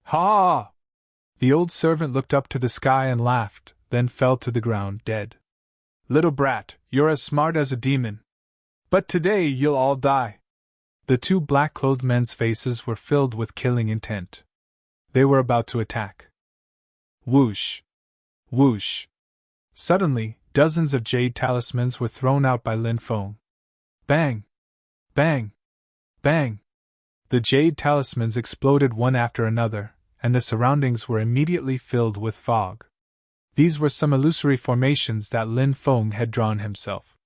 A: Ha! The old servant looked up to the sky and laughed, then fell to the ground dead. Little brat, you're as smart as a demon. But today you'll all die. The two black-clothed men's faces were filled with killing intent. They were about to attack. Whoosh! Whoosh! Suddenly, dozens of jade talismans were thrown out by Lin Feng. Bang! Bang! Bang! The jade talismans exploded one after another, and the surroundings were immediately filled with fog. These were some illusory formations that Lin Feng had drawn himself.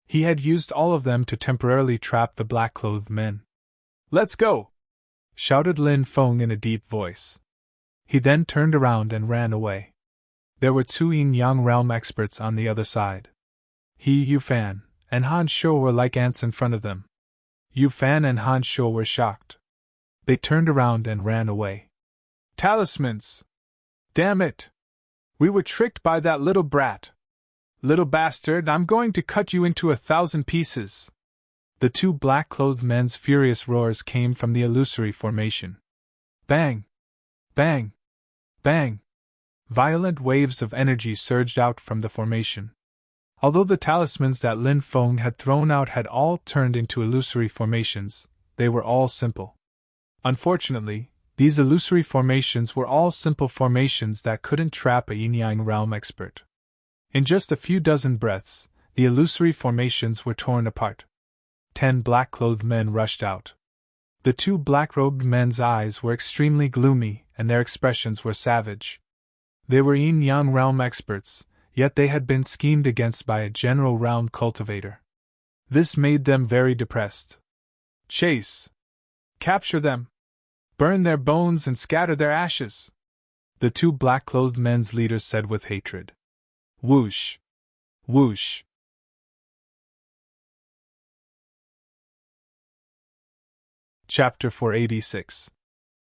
A: He had used all of them to temporarily trap the black-clothed men. Let's go! Shouted Lin Feng in a deep voice. He then turned around and ran away. There were two yin-yang realm experts on the other side. He, Yu Fan, and Han Shuo were like ants in front of them. Yu Fan and Han Shuo were shocked. They turned around and ran away. Talismans! Damn it! We were tricked by that little brat. Little bastard, I'm going to cut you into 1,000 pieces. The two black-clothed men's furious roars came from the illusory formation. Bang! Bang! Bang! Violent waves of energy surged out from the formation. Although the talismans that Lin Feng had thrown out had all turned into illusory formations, they were all simple. Unfortunately, these illusory formations were all simple formations that couldn't trap a yin-yang realm expert. In just a few dozen breaths, the illusory formations were torn apart. 10 black-clothed men rushed out. The two black-robed men's eyes were extremely gloomy, and their expressions were savage. They were yin-yang realm experts, yet they had been schemed against by a general realm cultivator. This made them very depressed. Chase! Capture them! Burn their bones and scatter their ashes! The two black-clothed men's leaders said with hatred. Whoosh! Whoosh! Chapter 486.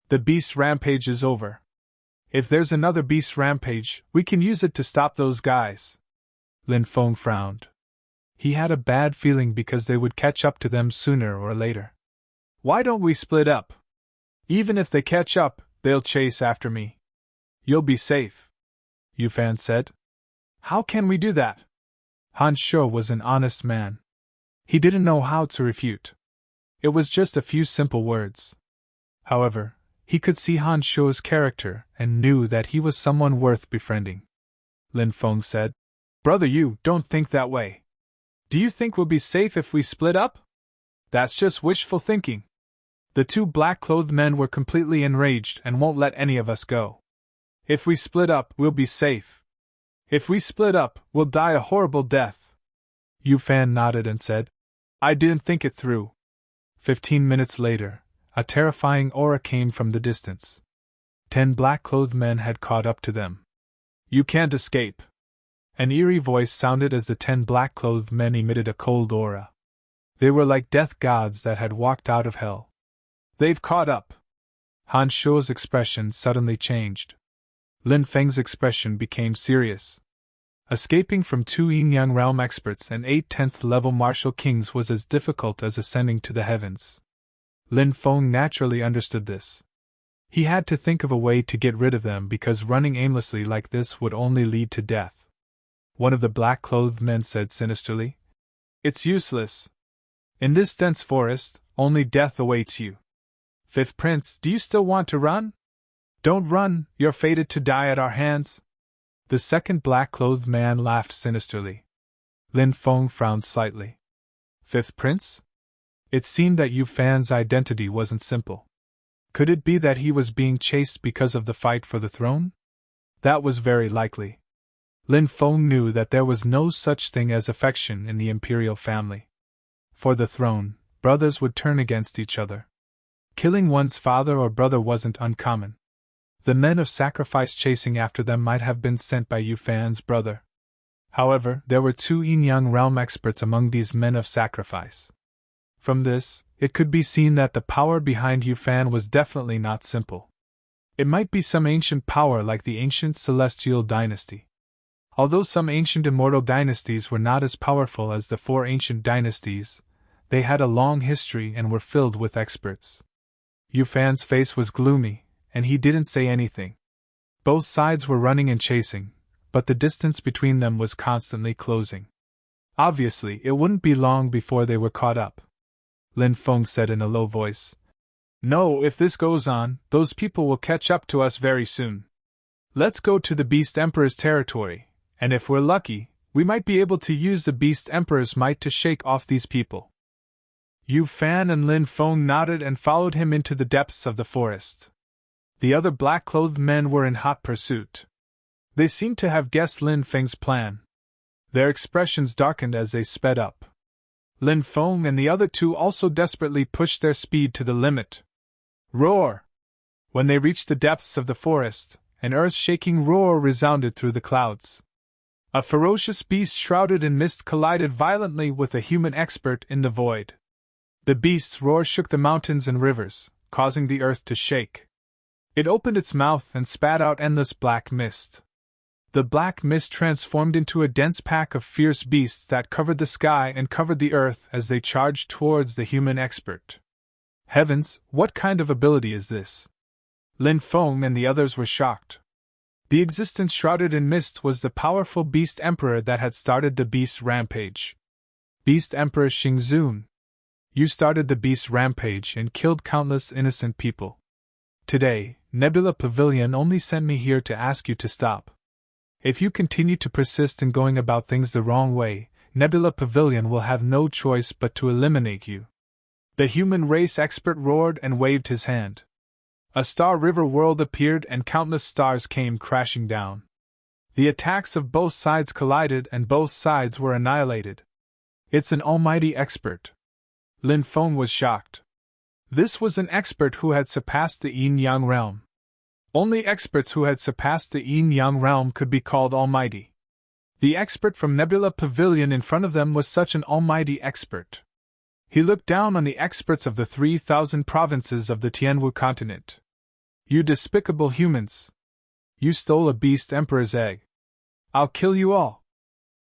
A: The beast rampage is over. If there's another beast rampage, we can use it to stop those guys. Lin Feng frowned. He had a bad feeling because they would catch up to them sooner or later. Why don't we split up? Even if they catch up, they'll chase after me. You'll be safe, Yu Fan said. How can we do that? Han Shuo was an honest man. He didn't know how to refute. It was just a few simple words. However, He could see Han Shuo's character and knew that he was someone worth befriending. Lin Feng said, "Brother, you don't think that way. Do you think we'll be safe if we split up?" "That's just wishful thinking. The two black-clothed men were completely enraged and won't let any of us go. If we split up, we'll be safe. If we split up, we'll die a horrible death." Yu Fan nodded and said, "I didn't think it through." 15 minutes later, a terrifying aura came from the distance. 10 black-clothed men had caught up to them. "You can't escape." An eerie voice sounded as the 10 black-clothed men emitted a cold aura. They were like death gods that had walked out of hell. "They've caught up." Han Shuo's expression suddenly changed. Lin Feng's expression became serious. Escaping from 2 yin-yang realm experts and 8 10th level martial kings was as difficult as ascending to the heavens. Lin Feng naturally understood this. He had to think of a way to get rid of them because running aimlessly like this would only lead to death. One of the black-clothed men said sinisterly, "It's useless. In this dense forest, only death awaits you. Fifth Prince, do you still want to run? Don't run, you're fated to die at our hands." The second black-clothed man laughed sinisterly. Lin Feng frowned slightly. "Fifth Prince?" It seemed that Yu Fan's identity wasn't simple. Could it be that he was being chased because of the fight for the throne? That was very likely. Lin Feng knew that there was no such thing as affection in the imperial family. For the throne, brothers would turn against each other. Killing one's father or brother wasn't uncommon. The men of sacrifice chasing after them might have been sent by Yu Fan's brother. However, there were 2 yin-yang realm experts among these men of sacrifice. From this, it could be seen that the power behind Yu Fan was definitely not simple. It might be some ancient power like the ancient celestial dynasty. Although some ancient immortal dynasties were not as powerful as the 4 ancient dynasties, they had a long history and were filled with experts. Yu Fan's face was gloomy, and he didn't say anything. Both sides were running and chasing, but the distance between them was constantly closing. Obviously, it wouldn't be long before they were caught up. Lin Feng said in a low voice, "No, if this goes on, those people will catch up to us very soon. Let's go to the Beast Emperor's territory, and if we're lucky, we might be able to use the Beast Emperor's might to shake off these people." Yu Fan and Lin Feng nodded and followed him into the depths of the forest. The other black-clothed men were in hot pursuit. They seemed to have guessed Lin Feng's plan. Their expressions darkened as they sped up. Lin Feng and the other 2 also desperately pushed their speed to the limit. Roar! When they reached the depths of the forest, an earth-shaking roar resounded through the clouds. A ferocious beast shrouded in mist collided violently with a human expert in the void. The beast's roar shook the mountains and rivers, causing the earth to shake. It opened its mouth and spat out endless black mist. The black mist transformed into a dense pack of fierce beasts that covered the sky and covered the earth as they charged towards the human expert. Heavens, what kind of ability is this? Lin Feng and the others were shocked. The existence shrouded in mist was the powerful Beast Emperor that had started the Beast Rampage. Beast Emperor Xingzun. You started the Beast Rampage and killed countless innocent people. Today, Nebula Pavilion only sent me here to ask you to stop. If you continue to persist in going about things the wrong way, Nebula Pavilion will have no choice but to eliminate you. The human race expert roared and waved his hand. A star river world appeared and countless stars came crashing down. The attacks of both sides collided and both sides were annihilated. It's an almighty expert. Lin Feng was shocked. This was an expert who had surpassed the yin-yang realm. Only experts who had surpassed the yin-yang realm could be called almighty. The expert from Nebula Pavilion in front of them was such an almighty expert. He looked down on the experts of the 3,000 provinces of the Tianwu continent. You despicable humans! You stole a Beast Emperor's egg. I'll kill you all!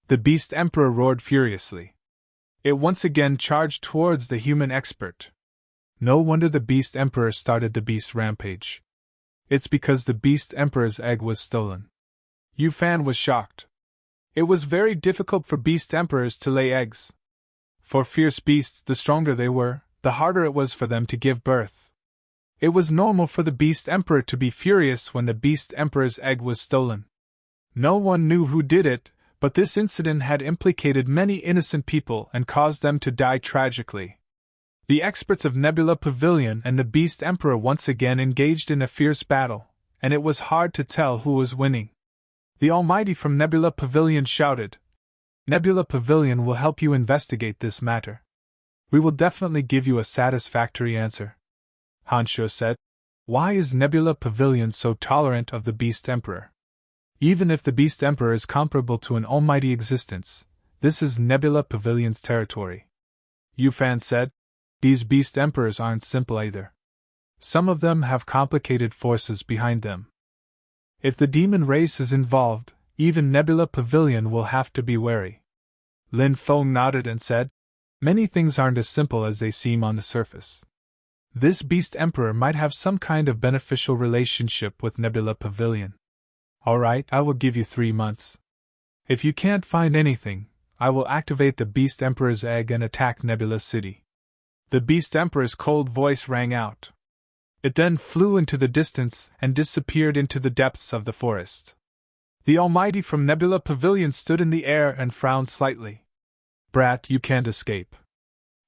A: The Beast Emperor roared furiously. It once again charged towards the human expert. No wonder the Beast Emperor started the Beast Rampage. It's because the Beast Emperor's egg was stolen. Yu Fan was shocked. It was very difficult for Beast Emperors to lay eggs. For fierce beasts, the stronger they were, the harder it was for them to give birth. It was normal for the Beast Emperor to be furious when the Beast Emperor's egg was stolen. No one knew who did it, but this incident had implicated many innocent people and caused them to die tragically. The experts of Nebula Pavilion and the Beast Emperor once again engaged in a fierce battle, and it was hard to tell who was winning. The Almighty from Nebula Pavilion shouted, "Nebula Pavilion will help you investigate this matter. We will definitely give you a satisfactory answer." Hansho said, "Why is Nebula Pavilion so tolerant of the Beast Emperor? Even if the Beast Emperor is comparable to an almighty existence, this is Nebula Pavilion's territory." Yufan said, "These Beast Emperors aren't simple either. Some of them have complicated forces behind them. If the demon race is involved, even Nebula Pavilion will have to be wary." Lin Feng nodded and said, "Many things aren't as simple as they seem on the surface. This Beast Emperor might have some kind of beneficial relationship with Nebula Pavilion. Alright, I will give you 3 months. If you can't find anything, I will activate the Beast Emperor's egg and attack Nebula City." The Beast Emperor's cold voice rang out. It then flew into the distance and disappeared into the depths of the forest. The Almighty from Nebula Pavilion stood in the air and frowned slightly. "Brat, you can't escape."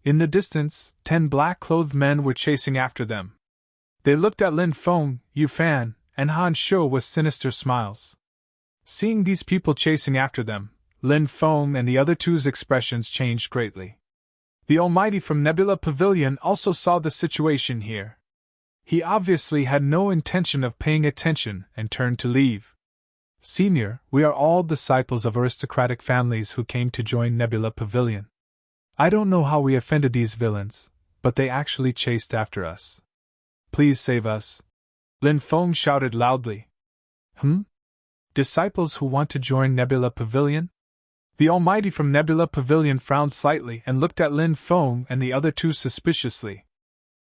A: In the distance, 10 black-clothed men were chasing after them. They looked at Lin Feng, Yufan, and Han Shuo with sinister smiles. Seeing these people chasing after them, Lin Feng and the other two's expressions changed greatly. The Almighty from Nebula Pavilion also saw the situation here. He obviously had no intention of paying attention and turned to leave. "Senior, we are all disciples of aristocratic families who came to join Nebula Pavilion. I don't know how we offended these villains, but they actually chased after us. Please save us." Lin Feng shouted loudly. Disciples who want to join Nebula Pavilion? The Almighty from Nebula Pavilion frowned slightly and looked at Lin Feng and the other two suspiciously.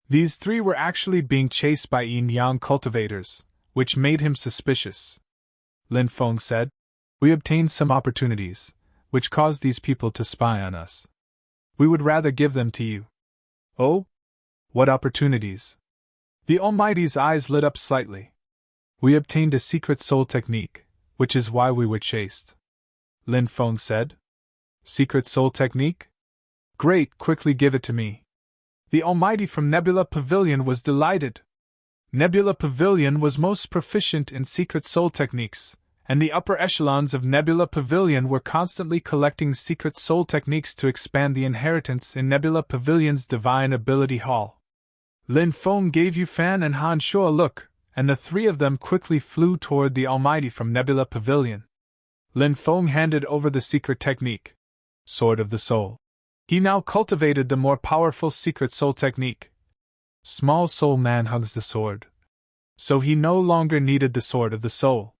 A: These 3 were actually being chased by yin-yang cultivators, which made him suspicious. Lin Feng said, "We obtained some opportunities, which caused these people to spy on us. We would rather give them to you." "Oh? What opportunities?" The Almighty's eyes lit up slightly. "We obtained a secret soul technique, which is why we were chased," Lin Feng said. "Secret soul technique? Great, quickly give it to me." The Almighty from Nebula Pavilion was delighted. Nebula Pavilion was most proficient in secret soul techniques, and the upper echelons of Nebula Pavilion were constantly collecting secret soul techniques to expand the inheritance in Nebula Pavilion's Divine Ability Hall. Lin Feng gave Yufan and Han Shuo a look, and the 3 of them quickly flew toward the Almighty from Nebula Pavilion. Lin Feng handed over the secret technique, Sword of the Soul. He now cultivated the more powerful secret soul technique. Small soul man hugs the sword. So he no longer needed the Sword of the Soul.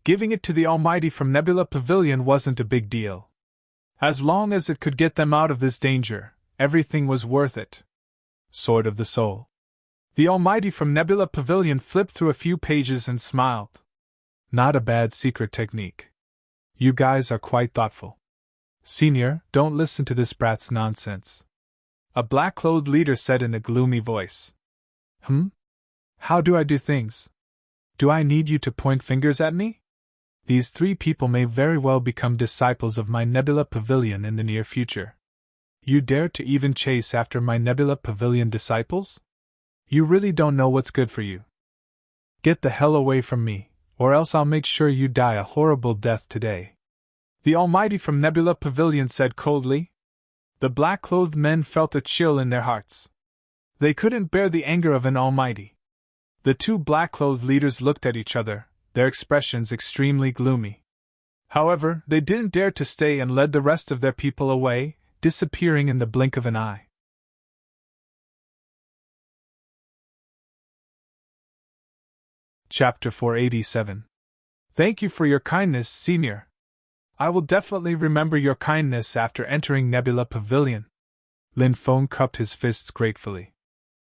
A: Giving it to the Almighty from Nebula Pavilion wasn't a big deal. As long as it could get them out of this danger, everything was worth it. Sword of the Soul. The Almighty from Nebula Pavilion flipped through a few pages and smiled. Not a bad secret technique. You guys are quite thoughtful. Senior, don't listen to this brat's nonsense, a black-clothed leader said in a gloomy voice. How do I do things? Do I need you to point fingers at me? These 3 people may very well become disciples of my Nebula Pavilion in the near future. You dare to even chase after my Nebula Pavilion disciples? You really don't know what's good for you. Get the hell away from me, or else I'll make sure you die a horrible death today. The Almighty from Nebula Pavilion said coldly. The black-clothed men felt a chill in their hearts. They couldn't bear the anger of an Almighty. The 2 black-clothed leaders looked at each other, their expressions extremely gloomy. However, they didn't dare to stay and led the rest of their people away, disappearing in the blink of an eye. Chapter 487. Thank you for your kindness, Senior. I will definitely remember your kindness after entering Nebula Pavilion. Lin Feng cupped his fists gratefully.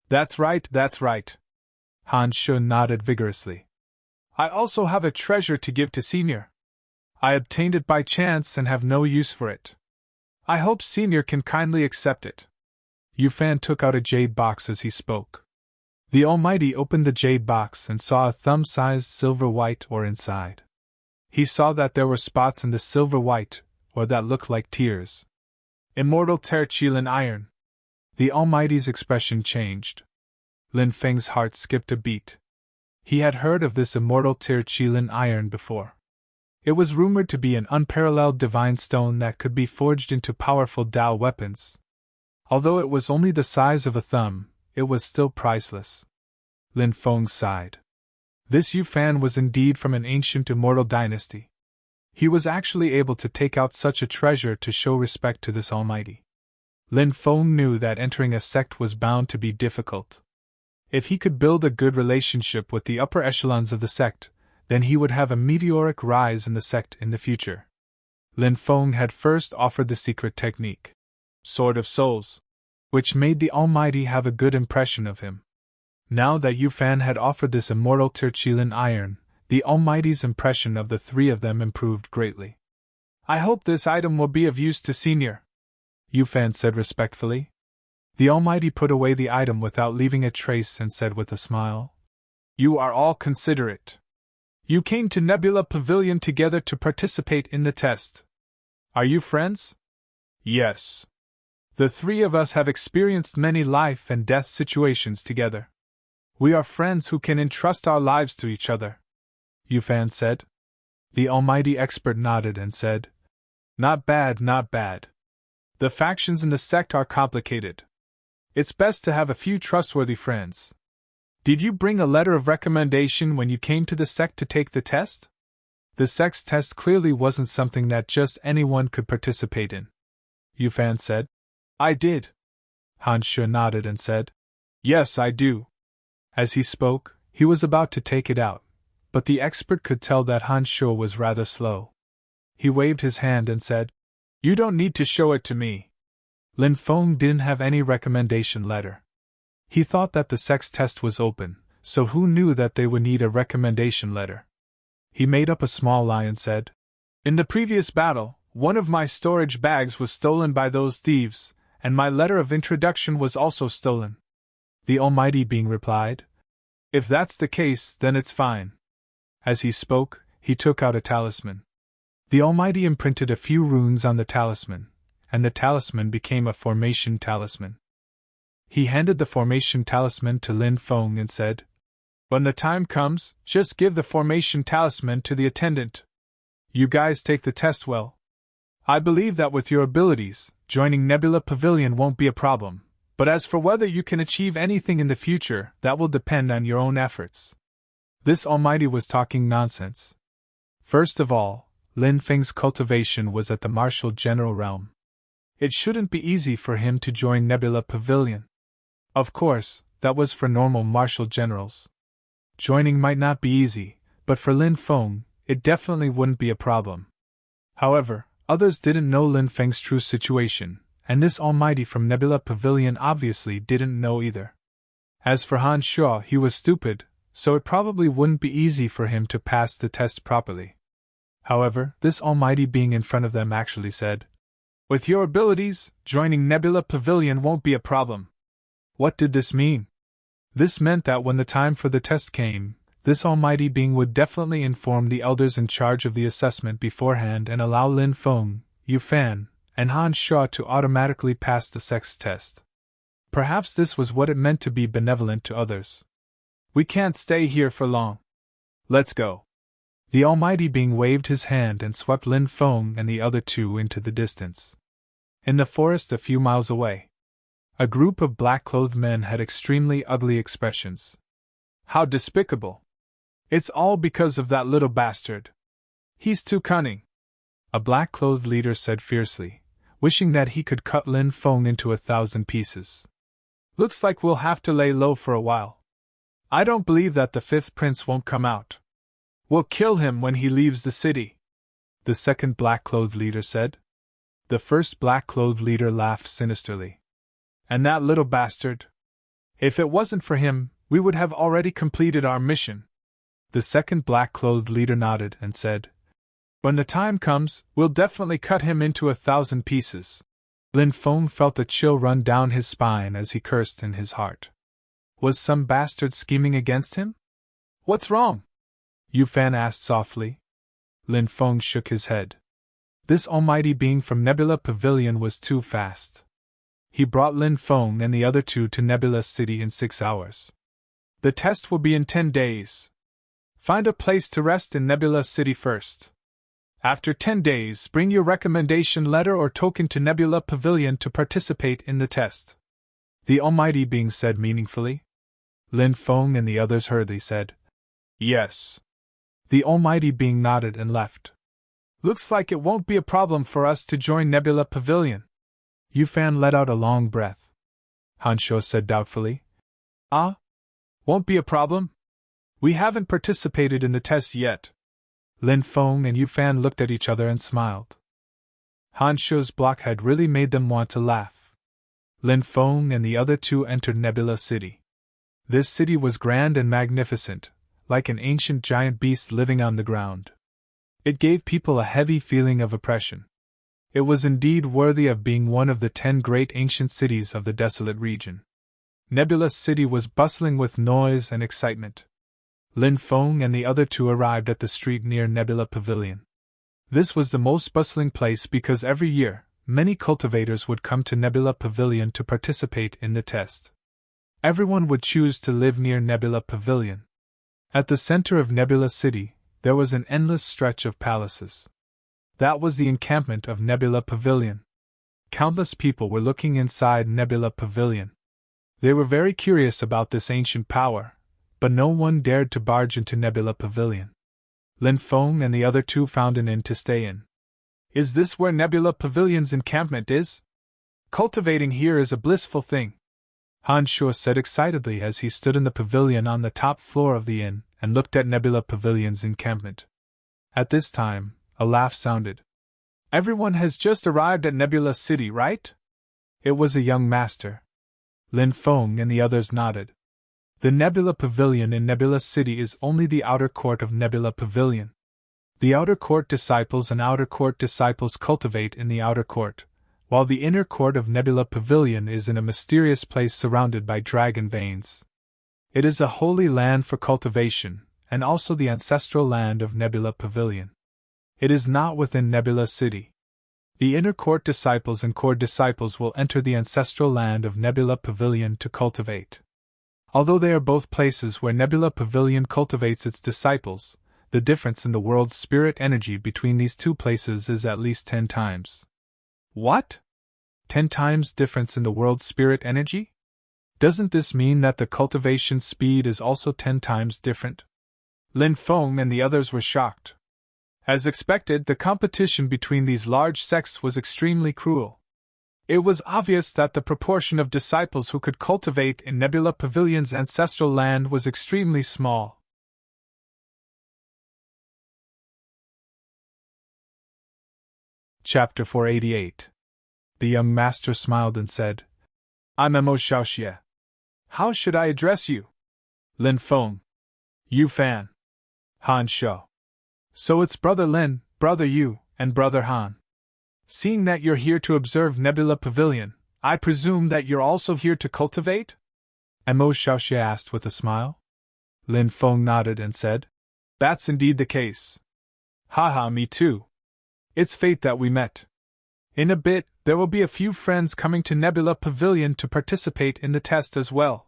A: That's right, that's right. Han Shuo nodded vigorously. I also have a treasure to give to Senior. I obtained it by chance and have no use for it. I hope Senior can kindly accept it. Yufan took out a jade box as he spoke. The Almighty opened the jade box and saw a thumb-sized silver white ore inside. He saw that there were spots in the silver white ore that looked like tears. Immortal Terchilan iron. The Almighty's expression changed. Lin Feng's heart skipped a beat. He had heard of this immortal Terchilan iron before. It was rumored to be an unparalleled divine stone that could be forged into powerful Dao weapons. Although it was only the size of a thumb, it was still priceless. Lin Feng sighed. This Yufan was indeed from an ancient immortal dynasty. He was actually able to take out such a treasure to show respect to this Almighty. Lin Feng knew that entering a sect was bound to be difficult. If he could build a good relationship with the upper echelons of the sect, then he would have a meteoric rise in the sect in the future. Lin Feng had first offered the secret technique, Sword of Souls, which made the Almighty have a good impression of him. Now that Yufan had offered this immortal Terchilan iron, the Almighty's impression of the three of them improved greatly. I hope this item will be of use to Senior, Yufan said respectfully. The Almighty put away the item without leaving a trace and said with a smile, You are all considerate. You came to Nebula Pavilion together to participate in the test. Are you friends? Yes. The three of us have experienced many life and death situations together. We are friends who can entrust our lives to each other, Yufan said. The Almighty expert nodded and said, Not bad, not bad. The factions in the sect are complicated. It's best to have a few trustworthy friends. Did you bring a letter of recommendation when you came to the sect to take the test? The sect's test clearly wasn't something that just anyone could participate in, Yufan said. I did. Han Shu nodded and said, Yes, I do. As he spoke, he was about to take it out, but the expert could tell that Han Shu was rather slow. He waved his hand and said, You don't need to show it to me. Lin Feng didn't have any recommendation letter. He thought that the sect's test was open, so who knew that they would need a recommendation letter? He made up a small lie and said, In the previous battle, one of my storage bags was stolen by those thieves, and my letter of introduction was also stolen. The Almighty Being replied, If that's the case, then it's fine. As he spoke, he took out a talisman. The Almighty imprinted a few runes on the talisman, and the talisman became a formation talisman. He handed the formation talisman to Lin Feng and said, When the time comes, just give the formation talisman to the attendant. You guys take the test well. I believe that with your abilities, joining Nebula Pavilion won't be a problem, but as for whether you can achieve anything in the future, that will depend on your own efforts. This Almighty was talking nonsense. First of all, Lin Feng's cultivation was at the Martial General realm. It shouldn't be easy for him to join Nebula Pavilion. Of course, that was for normal martial generals. Joining might not be easy, but for Lin Feng, it definitely wouldn't be a problem. However, others didn't know Lin Feng's true situation, and this Almighty from Nebula Pavilion obviously didn't know either. As for Han Shu, he was stupid, so it probably wouldn't be easy for him to pass the test properly. However, this Almighty Being in front of them actually said, With your abilities, joining Nebula Pavilion won't be a problem. What did this mean? This meant that when the time for the test came, this Almighty Being would definitely inform the elders in charge of the assessment beforehand and allow Lin Feng, Yufan, and Han Shu to automatically pass the sex test. Perhaps this was what it meant to be benevolent to others. We can't stay here for long. Let's go. The Almighty Being waved his hand and swept Lin Feng and the other two into the distance. In the forest a few miles away, a group of black-clothed men had extremely ugly expressions. How despicable! It's all because of that little bastard. He's too cunning, a black-clothed leader said fiercely, wishing that he could cut Lin Feng into 1,000 pieces. Looks like we'll have to lay low for a while. I don't believe that the fifth prince won't come out. We'll kill him when he leaves the city, the second black-clothed leader said. The first black-clothed leader laughed sinisterly. And that little bastard? If it wasn't for him, we would have already completed our mission. The second black-clothed leader nodded and said, When the time comes, we'll definitely cut him into 1,000 pieces. Lin Feng felt a chill run down his spine as he cursed in his heart. Was some bastard scheming against him? What's wrong? Yu Fan asked softly. Lin Feng shook his head. This almighty being from Nebula Pavilion was too fast. He brought Lin Feng and the other two to Nebula City in 6 hours. The test will be in 10 days. Find a place to rest in Nebula City first. After 10 days, bring your recommendation letter or token to Nebula Pavilion to participate in the test. The almighty being said meaningfully. Lin Feng and the others hurriedly said, Yes. The almighty being nodded and left. Looks like it won't be a problem for us to join Nebula Pavilion. Yu Fan let out a long breath. Han Shuo said doubtfully, Ah? Won't be a problem? We haven't participated in the test yet. Lin Feng and Yu Fan looked at each other and smiled. Han Shuo's blockhead really made them want to laugh. Lin Feng and the other two entered Nebula City. This city was grand and magnificent, like an ancient giant beast living on the ground. It gave people a heavy feeling of oppression. It was indeed worthy of being one of the 10 great ancient cities of the desolate region. Nebula City was bustling with noise and excitement. Lin Feng and the other two arrived at the street near Nebula Pavilion. This was the most bustling place because every year, many cultivators would come to Nebula Pavilion to participate in the test. Everyone would choose to live near Nebula Pavilion. At the center of Nebula City, there was an endless stretch of palaces. That was the encampment of Nebula Pavilion. Countless people were looking inside Nebula Pavilion. They were very curious about this ancient power, but no one dared to barge into Nebula Pavilion. Lin Feng and the other two found an inn to stay in. Is this where Nebula Pavilion's encampment is? Cultivating here is a blissful thing, Han Shuo said excitedly as he stood in the pavilion on the top floor of the inn and looked at Nebula Pavilion's encampment. At this time, a laugh sounded. Everyone has just arrived at Nebula City, right? It was a young master. Lin Feng and the others nodded. The Nebula Pavilion in Nebula City is only the outer court of Nebula Pavilion. The outer court disciples and outer court disciples cultivate in the outer court, while the inner court of Nebula Pavilion is in a mysterious place surrounded by dragon veins. It is a holy land for cultivation, and also the ancestral land of Nebula Pavilion. It is not within Nebula City. The inner court disciples and core disciples will enter the ancestral land of Nebula Pavilion to cultivate. Although they are both places where Nebula Pavilion cultivates its disciples, the difference in the world's spirit energy between these two places is at least 10 times. What? 10 times difference in the world's spirit energy? Doesn't this mean that the cultivation speed is also 10 times different? Lin Feng and the others were shocked. As expected, the competition between these large sects was extremely cruel. It was obvious that the proportion of disciples who could cultivate in Nebula Pavilion's ancestral land was extremely small. Chapter 488. The young master smiled and said, I'm Mo Xiaoxie. How should I address you? Lin Feng. Yu Fan. Han Shuo. So it's Brother Lin, Brother Yu, and Brother Han. Seeing that you're here to observe Nebula Pavilion, I presume that you're also here to cultivate? Mo Xiaoxie asked with a smile. Lin Feng nodded and said, That's indeed the case. Haha, me too. It's fate that we met. In a bit, there will be a few friends coming to Nebula Pavilion to participate in the test as well.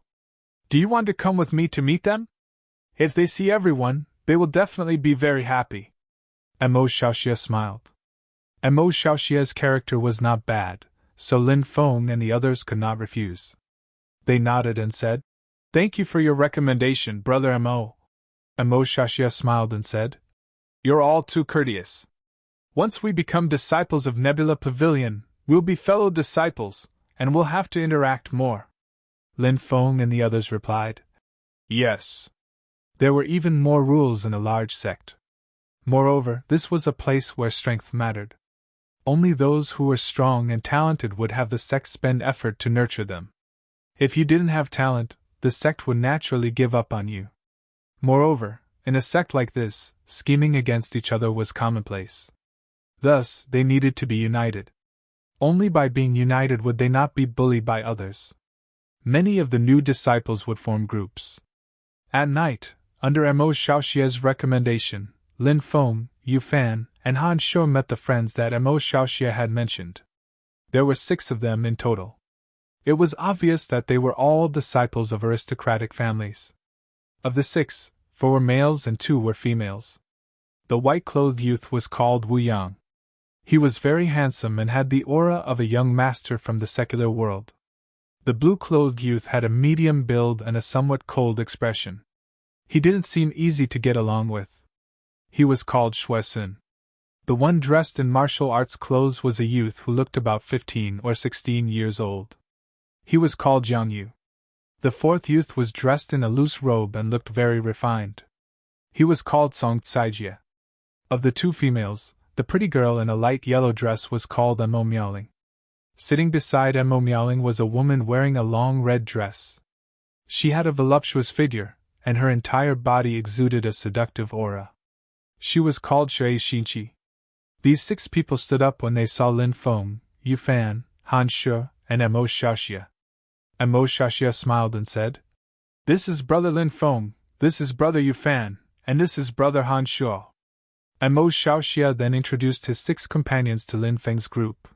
A: Do you want to come with me to meet them? If they see everyone, they will definitely be very happy. Mo Xiaoxie smiled. Mo Xiaoxie's character was not bad, so Lin Feng and the others could not refuse. They nodded and said, Thank you for your recommendation, Brother Mo. Mo Xiaoxie smiled and said, You're all too courteous. Once we become disciples of Nebula Pavilion, we'll be fellow disciples, and we'll have to interact more. Lin Feng and the others replied, Yes. There were even more rules in a large sect. Moreover, this was a place where strength mattered. Only those who were strong and talented would have the sect spend effort to nurture them. If you didn't have talent, the sect would naturally give up on you. Moreover, in a sect like this, scheming against each other was commonplace. Thus, they needed to be united. Only by being united would they not be bullied by others. many of the new disciples would form groups. At night, under Mo Xiaoxia's recommendation, Lin Feng, Yu Fan, and Han Shuo met the friends that Mo Xiaoxia had mentioned. There were 6 of them in total. It was obvious that they were all disciples of aristocratic families. Of the 6, 4 were males and 2 were females. The white-clothed youth was called Wu Yang. He was very handsome and had the aura of a young master from the secular world. The blue-clothed youth had a medium build and a somewhat cold expression. He didn't seem easy to get along with. He was called Xuesun. The one dressed in martial arts clothes was a youth who looked about 15 or 16 years old. He was called Jiang Yu. The 4th youth was dressed in a loose robe and looked very refined. He was called Song Caijie. Of the 2 females, the pretty girl in a light yellow dress was called Mo Miaoling. Sitting beside Mo Miaoling was a woman wearing a long red dress. She had a voluptuous figure, and her entire body exuded a seductive aura. She was called Shui Xinqi. These 6 people stood up when they saw Lin Feng, Yu Fan, Han Shuo, and Mo Xiaoxia. Mo Xiaoxia smiled and said, "This is Brother Lin Feng, this is Brother Yu Fan, and this is Brother Han Shuo." Mo Xiaoxia then introduced his 6 companions to Lin Feng's group.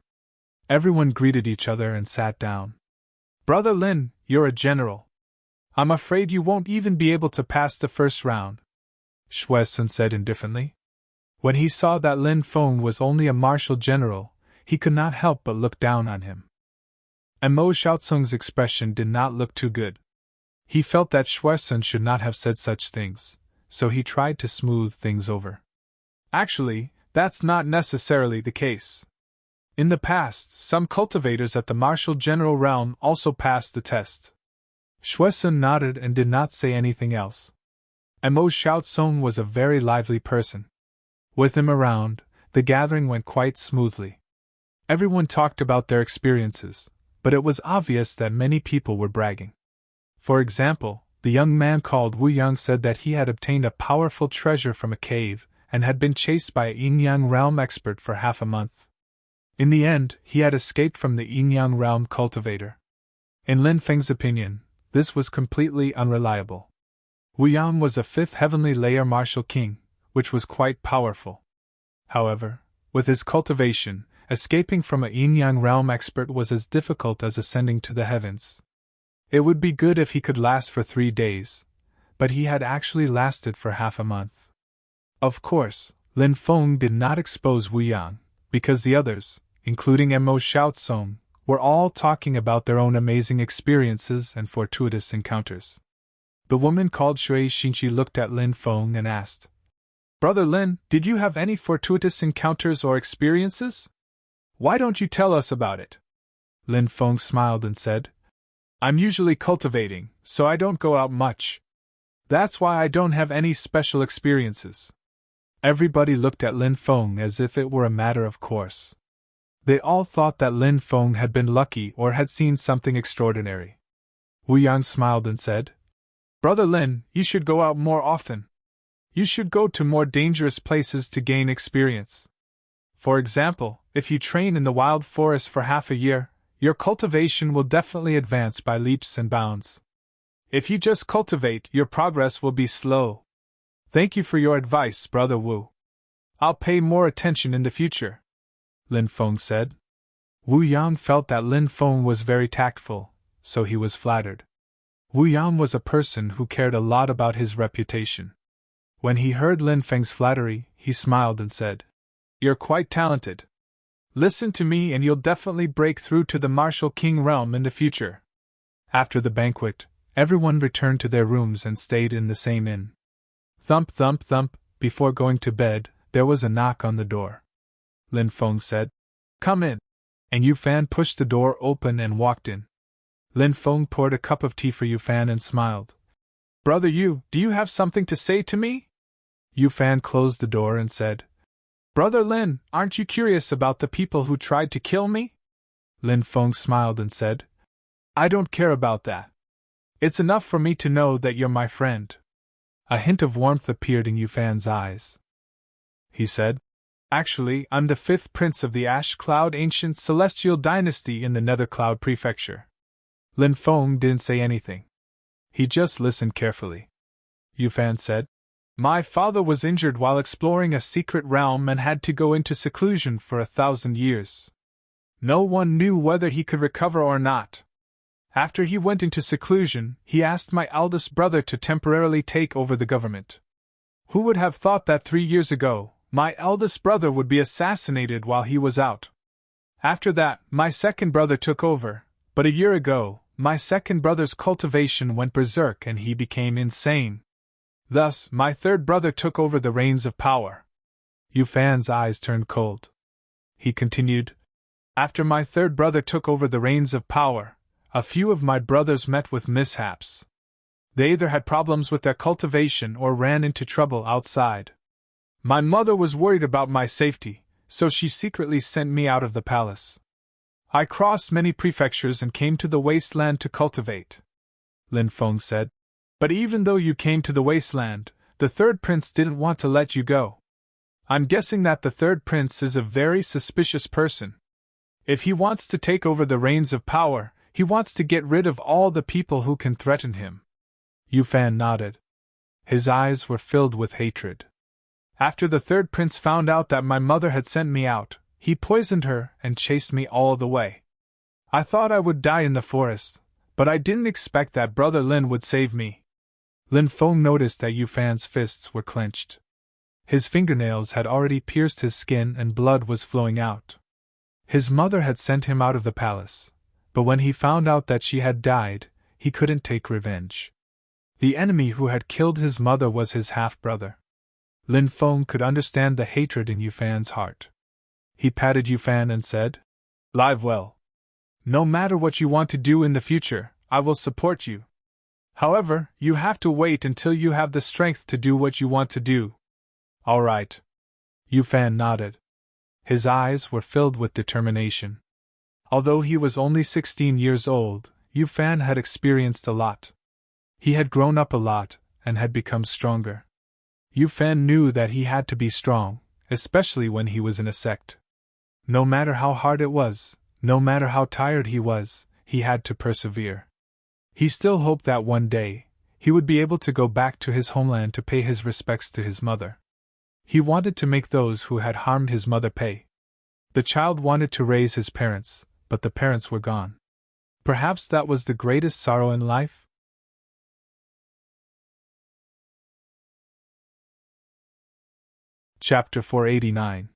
A: Everyone greeted each other and sat down. "Brother Lin, you're a general. I'm afraid you won't even be able to pass the first round," Xuesun said indifferently. When he saw that Lin Feng was only a martial general, he could not help but look down on him. And Mo Xiaotsung's expression did not look too good. He felt that Xuesun should not have said such things, so he tried to smooth things over. "Actually, that's not necessarily the case. In the past, some cultivators at the martial general realm also passed the test." Xuesun nodded and did not say anything else. And Mo Xiaotsung was a very lively person. With him around, the gathering went quite smoothly. Everyone talked about their experiences, but it was obvious that many people were bragging. For example, the young man called Wu Yang said that he had obtained a powerful treasure from a cave and had been chased by a yin-yang realm expert for half a month. In the end, he had escaped from the yin-yang realm cultivator. In Lin Feng's opinion, this was completely unreliable. Wu Yang was a 5th heavenly layer martial king, which was quite powerful. However, with his cultivation, escaping from a yin-yang realm expert was as difficult as ascending to the heavens. It would be good if he could last for 3 days, but he had actually lasted for half a month. Of course, Lin Feng did not expose Wu Yang, because the others, including Mo Xiaotsung, were all talking about their own amazing experiences and fortuitous encounters. The woman called Shui Xinqi looked at Lin Feng and asked, "Brother Lin, did you have any fortuitous encounters or experiences? Why don't you tell us about it?" Lin Feng smiled and said, "I'm usually cultivating, so I don't go out much. That's why I don't have any special experiences." Everybody looked at Lin Feng as if it were a matter of course. They all thought that Lin Feng had been lucky or had seen something extraordinary. Wu Yang smiled and said, "Brother Lin, you should go out more often. You should go to more dangerous places to gain experience. For example, if you train in the wild forest for half a year, your cultivation will definitely advance by leaps and bounds. If you just cultivate, your progress will be slow. Thank you for your advice, Brother Wu. I'll pay more attention in the future," Lin Feng said. Wu Yang felt that Lin Feng was very tactful, so he was flattered. Wu Yang was a person who cared a lot about his reputation. When he heard Lin Feng's flattery, he smiled and said, "You're quite talented. Listen to me and you'll definitely break through to the martial king realm in the future." After the banquet, everyone returned to their rooms and stayed in the same inn. Thump, thump, thump, before going to bed, there was a knock on the door. Lin Feng said, "Come in," and Yu Fan pushed the door open and walked in. Lin Feng poured a cup of tea for Yu Fan and smiled. "Brother Yu, do you have something to say to me?" Yu Fan closed the door and said, "Brother Lin, aren't you curious about the people who tried to kill me?" Lin Feng smiled and said, "I don't care about that. It's enough for me to know that you're my friend." A hint of warmth appeared in Yu Fan's eyes. He said, "Actually, I'm the 5th prince of the Ash Cloud Ancient Celestial Dynasty in the Nether Cloud Prefecture." Lin Feng didn't say anything. He just listened carefully. Yufan said, "My father was injured while exploring a secret realm and had to go into seclusion for 1,000 years. No one knew whether he could recover or not. After he went into seclusion, he asked my eldest brother to temporarily take over the government. Who would have thought that 3 years ago, my eldest brother would be assassinated while he was out? After that, my second brother took over, but a year ago, my second brother's cultivation went berserk and he became insane. Thus, my third brother took over the reins of power." Yufan's eyes turned cold. He continued, "After my third brother took over the reins of power, a few of my brothers met with mishaps. They either had problems with their cultivation or ran into trouble outside. My mother was worried about my safety, so she secretly sent me out of the palace. I crossed many prefectures and came to the wasteland to cultivate," Lin Feng said. "But even though you came to the wasteland, the third prince didn't want to let you go. I'm guessing that the third prince is a very suspicious person. If he wants to take over the reins of power, he wants to get rid of all the people who can threaten him." Yufan nodded. His eyes were filled with hatred. "After the third prince found out that my mother had sent me out, he poisoned her and chased me all the way. I thought I would die in the forest, but I didn't expect that Brother Lin would save me." Lin Feng noticed that Yufan's fists were clenched. His fingernails had already pierced his skin and blood was flowing out. His mother had sent him out of the palace, but when he found out that she had died, he couldn't take revenge. The enemy who had killed his mother was his half-brother. Lin Feng could understand the hatred in Yufan's heart. He patted Yufan and said, "Live well. No matter what you want to do in the future, I will support you. However, you have to wait until you have the strength to do what you want to do." "All right." Yufan nodded. His eyes were filled with determination. Although he was only 16 years old, Yufan had experienced a lot. He had grown up a lot and had become stronger. Yufan knew that he had to be strong, especially when he was in a sect. No matter how hard it was, no matter how tired he had to persevere. He still hoped that one day, he would be able to go back to his homeland to pay his respects to his mother. He wanted to make those who had harmed his mother pay. The child wanted to raise his parents, but the parents were gone. Perhaps that was the greatest sorrow in life? Chapter 489.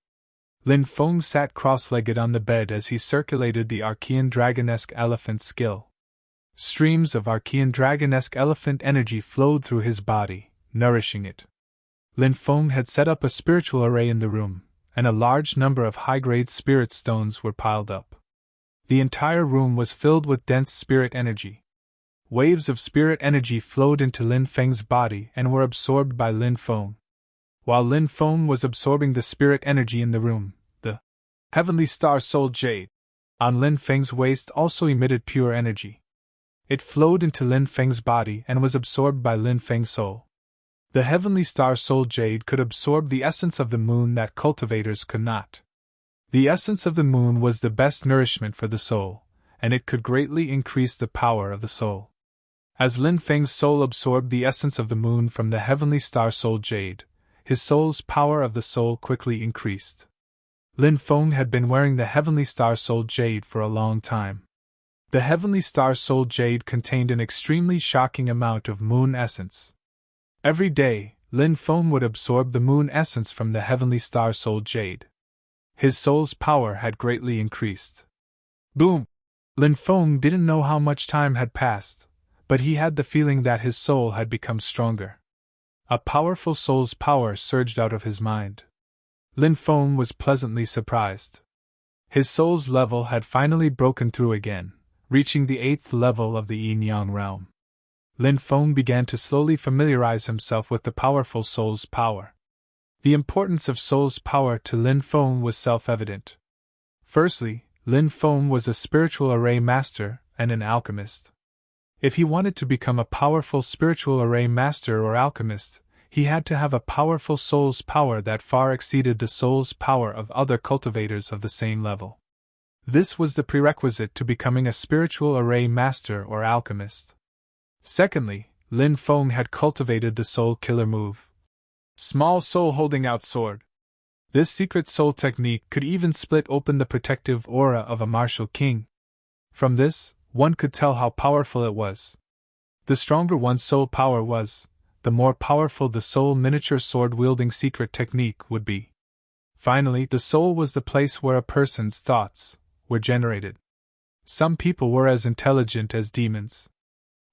A: Lin Feng sat cross-legged on the bed as he circulated the Archean Dragonesque elephant skill. Streams of Archean Dragonesque elephant energy flowed through his body, nourishing it. Lin Feng had set up a spiritual array in the room, and a large number of high-grade spirit stones were piled up. The entire room was filled with dense spirit energy. Waves of spirit energy flowed into Lin Feng's body and were absorbed by Lin Feng. While Lin Feng was absorbing the spirit energy in the room, the Heavenly Star Soul Jade on Lin Feng's waist also emitted pure energy. It flowed into Lin Feng's body and was absorbed by Lin Feng's soul. The Heavenly Star Soul Jade could absorb the essence of the moon that cultivators could not. The essence of the moon was the best nourishment for the soul, and it could greatly increase the power of the soul. As Lin Feng's soul absorbed the essence of the moon from the Heavenly Star Soul Jade, his soul's power of the soul quickly increased. Lin Feng had been wearing the Heavenly Star Soul Jade for a long time. The Heavenly Star Soul Jade contained an extremely shocking amount of moon essence. Every day, Lin Feng would absorb the moon essence from the Heavenly Star Soul Jade. His soul's power had greatly increased. Boom! Lin Feng didn't know how much time had passed, but he had the feeling that his soul had become stronger. A powerful soul's power surged out of his mind. Lin Feng was pleasantly surprised. His soul's level had finally broken through again, reaching the 8th level of the yin-yang realm. Lin Feng began to slowly familiarize himself with the powerful soul's power. The importance of soul's power to Lin Feng was self-evident. Firstly, Lin Feng was a spiritual array master and an alchemist. If he wanted to become a powerful spiritual array master or alchemist, he had to have a powerful soul's power that far exceeded the soul's power of other cultivators of the same level. This was the prerequisite to becoming a spiritual array master or alchemist. Secondly, Lin Feng had cultivated the soul killer move. Small soul holding out sword. This secret soul technique could even split open the protective aura of a martial king. From this, one could tell how powerful it was. The stronger one's soul power was, the more powerful the soul miniature sword-wielding secret technique would be. Finally, the soul was the place where a person's thoughts were generated. Some people were as intelligent as demons.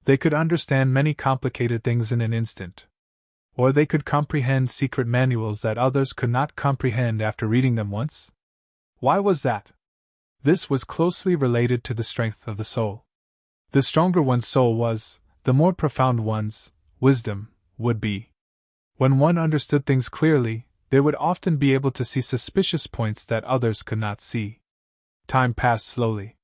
A: They could understand many complicated things in an instant. Or they could comprehend secret manuals that others could not comprehend after reading them once. Why was that? This was closely related to the strength of the soul. The stronger one's soul was, the more profound one's wisdom would be. When one understood things clearly, they would often be able to see suspicious points that others could not see. Time passed slowly.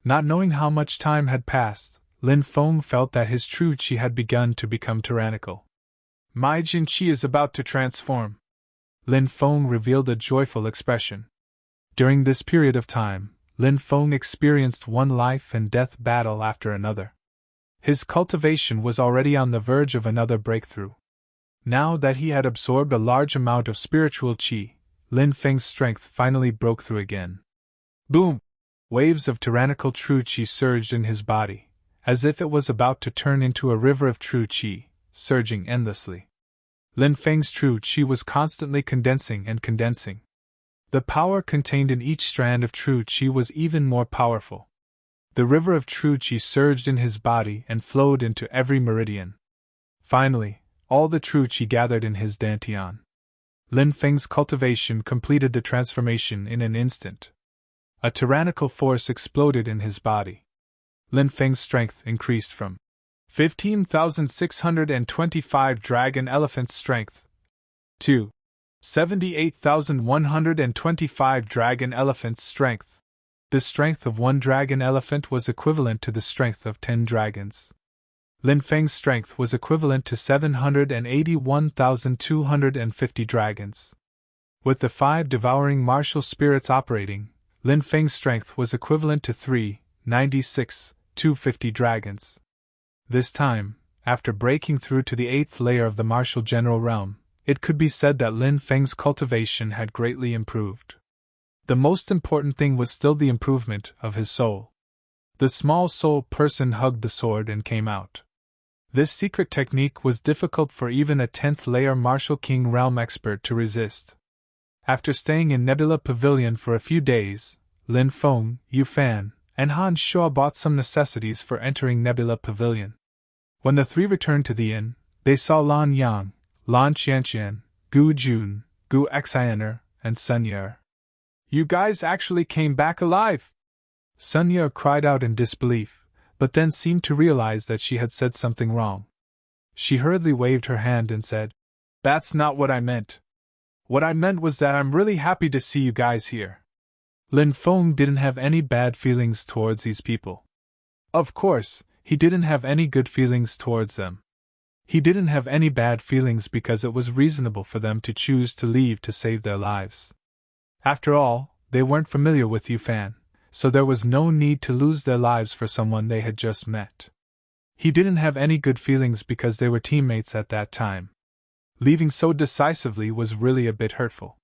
A: Not knowing how much time had passed, Lin Feng felt that his true qi had begun to become tyrannical. My Jin Qi is about to transform. Lin Feng revealed a joyful expression. During this period of time, Lin Feng experienced one life and death battle after another. His cultivation was already on the verge of another breakthrough. Now that he had absorbed a large amount of spiritual qi, Lin Feng's strength finally broke through again. Boom! Waves of tyrannical true qi surged in his body, as if it was about to turn into a river of true qi, surging endlessly. Lin Feng's true qi was constantly condensing and condensing. The power contained in each strand of true qi was even more powerful. The river of true qi surged in his body and flowed into every meridian. Finally, all the true qi gathered in his dantian. Lin Feng's cultivation completed the transformation in an instant. A tyrannical force exploded in his body. Lin Feng's strength increased from 15,625 dragon elephants strength to 78,125 dragon elephants strength. The strength of one dragon elephant was equivalent to the strength of 10 dragons. Lin Feng's strength was equivalent to 781,250 dragons. With the 5 devouring martial spirits operating, Lin Feng's strength was equivalent to 396,250 dragons. This time, after breaking through to the 8th layer of the martial general realm, it could be said that Lin Feng's cultivation had greatly improved. The most important thing was still the improvement of his soul. The small soul person hugged the sword and came out. This secret technique was difficult for even a 10th layer martial king realm expert to resist. After staying in Nebula Pavilion for a few days, Lin Feng, Yu Fan, and Han Shuo bought some necessities for entering Nebula Pavilion. When the three returned to the inn, they saw Lan Yang, Lan Qianqian, Gu Jun, Gu Xianer, and Sun Ye. You guys actually came back alive! Sun Ye cried out in disbelief, but then seemed to realize that she had said something wrong. She hurriedly waved her hand and said, "That's not what I meant. What I meant was that I'm really happy to see you guys here." Lin Feng didn't have any bad feelings towards these people. Of course, he didn't have any good feelings towards them. He didn't have any bad feelings because it was reasonable for them to choose to leave to save their lives. After all, they weren't familiar with Yu Fan, so there was no need to lose their lives for someone they had just met. He didn't have any good feelings because they were teammates at that time. Leaving so decisively was really a bit hurtful.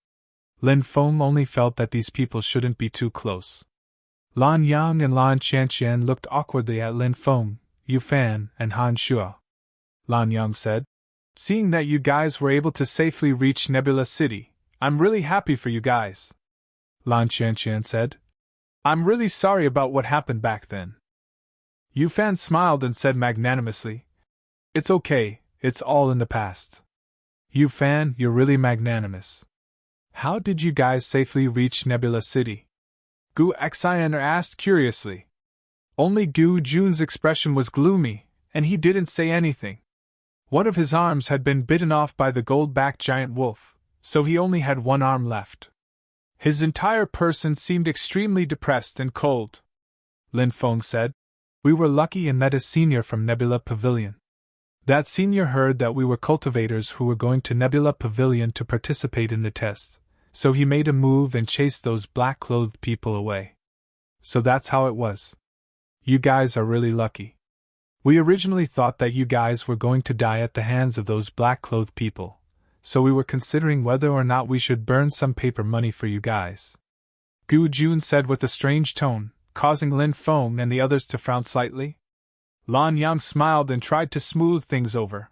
A: Lin Feng only felt that these people shouldn't be too close. Lan Yang and Lan Qianqian looked awkwardly at Lin Feng, Yu Fan, and Han Shuo. Lan Yang said, "Seeing that you guys were able to safely reach Nebula City, I'm really happy for you guys." Lan Qianqian said, "I'm really sorry about what happened back then." Yu Fan smiled and said magnanimously, "It's okay, it's all in the past." Yu Fan, you're really magnanimous. How did you guys safely reach Nebula City? Gu Xianer asked curiously. Only Gu Jun's expression was gloomy, and he didn't say anything. One of his arms had been bitten off by the gold-backed giant wolf, so he only had one arm left. His entire person seemed extremely depressed and cold. Lin Feng said, "We were lucky and met a senior from Nebula Pavilion. That senior heard that we were cultivators who were going to Nebula Pavilion to participate in the test, so he made a move and chased those black-clothed people away. So that's how it was. You guys are really lucky. We originally thought that you guys were going to die at the hands of those black-clothed people, so we were considering whether or not we should burn some paper money for you guys. Gu Jun said with a strange tone, causing Lin Feng and the others to frown slightly. Lan Yang smiled and tried to smooth things over.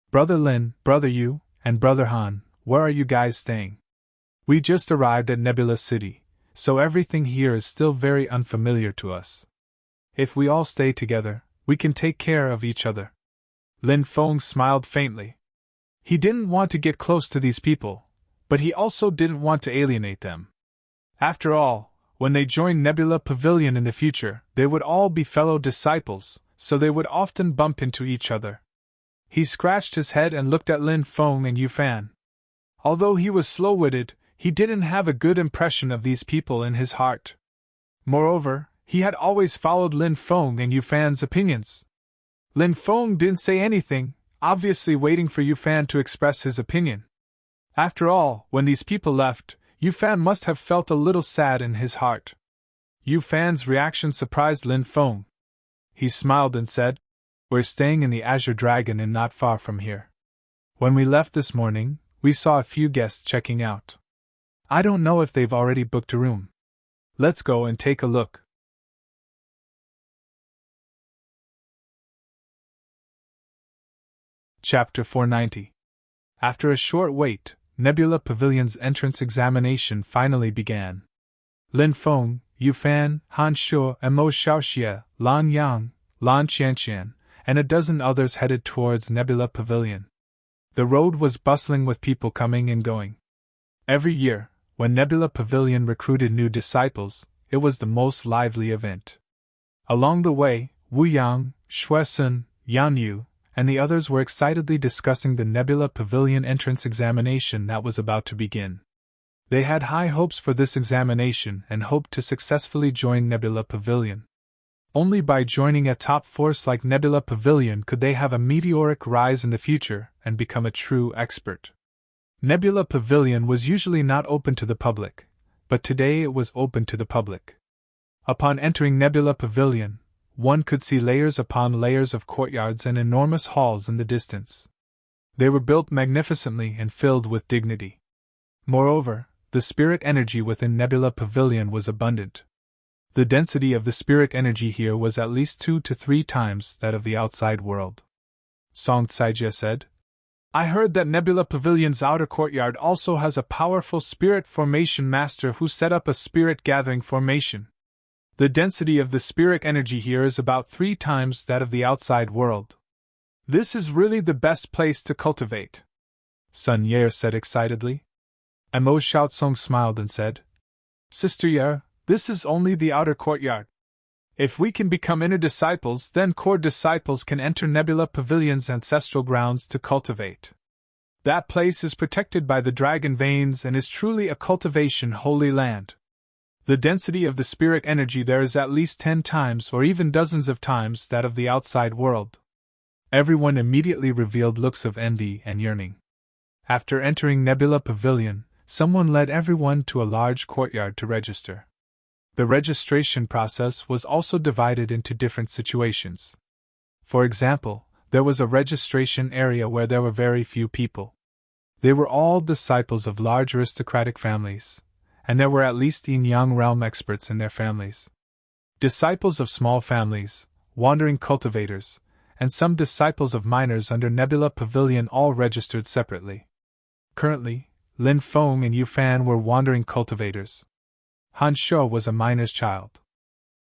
A: Brother Lin, Brother Yu, and Brother Han, where are you guys staying? We just arrived at Nebula City, so everything here is still very unfamiliar to us. If we all stay together, we can take care of each other. Lin Feng smiled faintly. He didn't want to get close to these people, but he also didn't want to alienate them. After all, when they joined Nebula Pavilion in the future, they would all be fellow disciples, so they would often bump into each other. He scratched his head and looked at Lin Feng and Yu Fan. Although he was slow-witted, he didn't have a good impression of these people in his heart. Moreover, he had always followed Lin Feng and Yu Fan's opinions. Lin Feng didn't say anything, obviously waiting for Yu Fan to express his opinion. After all, when these people left, Yu Fan must have felt a little sad in his heart. Yu Fan's reaction surprised Lin Feng. He smiled and said, "We're staying in the Azure Dragon Inn not far from here. When we left this morning, we saw a few guests checking out. I don't know if they've already booked a room. Let's go and take a look." Chapter 490. After a short wait, Nebula Pavilion's entrance examination finally began. Lin Feng, Yu Fan, Han Shuo, and Mo Xiaoxie, Lan Yang, Lan Qianqian, and a dozen others headed towards Nebula Pavilion. The road was bustling with people coming and going. Every year, when Nebula Pavilion recruited new disciples, it was the most lively event. Along the way, Wu Yang, Shuesun, Yan Yu, and the others were excitedly discussing the Nebula Pavilion entrance examination that was about to begin. They had high hopes for this examination and hoped to successfully join Nebula Pavilion. Only by joining a top force like Nebula Pavilion could they have a meteoric rise in the future and become a true expert. Nebula Pavilion was usually not open to the public, but today it was open to the public. Upon entering Nebula Pavilion, one could see layers upon layers of courtyards and enormous halls in the distance. They were built magnificently and filled with dignity. Moreover, the spirit energy within Nebula Pavilion was abundant. The density of the spirit energy here was at least 2 to 3 times that of the outside world. Song Tsaijie said, "I heard that Nebula Pavilion's outer courtyard also has a powerful spirit formation master who set up a spirit gathering formation. The density of the spirit energy here is about 3 times that of the outside world. This is really the best place to cultivate," Sun Yer said excitedly. Mo Xiaosong smiled and said, "Sister Yer, this is only the outer courtyard. If we can become inner disciples, then core disciples can enter Nebula Pavilion's ancestral grounds to cultivate. That place is protected by the dragon veins and is truly a cultivation holy land. The density of the spirit energy there is at least 10 times or even dozens of times that of the outside world." Everyone immediately revealed looks of envy and yearning. After entering Nebula Pavilion, someone led everyone to a large courtyard to register. The registration process was also divided into different situations. For example, there was a registration area where there were very few people. They were all disciples of large aristocratic families, and there were at least yin-yang realm experts in their families. Disciples of small families, wandering cultivators, and some disciples of miners under Nebula Pavilion all registered separately. Currently, Lin Feng and Yu Fan were wandering cultivators. Han Shuo was a miner's child.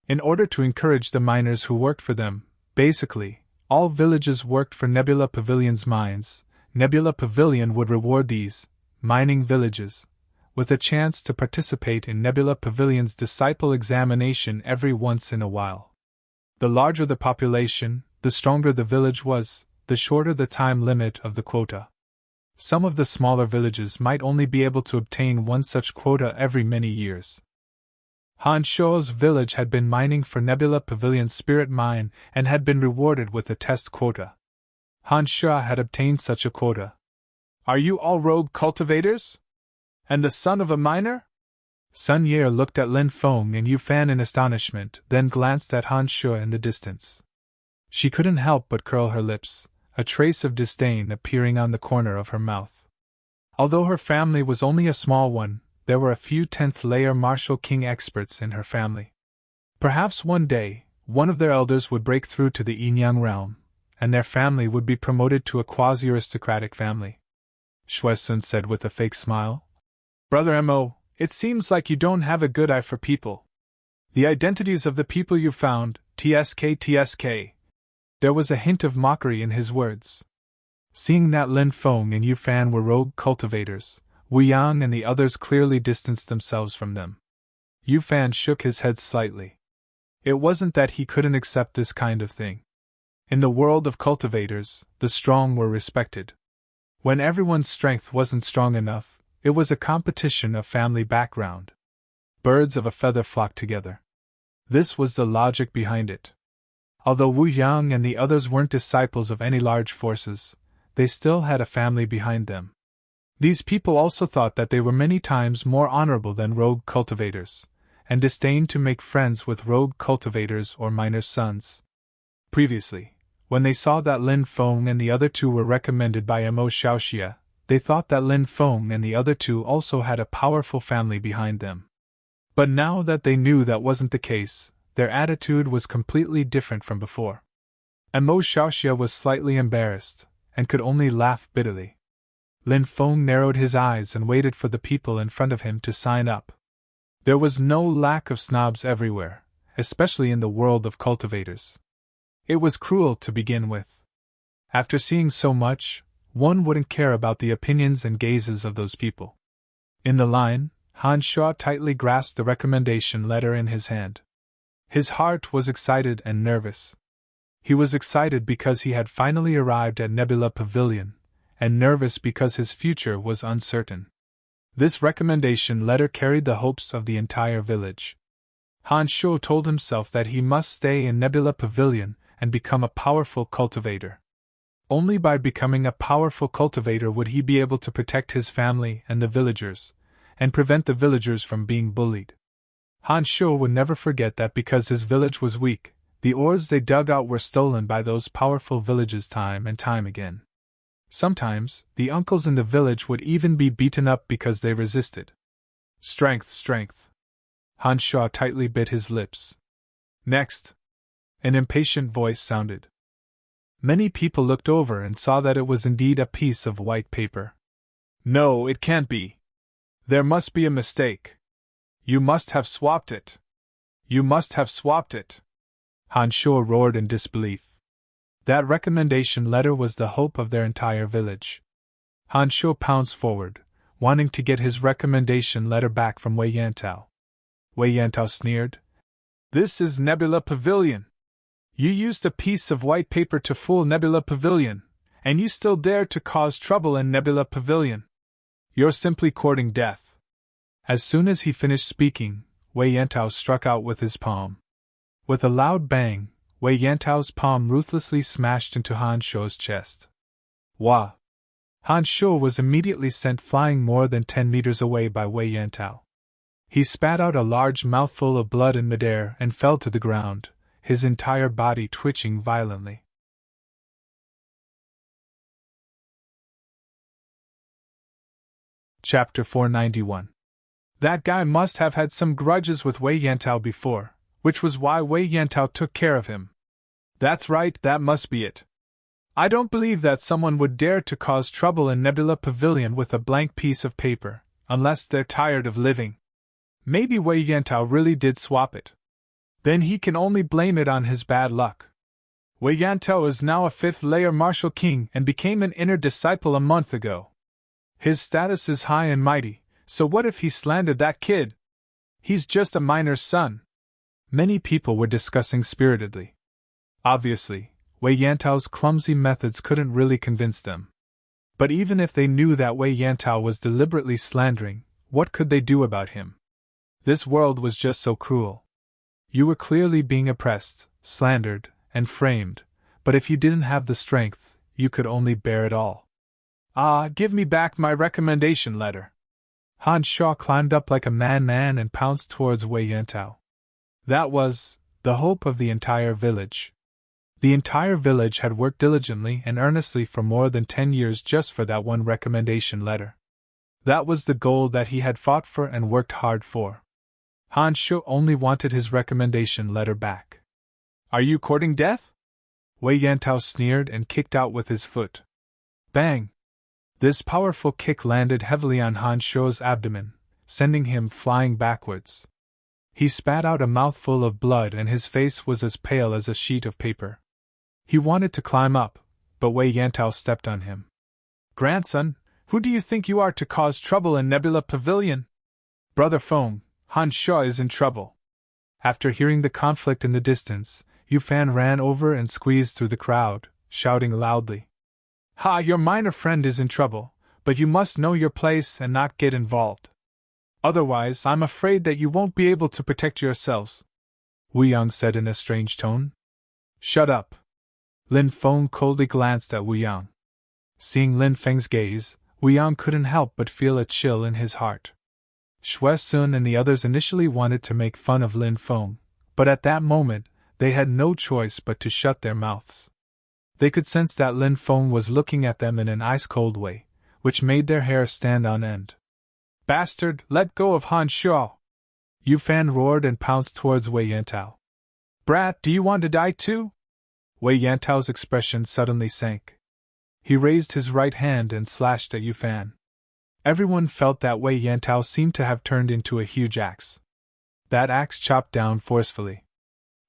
A: In order to encourage the miners who worked for them, basically, all villages worked for Nebula Pavilion's mines. Nebula Pavilion would reward these mining villages with a chance to participate in Nebula Pavilion's disciple examination every once in a while. The larger the population, the stronger the village was, the shorter the time limit of the quota. Some of the smaller villages might only be able to obtain one such quota every many years. Han Shuo's village had been mining for Nebula Pavilion's spirit mine and had been rewarded with a test quota. Han Shuo had obtained such a quota. "Are you all rogue cultivators? And the son of a miner?" Sun Ye looked at Lin Feng and Yu Fan in astonishment, then glanced at Han Shu in the distance. She couldn't help but curl her lips, a trace of disdain appearing on the corner of her mouth. Although her family was only a small one, there were a few 10th-layer martial king experts in her family. Perhaps one day, one of their elders would break through to the Yinyang realm, and their family would be promoted to a quasi-aristocratic family. Shuesun said with a fake smile. Brother Mo, it seems like you don't have a good eye for people. The identities of the people you found, TSK. There was a hint of mockery in his words. Seeing that Lin Feng and Yu Fan were rogue cultivators, Wu Yang and the others clearly distanced themselves from them. Yu Fan shook his head slightly. It wasn't that he couldn't accept this kind of thing. In the world of cultivators, the strong were respected. When everyone's strength wasn't strong enough, it was a competition of family background. Birds of a feather flocked together. This was the logic behind it. Although Wu Yang and the others weren't disciples of any large forces, they still had a family behind them. These people also thought that they were many times more honorable than rogue cultivators, and disdained to make friends with rogue cultivators or miners' sons. Previously, when they saw that Lin Feng and the other two were recommended by Mo Xiaoxia, they thought that Lin Feng and the other two also had a powerful family behind them. But now that they knew that wasn't the case, their attitude was completely different from before. Mo Xiaoxia was slightly embarrassed, and could only laugh bitterly. Lin Feng narrowed his eyes and waited for the people in front of him to sign up. There was no lack of snobs everywhere, especially in the world of cultivators. It was cruel to begin with. After seeing so much, one wouldn't care about the opinions and gazes of those people. In the line, Han Shu tightly grasped the recommendation letter in his hand. His heart was excited and nervous. He was excited because he had finally arrived at Nebula Pavilion, and nervous because his future was uncertain. This recommendation letter carried the hopes of the entire village. Han Shu told himself that he must stay in Nebula Pavilion and become a powerful cultivator. Only by becoming a powerful cultivator would he be able to protect his family and the villagers, and prevent the villagers from being bullied. Han Shu would never forget that because his village was weak, the ores they dug out were stolen by those powerful villages time and time again. Sometimes, the uncles in the village would even be beaten up because they resisted. Strength. Han Shu tightly bit his lips. Next. An impatient voice sounded. Many people looked over and saw that it was indeed a piece of white paper. No, it can't be. There must be a mistake. You must have swapped it. Han Shu roared in disbelief. That recommendation letter was the hope of their entire village. Han Shu pounced forward, wanting to get his recommendation letter back from Wei Yantao. Wei Yantao sneered. This is Nebula Pavilion. You used a piece of white paper to fool Nebula Pavilion, and you still dare to cause trouble in Nebula Pavilion. You're simply courting death. As soon as he finished speaking, Wei Yantao struck out with his palm. With a loud bang, Wei Yantao's palm ruthlessly smashed into Han Shu's chest. Wah! Han Shu was immediately sent flying more than 10 meters away by Wei Yantao. He spat out a large mouthful of blood in midair and fell to the ground, his entire body twitching violently. Chapter 491. That guy must have had some grudges with Wei Yantao before, which was why Wei Yantao took care of him. That's right, that must be it. I don't believe that someone would dare to cause trouble in Nebula Pavilion with a blank piece of paper, unless they're tired of living. Maybe Wei Yantao really did swap it. Then he can only blame it on his bad luck. Wei Yantao is now a 5th-layer martial king and became an inner disciple a month ago. His status is high and mighty, so what if he slandered that kid? He's just a miner's son. Many people were discussing spiritedly. Obviously, Wei Yantao's clumsy methods couldn't really convince them. But even if they knew that Wei Yantao was deliberately slandering, what could they do about him? This world was just so cruel. You were clearly being oppressed, slandered, and framed, but if you didn't have the strength, you could only bear it all. Ah, give me back my recommendation letter. Han Shuo climbed up like a man and pounced towards Wei Yantao. That was the hope of the entire village. The entire village had worked diligently and earnestly for more than 10 years just for that one recommendation letter. That was the goal that he had fought for and worked hard for. Han Shuo only wanted his recommendation letter back. Are you courting death? Wei Yantao sneered and kicked out with his foot. Bang! This powerful kick landed heavily on Han Shuo's abdomen, sending him flying backwards. He spat out a mouthful of blood and his face was as pale as a sheet of paper. He wanted to climb up, but Wei Yantao stepped on him. Grandson, who do you think you are to cause trouble in Nebula Pavilion? Brother Feng, Han Shuo is in trouble. After hearing the conflict in the distance, Yu Fan ran over and squeezed through the crowd, shouting loudly. Ha, your minor friend is in trouble, but you must know your place and not get involved. Otherwise, I'm afraid that you won't be able to protect yourselves. Wu Yang said in a strange tone. Shut up. Lin Feng coldly glanced at Wu Yang. Seeing Lin Feng's gaze, Wu Yang couldn't help but feel a chill in his heart. Xue Sun and the others initially wanted to make fun of Lin Feng, but at that moment, they had no choice but to shut their mouths. They could sense that Lin Feng was looking at them in an ice-cold way, which made their hair stand on end. Bastard, let go of Han Shuo! Yu Fan roared and pounced towards Wei Yantao. Brat, do you want to die too? Wei Yantao's expression suddenly sank. He raised his right hand and slashed at Yu Fan. Everyone felt that Wei Yantao seemed to have turned into a huge axe. That axe chopped down forcefully.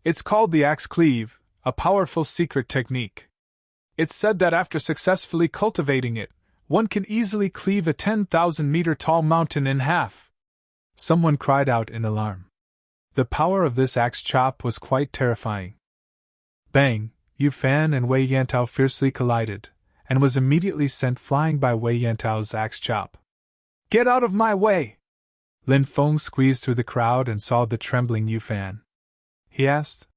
A: It's called the axe cleave, a powerful secret technique. It's said that after successfully cultivating it, one can easily cleave a 10,000-meter tall mountain in half. Someone cried out in alarm. The power of this axe chop was quite terrifying. Bang! Yu Fan and Wei Yantao fiercely collided, and was immediately sent flying by Wei Yantao's axe chop. Get out of my way! Lin Feng squeezed through the crowd and saw the trembling Yu Fan. He asked,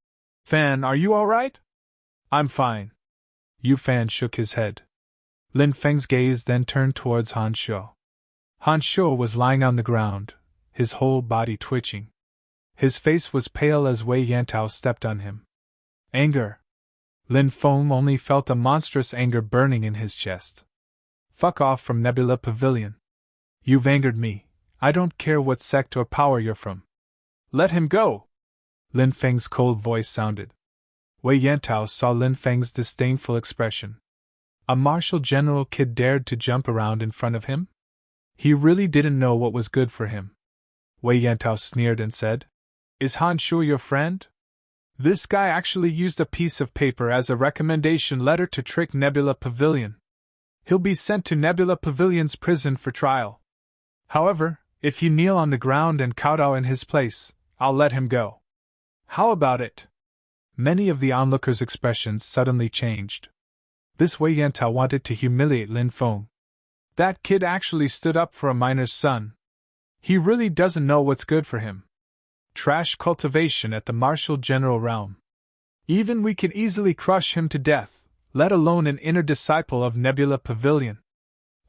A: Fan, are you all right? I'm fine. Yu Fan shook his head. Lin Feng's gaze then turned towards Han Shuo. Han Shuo was lying on the ground, his whole body twitching. His face was pale as Wei Yantao stepped on him. Anger. Lin Feng only felt a monstrous anger burning in his chest. Fuck off from Nebula Pavilion. You've angered me. I don't care what sect or power you're from. Let him go! Lin Feng's cold voice sounded. Wei Yantao saw Lin Feng's disdainful expression. A martial general kid dared to jump around in front of him? He really didn't know what was good for him. Wei Yantao sneered and said, Is Han Shuo your friend? This guy actually used a piece of paper as a recommendation letter to trick Nebula Pavilion. He'll be sent to Nebula Pavilion's prison for trial. However, if you kneel on the ground and kowtow in his place, I'll let him go. How about it? Many of the onlookers' expressions suddenly changed. This Wei Yantao wanted to humiliate Lin Feng. That kid actually stood up for a miner's son. He really doesn't know what's good for him. Trash cultivation at the martial general realm. Even we can easily crush him to death, let alone an inner disciple of Nebula Pavilion.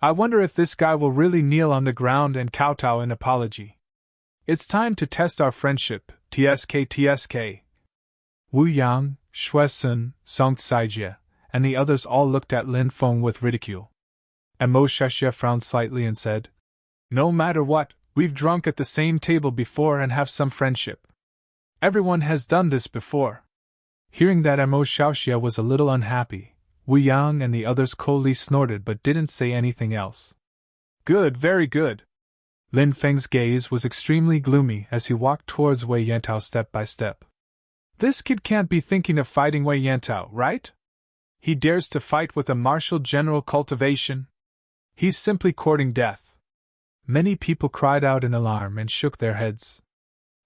A: I wonder if this guy will really kneel on the ground and kowtow in apology. It's time to test our friendship, TSK. Wu Yang, Xue Sun, Song Saijie, and the others all looked at Lin Feng with ridicule. And Mo Shashie frowned slightly and said, No matter what, we've drunk at the same table before and have some friendship. Everyone has done this before. Hearing that, Mo Shashie was a little unhappy. Wu Yang and the others coldly snorted but didn't say anything else. Good, very good. Lin Feng's gaze was extremely gloomy as he walked towards Wei Yantao step by step. This kid can't be thinking of fighting Wei Yantao, right? He dares to fight with a martial general cultivation? He's simply courting death. Many people cried out in alarm and shook their heads.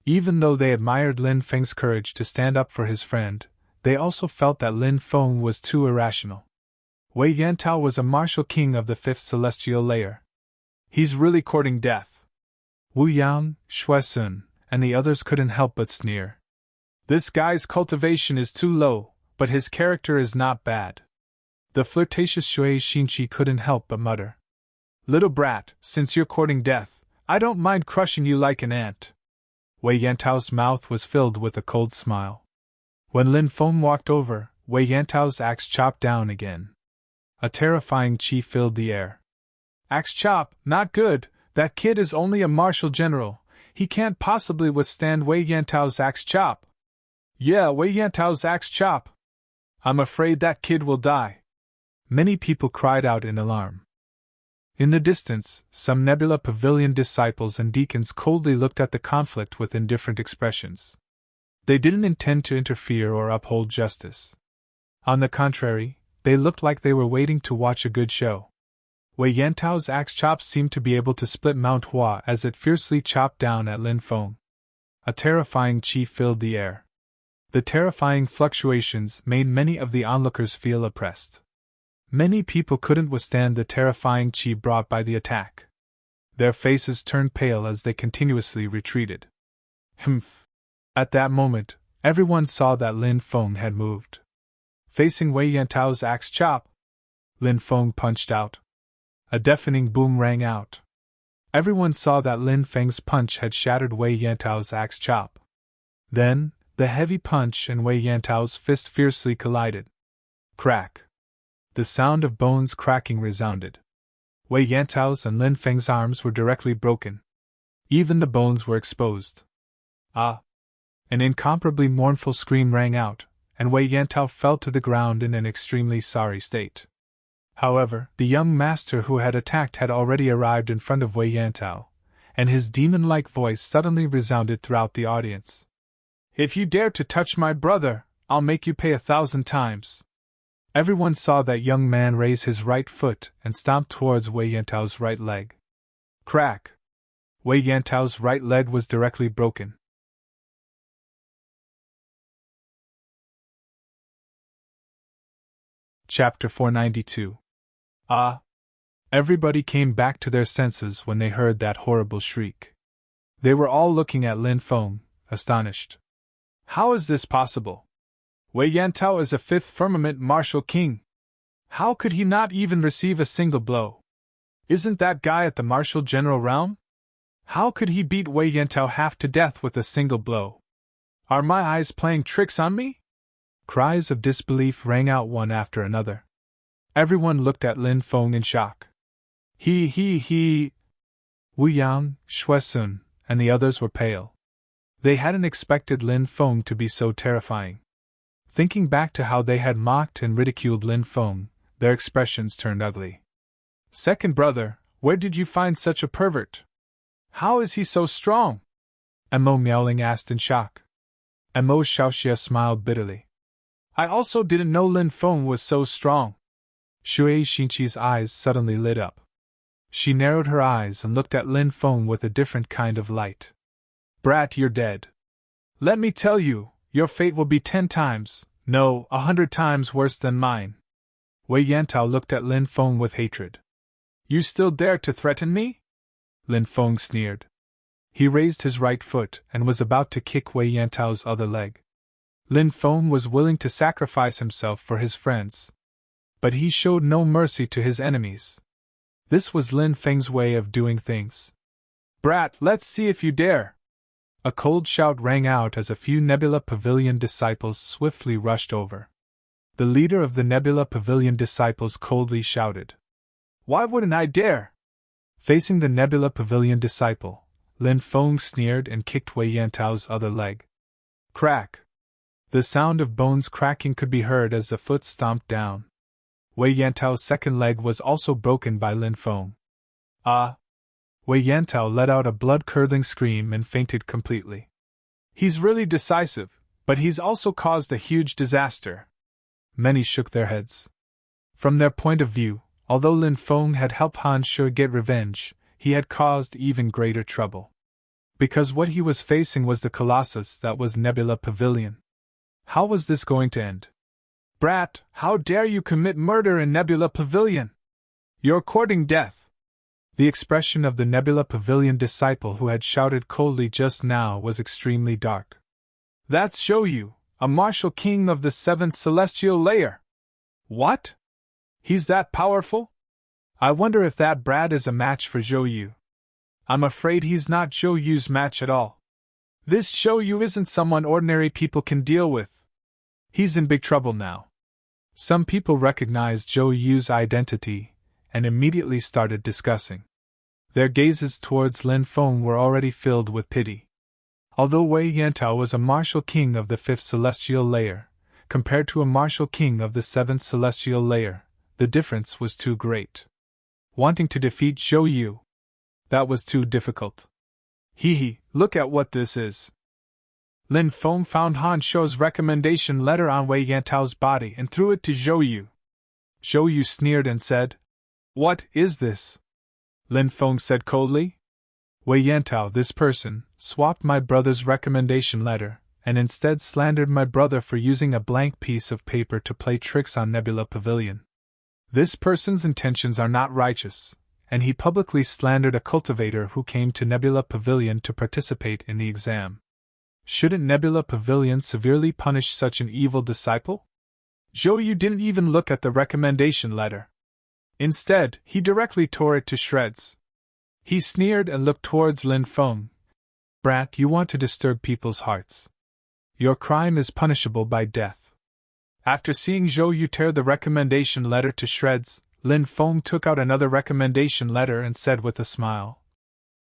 A: Even though they admired Lin Feng's courage to stand up for his friend, they also felt that Lin Feng was too irrational. Wei Yantao was a martial king of the 5th celestial layer. He's really courting death. Wu Yang, Xue Sun, and the others couldn't help but sneer. This guy's cultivation is too low, but his character is not bad. The flirtatious Shui Xinqi couldn't help but mutter. Little brat, since you're courting death, I don't mind crushing you like an ant. Wei Yantao's mouth was filled with a cold smile. When Lin Feng walked over, Wei Yantao's axe chopped down again. A terrifying chi filled the air. Axe chop, not good, that kid is only a martial general, he can't possibly withstand Wei Yantao's axe chop. Yeah, Wei Yantao's axe chop. I'm afraid that kid will die. Many people cried out in alarm. In the distance, some Nebula Pavilion disciples and deacons coldly looked at the conflict with indifferent expressions. They didn't intend to interfere or uphold justice. On the contrary, they looked like they were waiting to watch a good show. Wei Yantao's axe chops seemed to be able to split Mount Hua as it fiercely chopped down at Lin Feng. A terrifying chi filled the air. The terrifying fluctuations made many of the onlookers feel oppressed. Many people couldn't withstand the terrifying chi brought by the attack. Their faces turned pale as they continuously retreated. Humph! At that moment, everyone saw that Lin Feng had moved. Facing Wei Yantao's axe chop, Lin Feng punched out. A deafening boom rang out. Everyone saw that Lin Feng's punch had shattered Wei Yantao's axe chop. Then, the heavy punch and Wei Yantao's fist fiercely collided. Crack! The sound of bones cracking resounded. Wei Yantao's and Lin Feng's arms were directly broken. Even the bones were exposed. Ah! An incomparably mournful scream rang out, and Wei Yantao fell to the ground in an extremely sorry state. However, the young master who had attacked had already arrived in front of Wei Yantao, and his demon-like voice suddenly resounded throughout the audience. If you dare to touch my brother, I'll make you pay 1,000 times. Everyone saw that young man raise his right foot and stomp towards Wei Yantao's right leg. Crack! Wei Yantao's right leg was directly broken. Chapter 492. Ah! Everybody came back to their senses when they heard that horrible shriek. They were all looking at Lin Feng, astonished. How is this possible? Wei Yantao is a fifth firmament martial king. How could he not even receive a single blow? Isn't that guy at the martial general realm? How could he beat Wei Yantao half to death with a single blow? Are my eyes playing tricks on me? Cries of disbelief rang out one after another. Everyone looked at Lin Feng in shock. He. Wu Yang, Shuesun, and the others were pale. They hadn't expected Lin Feng to be so terrifying. Thinking back to how they had mocked and ridiculed Lin Feng, their expressions turned ugly. Second brother, where did you find such a pervert? How is he so strong? Emo Miaoling asked in shock. Emo Xiaoxia smiled bitterly. I also didn't know Lin Feng was so strong. Shui Xinqi's eyes suddenly lit up. She narrowed her eyes and looked at Lin Feng with a different kind of light. Brat, you're dead. Let me tell you, your fate will be 10 times, no, 100 times worse than mine. Wei Yantao looked at Lin Feng with hatred. You still dare to threaten me? Lin Feng sneered. He raised his right foot and was about to kick Wei Yantao's other leg. Lin Feng was willing to sacrifice himself for his friends. But he showed no mercy to his enemies. This was Lin Feng's way of doing things. Brat, let's see if you dare! A cold shout rang out as a few Nebula Pavilion disciples swiftly rushed over. The leader of the Nebula Pavilion disciples coldly shouted. Why wouldn't I dare? Facing the Nebula Pavilion disciple, Lin Feng sneered and kicked Wei Yantao's other leg. Crack! The sound of bones cracking could be heard as the foot stomped down. Wei Yantao's second leg was also broken by Lin Feng. Ah! Wei Yantao let out a blood-curdling scream and fainted completely. He's really decisive, but he's also caused a huge disaster. Many shook their heads. From their point of view, although Lin Feng had helped Han Shui get revenge, he had caused even greater trouble. Because what he was facing was the colossus that was Nebula Pavilion. How was this going to end? Brat, how dare you commit murder in Nebula Pavilion? You're courting death. The expression of the Nebula Pavilion disciple who had shouted coldly just now was extremely dark. That's Zhou, a martial king of the 7th celestial layer. What? He's that powerful? I wonder if that brat is a match for Zhou. I'm afraid he's not Zhou Yu's match at all. This Zhou Yu isn't someone ordinary people can deal with. He's in big trouble now. Some people recognized Zhou Yu's identity and immediately started discussing. Their gazes towards Lin Feng were already filled with pity. Although Wei Yantao was a martial king of the 5th celestial layer, compared to a martial king of the 7th celestial layer, the difference was too great. Wanting to defeat Zhou Yu, that was too difficult. Hee, look at what this is. Lin Feng found Han Shou's recommendation letter on Wei Yantao's body and threw it to Zhou Yu. Zhou Yu sneered and said, "What is this?" Lin Feng said coldly. "Wei Yantao, this person, swapped my brother's recommendation letter, and instead slandered my brother for using a blank piece of paper to play tricks on Nebula Pavilion. This person's intentions are not righteous, and he publicly slandered a cultivator who came to Nebula Pavilion to participate in the exam. Shouldn't Nebula Pavilion severely punish such an evil disciple?" Zhou Yu didn't even look at the recommendation letter. Instead, he directly tore it to shreds. He sneered and looked towards Lin Feng. "Brat, you want to disturb people's hearts. Your crime is punishable by death." After seeing Zhou Yu tear the recommendation letter to shreds, Lin Feng took out another recommendation letter and said with a smile,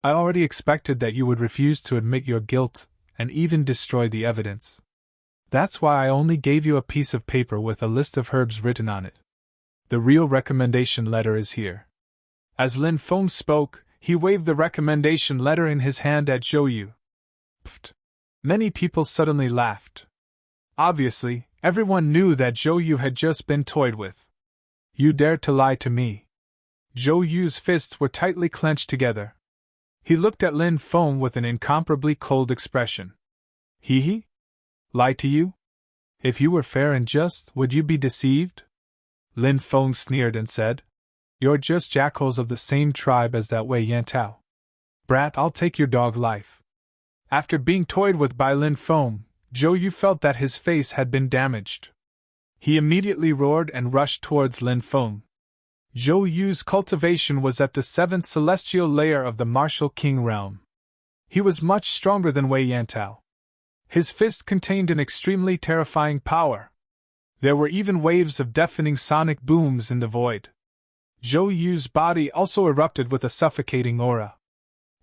A: "I already expected that you would refuse to admit your guilt and even destroy the evidence. That's why I only gave you a piece of paper with a list of herbs written on it. The real recommendation letter is here." As Lin Feng spoke, he waved the recommendation letter in his hand at Zhou Yu. Pfft! Many people suddenly laughed. Obviously, everyone knew that Zhou Yu had just been toyed with. "You dare to lie to me?" Zhou Yu's fists were tightly clenched together. He looked at Lin Feng with an incomparably cold expression. Hee? Lie to you? If you were fair and just, would you be deceived? Lin Feng sneered and said, "You're just jackals of the same tribe as that Wei Yantao. Brat, I'll take your dog life." After being toyed with by Lin Feng, Zhou Yu felt that his face had been damaged. He immediately roared and rushed towards Lin Feng. Zhou Yu's cultivation was at the 7th celestial layer of the martial king realm. He was much stronger than Wei Yantao. His fist contained an extremely terrifying power. There were even waves of deafening sonic booms in the void. Zhou Yu's body also erupted with a suffocating aura.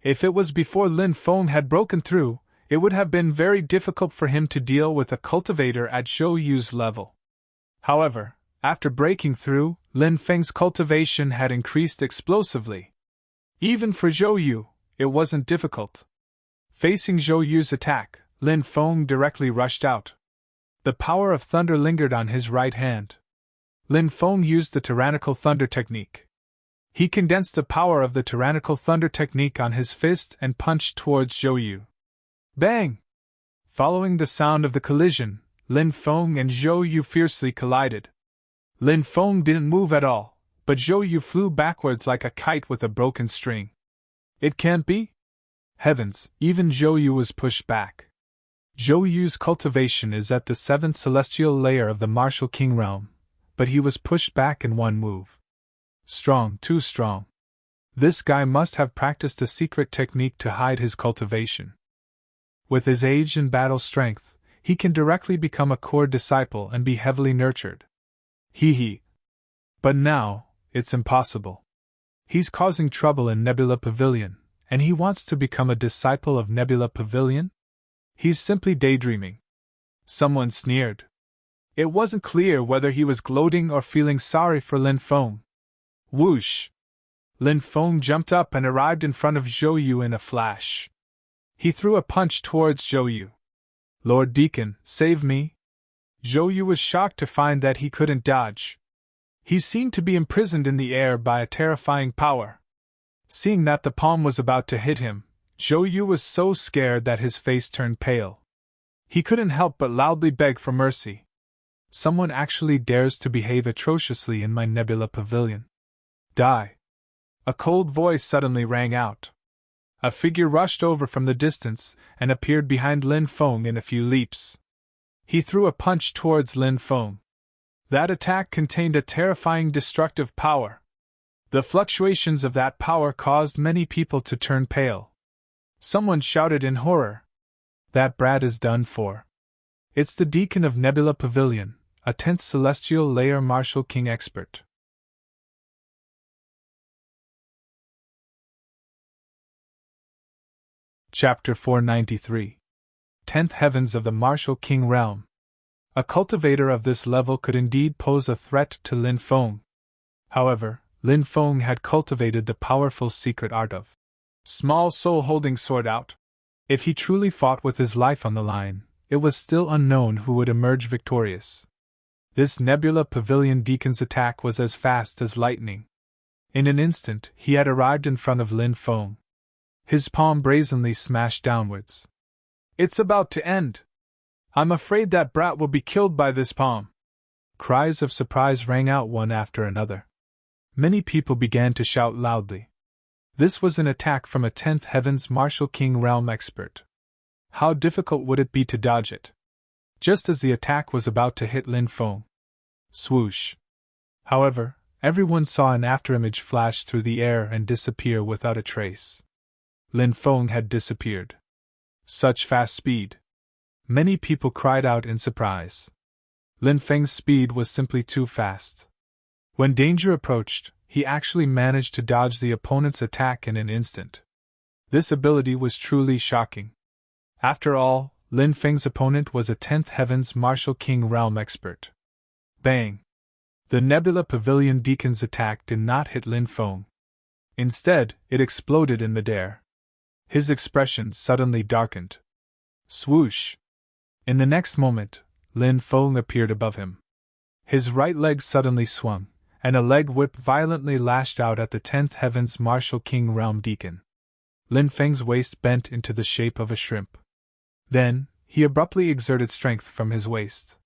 A: If it was before Lin Feng had broken through, it would have been very difficult for him to deal with a cultivator at Zhou Yu's level. However, after breaking through, Lin Feng's cultivation had increased explosively. Even for Zhou Yu, it wasn't difficult. Facing Zhou Yu's attack, Lin Feng directly rushed out. The power of thunder lingered on his right hand. Lin Feng used the tyrannical thunder technique. He condensed the power of the tyrannical thunder technique on his fist and punched towards Zhou Yu. Bang! Following the sound of the collision, Lin Feng and Zhou Yu fiercely collided. Lin Feng didn't move at all, but Zhou Yu flew backwards like a kite with a broken string. It can't be? Heavens, even Zhou Yu was pushed back. Zhou Yu's cultivation is at the 7th celestial layer of the martial king realm, but he was pushed back in one move. Strong, too strong. This guy must have practiced a secret technique to hide his cultivation. With his age and battle strength, he can directly become a core disciple and be heavily nurtured. Hee. But now, it's impossible. He's causing trouble in Nebula Pavilion, and he wants to become a disciple of Nebula Pavilion? He's simply daydreaming. Someone sneered. It wasn't clear whether he was gloating or feeling sorry for Lin Feng. Whoosh! Lin Feng jumped up and arrived in front of Zhou Yu in a flash. He threw a punch towards Zhou Yu. Lord Deacon, save me! Zhou Yu was shocked to find that he couldn't dodge. He seemed to be imprisoned in the air by a terrifying power. Seeing that the palm was about to hit him, Zhou Yu was so scared that his face turned pale. He couldn't help but loudly beg for mercy. Someone actually dares to behave atrociously in my Nebula Pavilion. Die! A cold voice suddenly rang out. A figure rushed over from the distance and appeared behind Lin Feng in a few leaps. He threw a punch towards Lin Feng. That attack contained a terrifying destructive power. The fluctuations of that power caused many people to turn pale. Someone shouted in horror. That brat is done for. It's the Deacon of Nebula Pavilion, a 10th Celestial Layer Martial King expert. Chapter 493. 10th Heavens of the Martial King Realm. A cultivator of this level could indeed pose a threat to Lin Feng. However, Lin Feng had cultivated the powerful secret art of small soul holding sword out. If he truly fought with his life on the line, it was still unknown who would emerge victorious. This Nebula Pavilion Deacon's attack was as fast as lightning. In an instant, he had arrived in front of Lin Feng. His palm brazenly smashed downwards. It's about to end. I'm afraid that brat will be killed by this palm. Cries of surprise rang out one after another. Many people began to shout loudly. This was an attack from a 10th Heavens Martial King Realm expert. How difficult would it be to dodge it? Just as the attack was about to hit Lin Feng. Swoosh. However, everyone saw an afterimage flash through the air and disappear without a trace. Lin Feng had disappeared. Such fast speed. Many people cried out in surprise. Lin Feng's speed was simply too fast. When danger approached, he actually managed to dodge the opponent's attack in an instant. This ability was truly shocking. After all, Lin Feng's opponent was a 10th Heavens Martial King Realm expert. Bang! The Nebula Pavilion Deacon's attack did not hit Lin Feng. Instead, it exploded in midair. His expression suddenly darkened. Swoosh! In the next moment, Lin Feng appeared above him. His right leg suddenly swung, and a leg whip violently lashed out at the 10th Heavens Martial King Realm Deacon. Lin Feng's waist bent into the shape of a shrimp. Then, he abruptly exerted strength from his waist.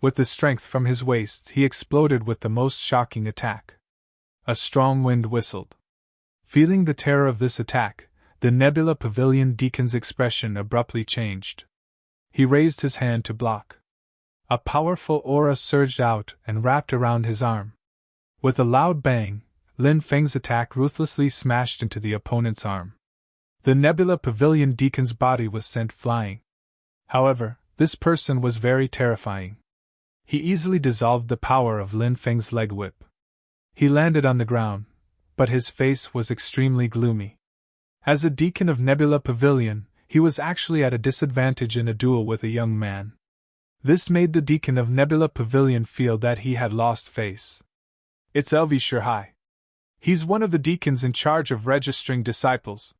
A: With the strength from his waist, he exploded with the most shocking attack. A strong wind whistled. Feeling the terror of this attack, the Nebula Pavilion Deacon's expression abruptly changed. He raised his hand to block. A powerful aura surged out and wrapped around his arm. With a loud bang, Lin Feng's attack ruthlessly smashed into the opponent's arm. The Nebula Pavilion Deacon's body was sent flying. However, this person was very terrifying. He easily dissolved the power of Lin Feng's leg whip. He landed on the ground, but his face was extremely gloomy. As a deacon of Nebula Pavilion, he was actually at a disadvantage in a duel with a young man. This made the deacon of Nebula Pavilion feel that he had lost face. It's Elvi. He's one of the deacons in charge of registering disciples.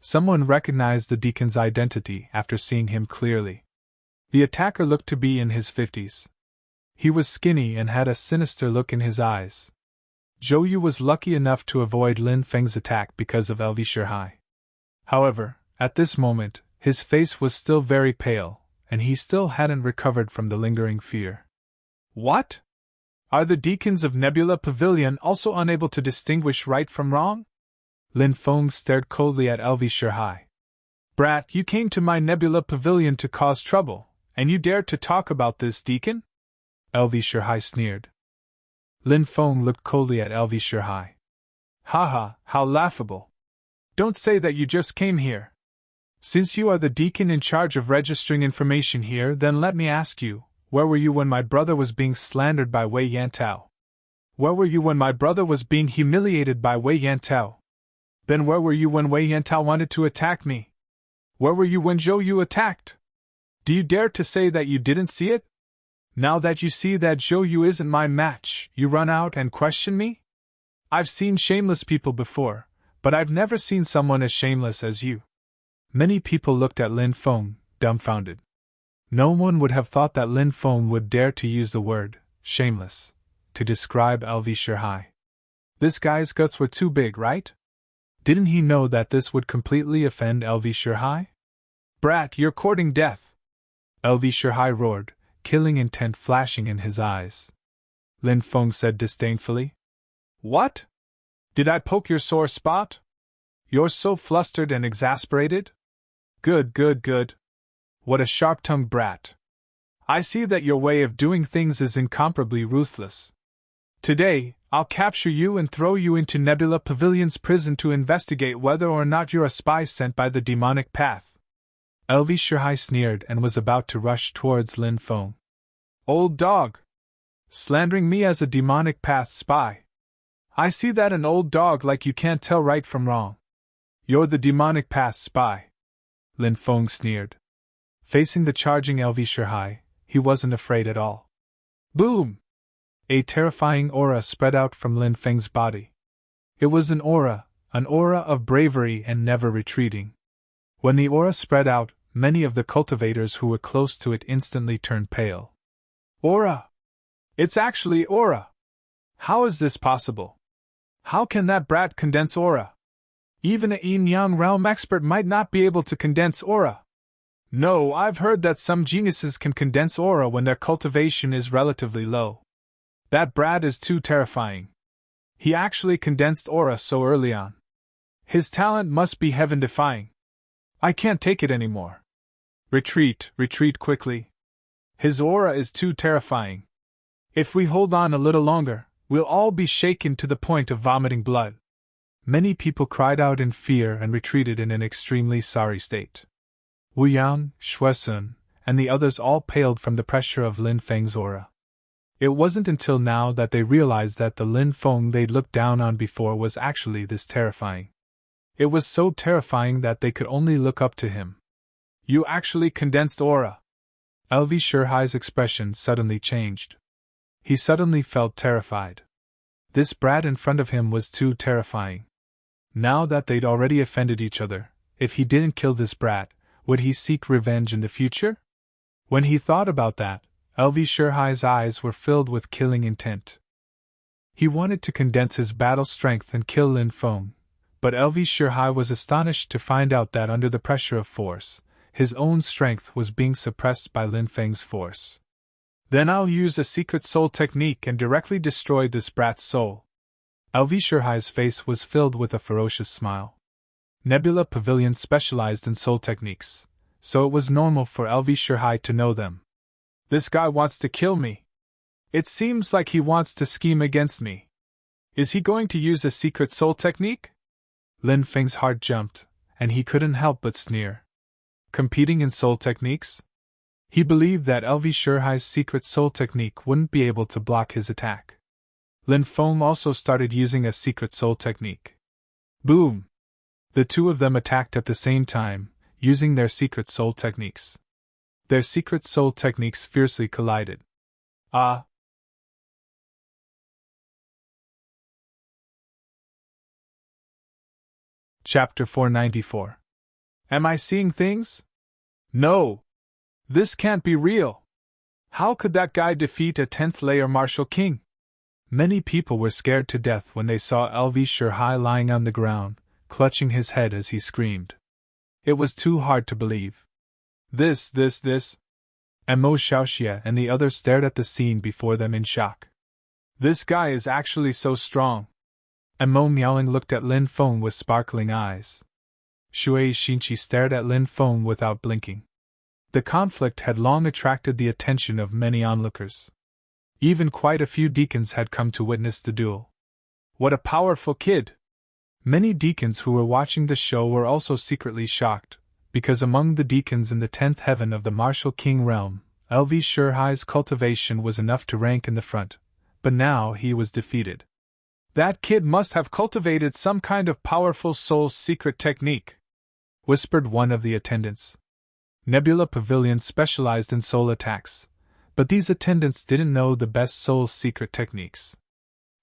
A: Someone recognized the deacon's identity after seeing him clearly. The attacker looked to be in his 50s. He was skinny and had a sinister look in his eyes. Zhou Yu was lucky enough to avoid Lin Feng's attack because of Elvi. However, at this moment, his face was still very pale, and he still hadn't recovered from the lingering fear. What? Are the deacons of Nebula Pavilion also unable to distinguish right from wrong? Lin Feng stared coldly at Elvi. Brat, you came to my Nebula Pavilion to cause trouble, and you dared to talk about this deacon? Elvi sneered. Lin Feng looked coldly at Elvi. Haha, how laughable. Don't say that you just came here. Since you are the deacon in charge of registering information here, then let me ask you, where were you when my brother was being slandered by Wei Yantao? Where were you when my brother was being humiliated by Wei Yantao? Then where were you when Wei Yantao wanted to attack me? Where were you when Zhou Yu attacked? Do you dare to say that you didn't see it? Now that you see that Zhou Yu isn't my match, you run out and question me? I've seen shameless people before, but I've never seen someone as shameless as you. Many people looked at Lin Feng, dumbfounded. No one would have thought that Lin Feng would dare to use the word, shameless, to describe Elvi. This guy's guts were too big, right? Didn't he know that this would completely offend Elvi? Brat, you're courting death! Elvi roared, killing intent flashing in his eyes. Lin Feng said disdainfully. What? Did I poke your sore spot? You're so flustered and exasperated? Good. What a sharp-tongued brat. I see that your way of doing things is incomparably ruthless. Today, I'll capture you and throw you into Nebula Pavilion's prison to investigate whether or not you're a spy sent by the demonic path. Elvi Shirhai sneered and was about to rush towards Lin Feng. Old dog! Slandering me as a demonic path spy. I see that an old dog like you can't tell right from wrong. You're the demonic path spy. Lin Feng sneered. Facing the charging Elvi Shirhai, he wasn't afraid at all. Boom! A terrifying aura spread out from Lin Feng's body. It was an aura of bravery and never retreating. When the aura spread out, many of the cultivators who were close to it instantly turned pale. Aura! It's actually aura! How is this possible? How can that brat condense aura? Even a yin-yang realm expert might not be able to condense aura. No, I've heard that some geniuses can condense aura when their cultivation is relatively low. That brat is too terrifying. He actually condensed aura so early on. His talent must be heaven-defying. I can't take it anymore. Retreat quickly. His aura is too terrifying. If we hold on a little longer, we'll all be shaken to the point of vomiting blood. Many people cried out in fear and retreated in an extremely sorry state. Wu Yang, Shuesun, and the others all paled from the pressure of Lin Feng's aura. It wasn't until now that they realized that the Lin Feng they'd looked down on before was actually this terrifying. It was so terrifying that they could only look up to him. You actually condensed aura. Elvi Shirhai's expression suddenly changed. He suddenly felt terrified. This brat in front of him was too terrifying. Now that they'd already offended each other, if he didn't kill this brat, would he seek revenge in the future? When he thought about that, Elvi Shirhai's eyes were filled with killing intent. He wanted to condense his battle strength and kill Lin Feng, but Elvi Shirhai was astonished to find out that under the pressure of force, his own strength was being suppressed by Lin Feng's force. Then I'll use a secret soul technique and directly destroy this brat's soul. Elvi Shirhai's face was filled with a ferocious smile. Nebula Pavilion specialized in soul techniques, so it was normal for Elvi Shirhai to know them. This guy wants to kill me. It seems like he wants to scheme against me. Is he going to use a secret soul technique? Lin Feng's heart jumped, and he couldn't help but sneer. Competing in soul techniques? He believed that Elvi Shirhai's secret soul technique wouldn't be able to block his attack. Lin Feng also started using a secret soul technique. Boom! The two of them attacked at the same time, using their secret soul techniques. Their secret soul techniques fiercely collided. Ah! Chapter 494. Am I seeing things? No! This can't be real! How could that guy defeat a 10th layer martial king? Many people were scared to death when they saw Elvi Shirhai lying on the ground, clutching his head as he screamed. It was too hard to believe. This. And Mo Xiaoxie and the others stared at the scene before them in shock. This guy is actually so strong. And Mo Miaoling looked at Lin Feng with sparkling eyes. Shui Xinqi stared at Lin Feng without blinking. The conflict had long attracted the attention of many onlookers. Even quite a few deacons had come to witness the duel. What a powerful kid! Many deacons who were watching the show were also secretly shocked, because among the deacons in the 10th heaven of the Martial King realm, Elvi Shirhai's cultivation was enough to rank in the front, but now he was defeated. That kid must have cultivated some kind of powerful soul secret technique, whispered one of the attendants. Nebula Pavilion specialized in soul attacks, but these attendants didn't know the best soul secret techniques.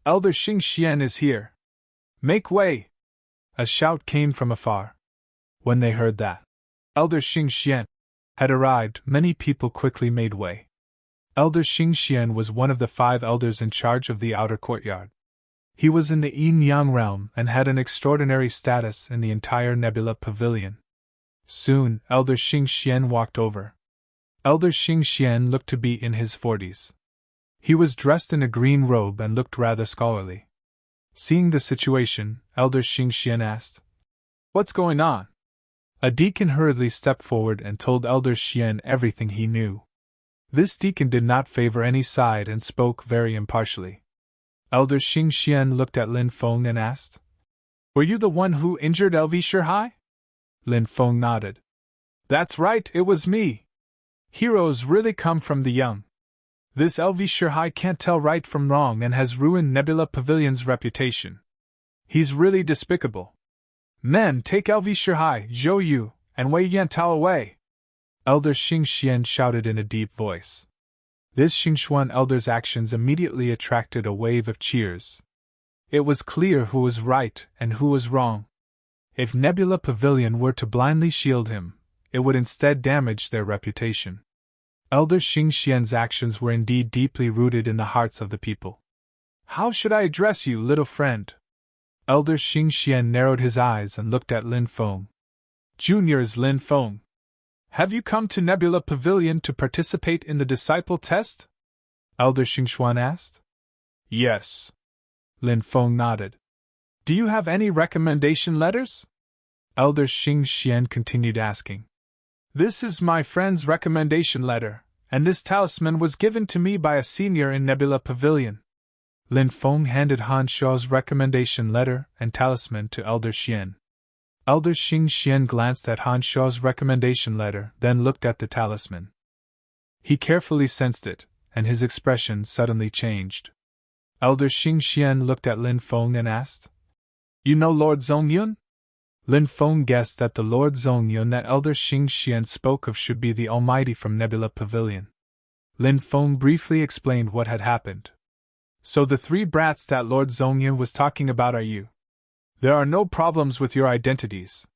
A: Elder Xing Xian is here. Make way! A shout came from afar. When they heard that Elder Xing Xian had arrived, many people quickly made way. Elder Xing Xian was one of the 5 elders in charge of the outer courtyard. He was in the yin-yang realm and had an extraordinary status in the entire Nebula Pavilion. Soon, Elder Xing Xian walked over. Elder Xing Xian looked to be in his 40s. He was dressed in a green robe and looked rather scholarly. Seeing the situation, Elder Xing Xian asked, "What's going on?" A deacon hurriedly stepped forward and told Elder Xian everything he knew. This deacon did not favor any side and spoke very impartially. Elder Xing Xian looked at Lin Feng and asked, "Were you the one who injured Elvisher High?" Lin Feng nodded. "That's right, it was me. Heroes really come from the young. This Elvisher High can't tell right from wrong and has ruined Nebula Pavilion's reputation. He's really despicable. Men, take Elvisher High, Zhou Yu, and Wei Yantao away!" Elder Xing Xian shouted in a deep voice. This Xingxuan elder's actions immediately attracted a wave of cheers. It was clear who was right and who was wrong. If Nebula Pavilion were to blindly shield him, it would instead damage their reputation. Elder Xing Xian's actions were indeed deeply rooted in the hearts of the people. "How should I address you, little friend?" Elder Xing Xian narrowed his eyes and looked at Lin Feng. "Juniors Lin Feng. Have you come to Nebula Pavilion to participate in the disciple test?" Elder Xingxuan asked. "Yes." Lin Feng nodded. "Do you have any recommendation letters?" Elder Xing Xian continued asking. "This is my friend's recommendation letter, and this talisman was given to me by a senior in Nebula Pavilion." Lin Feng handed Han Shuo's recommendation letter and talisman to Elder Xian. Elder Xing Xian glanced at Han Shuo's recommendation letter, then looked at the talisman. He carefully sensed it, and his expression suddenly changed. Elder Xing Xian looked at Lin Feng and asked, "You know Lord Zongyun?" Lin Feng guessed that the Lord Zongyun that Elder Xing Xian spoke of should be the Almighty from Nebula Pavilion. Lin Feng briefly explained what had happened. "So the three brats that Lord Zongyun was talking about are you? There are no problems with your identities.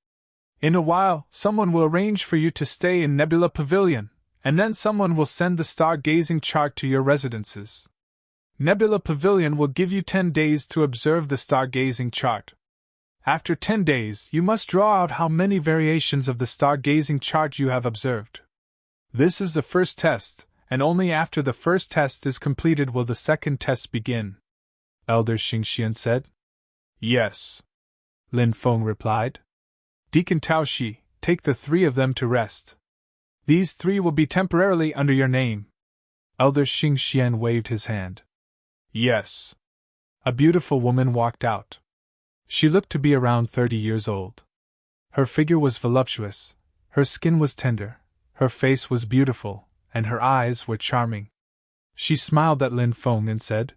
A: In a while, someone will arrange for you to stay in Nebula Pavilion, and then someone will send the star-gazing chart to your residences. Nebula Pavilion will give you 10 days to observe the star-gazing chart. After 10 days, you must draw out how many variations of the star-gazing chart you have observed. This is the first test, and only after the first test is completed will the second test begin." Elder Xingxian said. "Yes," Lin Feng replied. "Deacon Tao Shi, take the three of them to rest. These three will be temporarily under your name." Elder Xing Xian waved his hand. "Yes." A beautiful woman walked out. She looked to be around 30 years old. Her figure was voluptuous, her skin was tender, her face was beautiful, and her eyes were charming. She smiled at Lin Feng and said,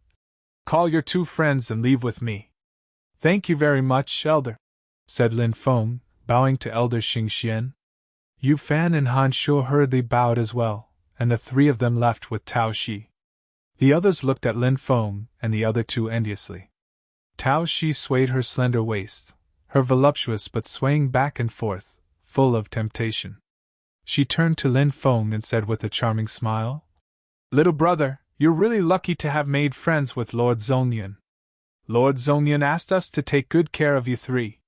A: "Call your two friends and leave with me." "Thank you very much, Elder," said Lin Feng, bowing to Elder Xing Xian. Yu Fan and Han Shuo hurriedly bowed as well, and the three of them left with Tao Shi. The others looked at Lin Feng and the other two enviously. Tao Shi swayed her slender waist, her voluptuous but swaying back and forth, full of temptation. She turned to Lin Feng and said with a charming smile, "Little brother, you're really lucky to have made friends with Lord Zongyun. Lord Zongyun asked us to take good care of you three.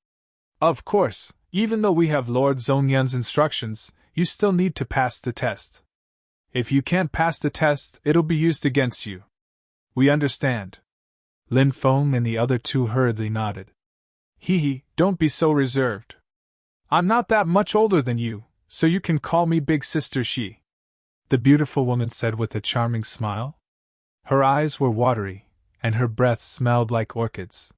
A: Of course, even though we have Lord Zongyun's instructions, you still need to pass the test. If you can't pass the test, it'll be used against you. We understand." Lin Feng and the other two hurriedly nodded. Hee, don't be so reserved. I'm not that much older than you, so you can call me Big Sister Shi," the beautiful woman said with a charming smile. Her eyes were watery, and her breath smelled like orchids.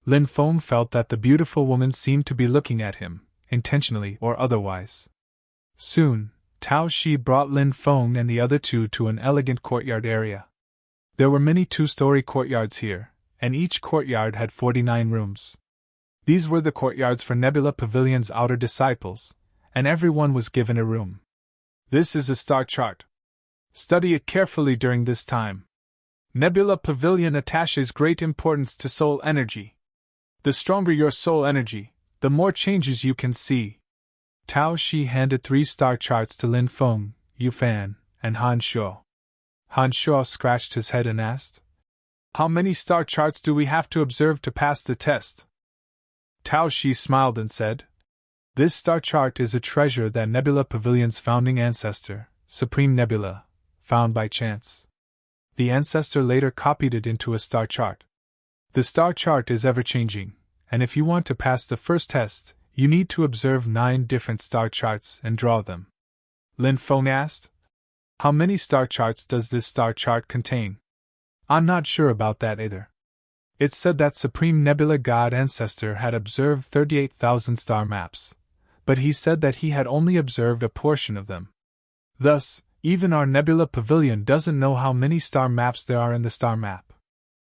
A: Lin Feng felt that the beautiful woman seemed to be looking at him, intentionally or otherwise. Soon, Tao Shi brought Lin Feng and the other two to an elegant courtyard area. There were many two-story courtyards here, and each courtyard had 49 rooms. These were the courtyards for Nebula Pavilion's outer disciples, and everyone was given a room. "This is a star chart. Study it carefully during this time. Nebula Pavilion attaches great importance to soul energy. The stronger your soul energy, the more changes you can see." Tao Shi handed 3 star charts to Lin Feng, Yu Fan, and Han Shuo. Han Shuo scratched his head and asked, "How many star charts do we have to observe to pass the test?" Tao Shi smiled and said, "This star chart is a treasure that Nebula Pavilion's founding ancestor, Supreme Nebula, found by chance. The ancestor later copied it into a star chart. The star chart is ever-changing, and if you want to pass the first test, you need to observe 9 different star charts and draw them." Lin Feng asked, "How many star charts does this star chart contain?" "I'm not sure about that either," It said that Supreme Nebula God Ancestor had observed 38,000 star maps, but he said that he had only observed a portion of them. Thus, even our Nebula Pavilion doesn't know how many star maps there are in the star map.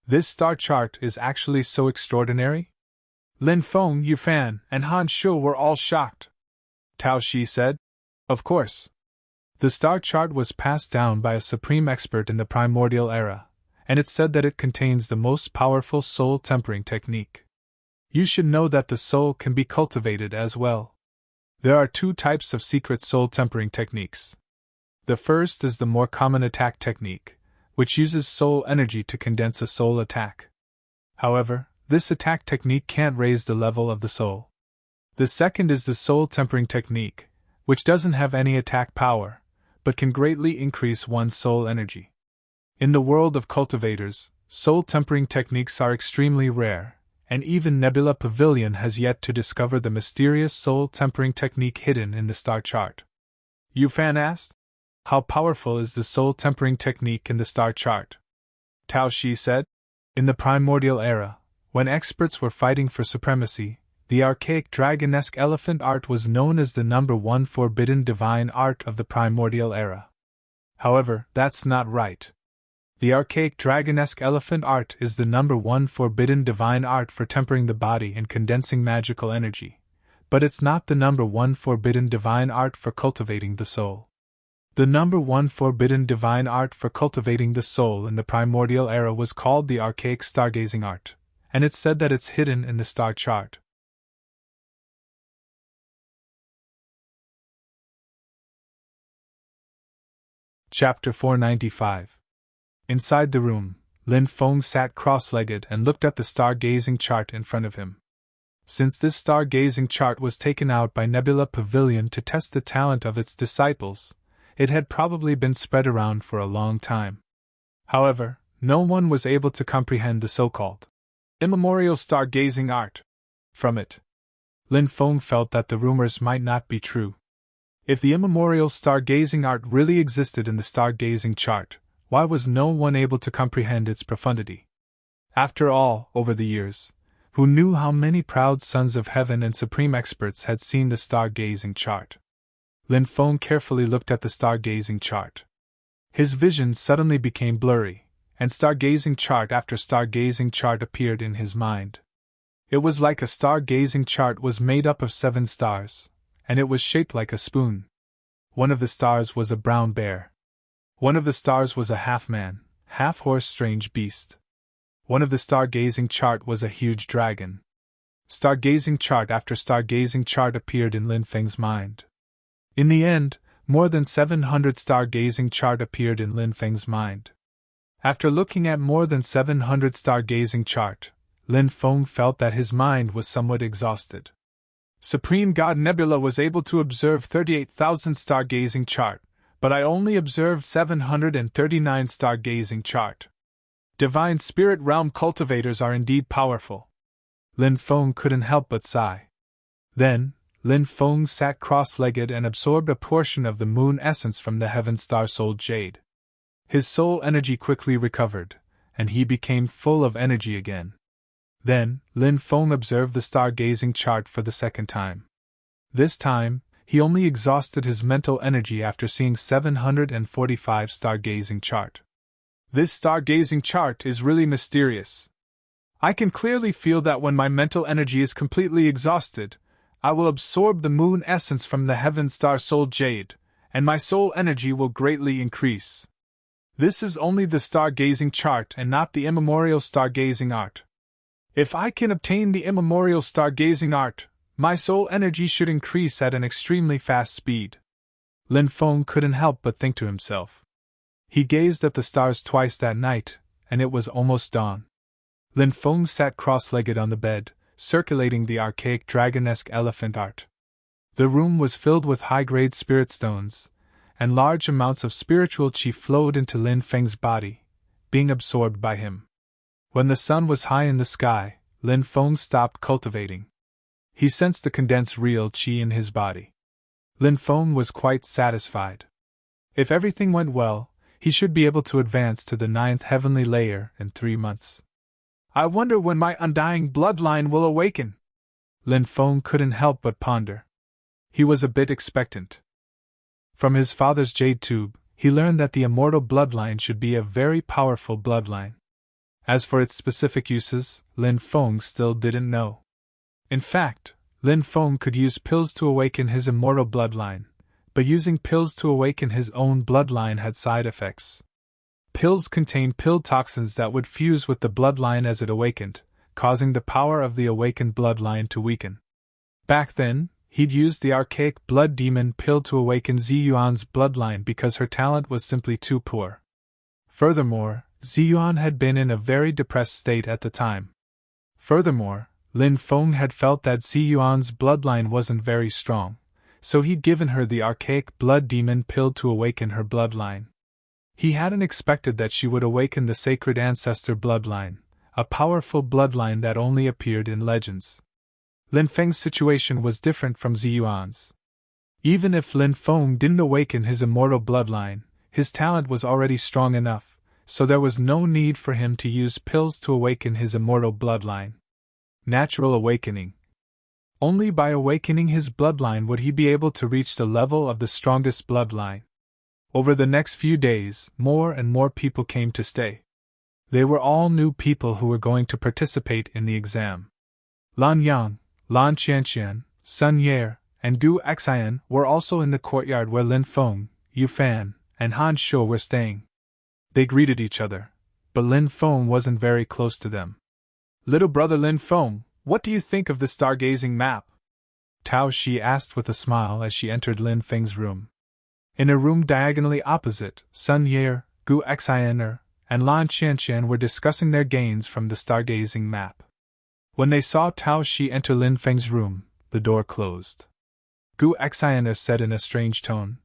A: This star chart is actually so extraordinary? Lin Feng, Yufan, and Han Shu were all shocked. Tao Shi said, "Of course. The star chart was passed down by a supreme expert in the primordial era, and it said that it contains the most powerful soul tempering technique. You should know that the soul can be cultivated as well. There are two types of secret soul tempering techniques. The first is the more common attack technique, which uses soul energy to condense a soul attack. However, this attack technique can't raise the level of the soul. The second is the soul tempering technique, which doesn't have any attack power, but can greatly increase one's soul energy. In the world of cultivators, soul tempering techniques are extremely rare, and even Nebula Pavilion has yet to discover the mysterious soul tempering technique hidden in the star chart." Yufan asked, "How powerful is the soul tempering technique in the star chart?" Tao Shi said, "In the primordial era, when experts were fighting for supremacy, the archaic dragonesque elephant art was known as the number one forbidden divine art of the primordial era. However, that's not right. The archaic dragonesque elephant art is the number one forbidden divine art for tempering the body and condensing magical energy, but it's not the number one forbidden divine art for cultivating the soul. The number one forbidden divine art for cultivating the soul in the primordial era was called the archaic stargazing art, and it's said that it's hidden in the star chart." Chapter 495. Inside the room, Lin Feng sat cross-legged and looked at the star-gazing chart in front of him. Since this star-gazing chart was taken out by Nebula Pavilion to test the talent of its disciples, it had probably been spread around for a long time. However, no one was able to comprehend the so-called immemorial star-gazing art. From it, Lin Feng felt that the rumors might not be true. If the immemorial star-gazing art really existed in the star-gazing chart, why was no one able to comprehend its profundity? After all, over the years, who knew how many proud sons of heaven and supreme experts had seen the star-gazing chart? Lin Feng carefully looked at the star-gazing chart. His vision suddenly became blurry, and star-gazing chart after star-gazing chart appeared in his mind. It was like a star-gazing chart was made up of 7 stars, and it was shaped like a spoon. One of the stars was a brown bear. One of the stars was a half-man, half-horse strange beast. One of the star-gazing chart was a huge dragon. Star-gazing chart after star-gazing chart appeared in Lin Feng's mind. In the end, more than 700 star-gazing chart appeared in Lin Feng's mind. After looking at more than 700 star-gazing chart, Lin Feng felt that his mind was somewhat exhausted. Supreme God Nebula was able to observe 38,000 star-gazing chart, but I only observed 739 star-gazing chart. Divine Spirit Realm cultivators are indeed powerful. Lin Feng couldn't help but sigh. Then, Lin Feng sat cross-legged and absorbed a portion of the moon essence from the heaven star soul jade. His soul energy quickly recovered, and he became full of energy again. Then, Lin Feng observed the star-gazing chart for the second time. This time, he only exhausted his mental energy after seeing 745 star-gazing chart. This star-gazing chart is really mysterious. I can clearly feel that when my mental energy is completely exhausted, I will absorb the moon essence from the heaven star soul jade, and my soul energy will greatly increase. This is only the star-gazing chart and not the immemorial star-gazing art. If I can obtain the immemorial star-gazing art, my soul energy should increase at an extremely fast speed. Lin Feng couldn't help but think to himself. He gazed at the stars twice that night, and it was almost dawn. Lin Feng sat cross-legged on the bed, circulating the archaic dragonesque elephant art. The room was filled with high-grade spirit stones, and large amounts of spiritual qi flowed into Lin Feng's body, being absorbed by him. When the sun was high in the sky, Lin Feng stopped cultivating. He sensed the condensed real qi in his body. Lin Feng was quite satisfied. If everything went well, he should be able to advance to the 9th heavenly layer in 3 months. I wonder when my undying bloodline will awaken. Lin Feng couldn't help but ponder. He was a bit expectant. From his father's jade tube, he learned that the immortal bloodline should be a very powerful bloodline. As for its specific uses, Lin Feng still didn't know. In fact, Lin Feng could use pills to awaken his immortal bloodline, but using pills to awaken his own bloodline had side effects. Pills contained pill toxins that would fuse with the bloodline as it awakened, causing the power of the awakened bloodline to weaken. Back then, he'd used the archaic blood demon pill to awaken Ziyuan's bloodline because her talent was simply too poor. Furthermore, Ziyuan had been in a very depressed state at the time. Furthermore, Lin Feng had felt that Ziyuan's bloodline wasn't very strong, so he'd given her the archaic blood demon pill to awaken her bloodline. He hadn't expected that she would awaken the sacred ancestor bloodline, a powerful bloodline that only appeared in legends. Lin Feng's situation was different from Ziyuan's. Even if Lin Feng didn't awaken his immortal bloodline, his talent was already strong enough, so there was no need for him to use pills to awaken his immortal bloodline. Natural awakening. Only by awakening his bloodline would he be able to reach the level of the strongest bloodline. Over the next few days, more and more people came to stay. They were all new people who were going to participate in the exam. Lan Yang, Lan Qianqian, Sun Ye, and Gu Xian were also in the courtyard where Lin Feng, Yu Fan, and Han Shuo were staying. They greeted each other, but Lin Feng wasn't very close to them. Little brother Lin Feng, what do you think of the stargazing map? Tao Xi asked with a smile as she entered Lin Feng's room. In a room diagonally opposite, Sun Ye, Gu Xian, and Lan Qianqian were discussing their gains from the stargazing map. When they saw Tao Xi enter Lin Feng's room, the door closed. Gu Xian said in a strange tone,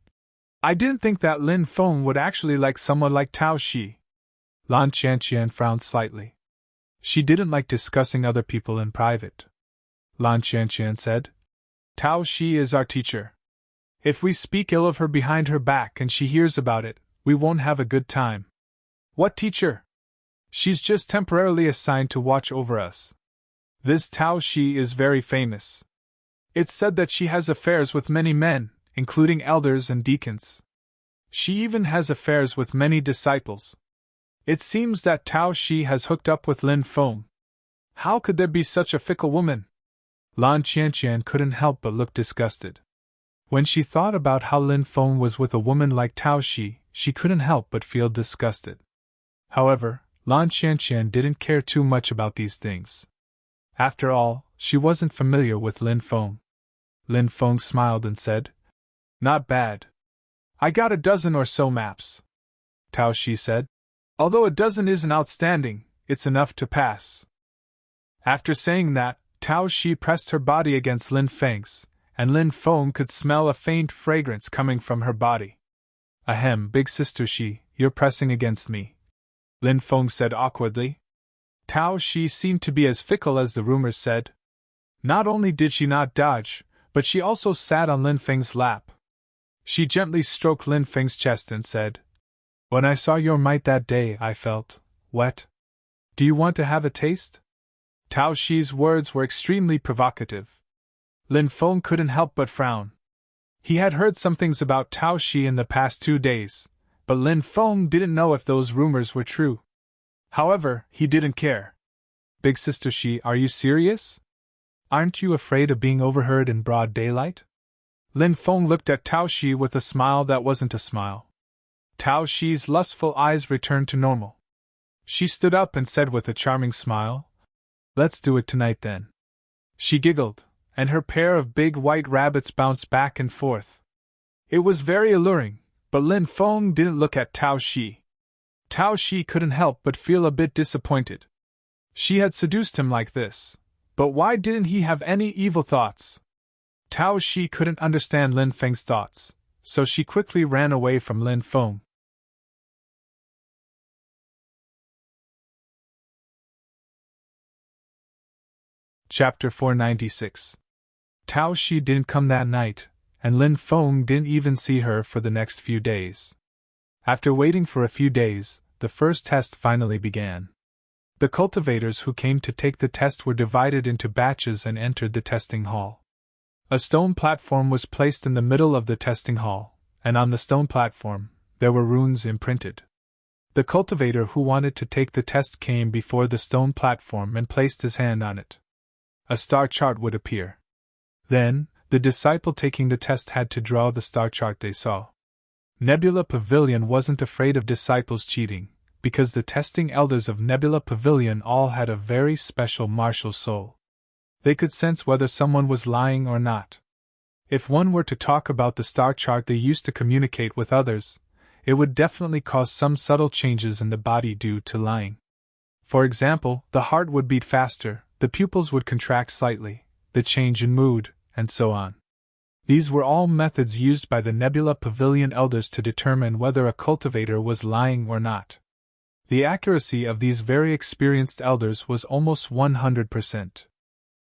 A: I didn't think that Lin Feng would actually like someone like Tao Xi. Lan Qianqian frowned slightly. She didn't like discussing other people in private. Lan Qianqian said, Tao Xi is our teacher. If we speak ill of her behind her back and she hears about it, we won't have a good time. What teacher? She's just temporarily assigned to watch over us. This Tao Xi is very famous. It's said that she has affairs with many men, including elders and deacons. She even has affairs with many disciples. It seems that Tao Xi has hooked up with Lin Feng. How could there be such a fickle woman? Lan Qianqian couldn't help but look disgusted. When she thought about how Lin Feng was with a woman like Tao Xi, she couldn't help but feel disgusted. However, Lan Qianqian didn't care too much about these things. After all, she wasn't familiar with Lin Feng. Lin Feng smiled and said, Not bad. I got a dozen or so maps. Tao Xi said, Although a dozen isn't outstanding, it's enough to pass. After saying that, Tao Xi pressed her body against Lin Feng's, and Lin Feng could smell a faint fragrance coming from her body. Ahem, big sister Xi, you're pressing against me, Lin Feng said awkwardly. Tao Xi seemed to be as fickle as the rumors said. Not only did she not dodge, but she also sat on Lin Feng's lap. She gently stroked Lin Feng's chest and said, When I saw your might that day, I felt wet. Do you want to have a taste? Tao Xi's words were extremely provocative. Lin Feng couldn't help but frown. He had heard some things about Tao Xi in the past 2 days, but Lin Feng didn't know if those rumors were true. However, he didn't care. Big sister Xi, are you serious? Aren't you afraid of being overheard in broad daylight? Lin Feng looked at Tao Xi with a smile that wasn't a smile. Tao Xi's lustful eyes returned to normal. She stood up and said with a charming smile, Let's do it tonight then. She giggled, and her pair of big white rabbits bounced back and forth. It was very alluring, but Lin Feng didn't look at Tao Xi. Tao Xi couldn't help but feel a bit disappointed. She had seduced him like this, but why didn't he have any evil thoughts? Tao Xi couldn't understand Lin Feng's thoughts, so she quickly ran away from Lin Feng. Chapter 496. Tao Xi didn't come that night, and Lin Feng didn't even see her for the next few days. After waiting for a few days, the first test finally began. The cultivators who came to take the test were divided into batches and entered the testing hall. A stone platform was placed in the middle of the testing hall, and on the stone platform, there were runes imprinted. The cultivator who wanted to take the test came before the stone platform and placed his hand on it. A star chart would appear. Then, the disciple taking the test had to draw the star chart they saw. Nebula Pavilion wasn't afraid of disciples cheating, because the testing elders of Nebula Pavilion all had a very special martial soul. They could sense whether someone was lying or not. If one were to talk about the star chart they used to communicate with others, it would definitely cause some subtle changes in the body due to lying. For example, the heart would beat faster, the pupils would contract slightly, the change in mood, and so on. These were all methods used by the Nebula Pavilion elders to determine whether a cultivator was lying or not. The accuracy of these very experienced elders was almost 100%.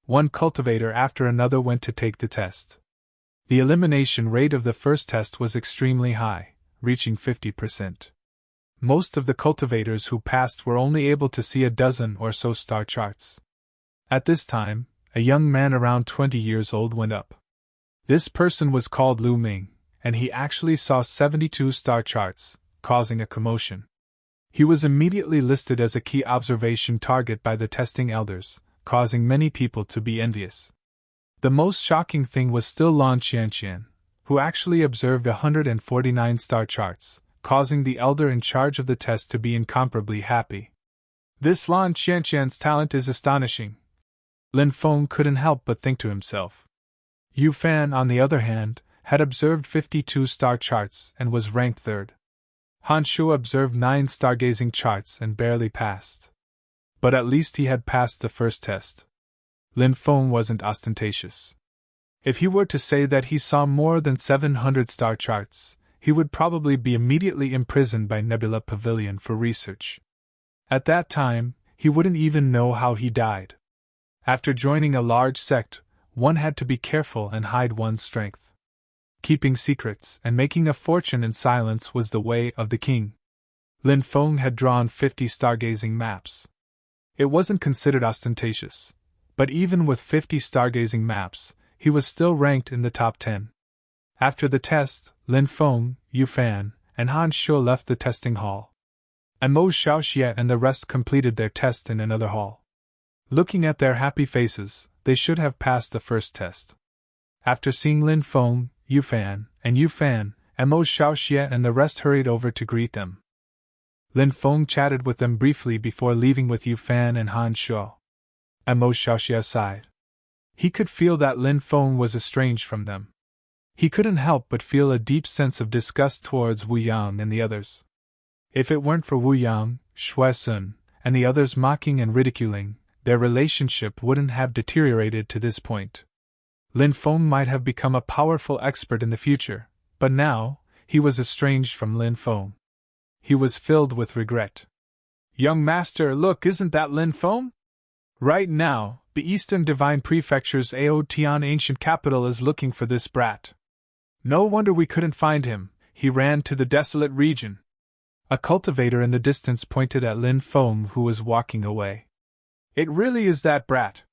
A: One cultivator after another went to take the test. The elimination rate of the first test was extremely high, reaching 50%. Most of the cultivators who passed were only able to see a dozen or so star charts. At this time, a young man around 20 years old went up. This person was called Lu Ming, and he actually saw 72 star charts, causing a commotion. He was immediately listed as a key observation target by the testing elders, causing many people to be envious. The most shocking thing was still Lan Qianqian, who actually observed 149 star charts, causing the elder in charge of the test to be incomparably happy. This Lan Qianqian's talent is astonishing. Lin Feng couldn't help but think to himself. Yu Fan, on the other hand, had observed 52 star charts and was ranked third. Han Shu observed 9 stargazing charts and barely passed. But at least he had passed the first test. Lin Feng wasn't ostentatious. If he were to say that he saw more than 700 star charts, he would probably be immediately imprisoned by Nebula Pavilion for research. At that time, he wouldn't even know how he died. After joining a large sect, one had to be careful and hide one's strength. Keeping secrets and making a fortune in silence was the way of the king. Lin Feng had drawn 50 stargazing maps. It wasn't considered ostentatious, but even with 50 stargazing maps, he was still ranked in the top 10. After the test, Lin Feng, Yu Fan, and Han Shu left the testing hall. Mo Xiaoxie and the rest completed their test in another hall. Looking at their happy faces, they should have passed the first test. After seeing Lin Feng, Yu Fan, Mo Xiaoxie and the rest hurried over to greet them. Lin Feng chatted with them briefly before leaving with Yu Fan and Han Shu. Mo Xiaoxie sighed. He could feel that Lin Feng was estranged from them. He couldn't help but feel a deep sense of disgust towards Wu Yang and the others. If it weren't for Wu Yang, Shui Sun, and the others mocking and ridiculing, their relationship wouldn't have deteriorated to this point. Lin Feng might have become a powerful expert in the future, but now, he was estranged from Lin Feng. He was filled with regret. Young master, look, isn't that Lin Feng? Right now, the Eastern Divine Prefecture's Aotian ancient capital is looking for this brat. No wonder we couldn't find him, he ran to the desolate region. A cultivator in the distance pointed at Lin Feng, who was walking away. It really is that brat.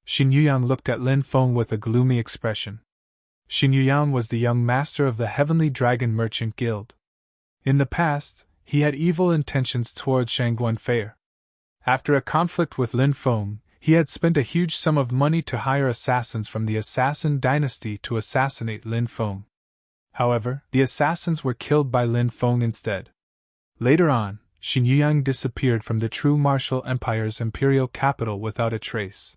A: Xin Yuyang looked at Lin Feng with a gloomy expression. Xin Yuyang was the young master of the Heavenly Dragon Merchant Guild. In the past, he had evil intentions towards Shangguan Fei. After a conflict with Lin Feng, he had spent a huge sum of money to hire assassins from the Assassin dynasty to assassinate Lin Feng. However, the assassins were killed by Lin Feng instead. Later on, Xin Yuyang disappeared from the True Martial Empire's imperial capital without a trace.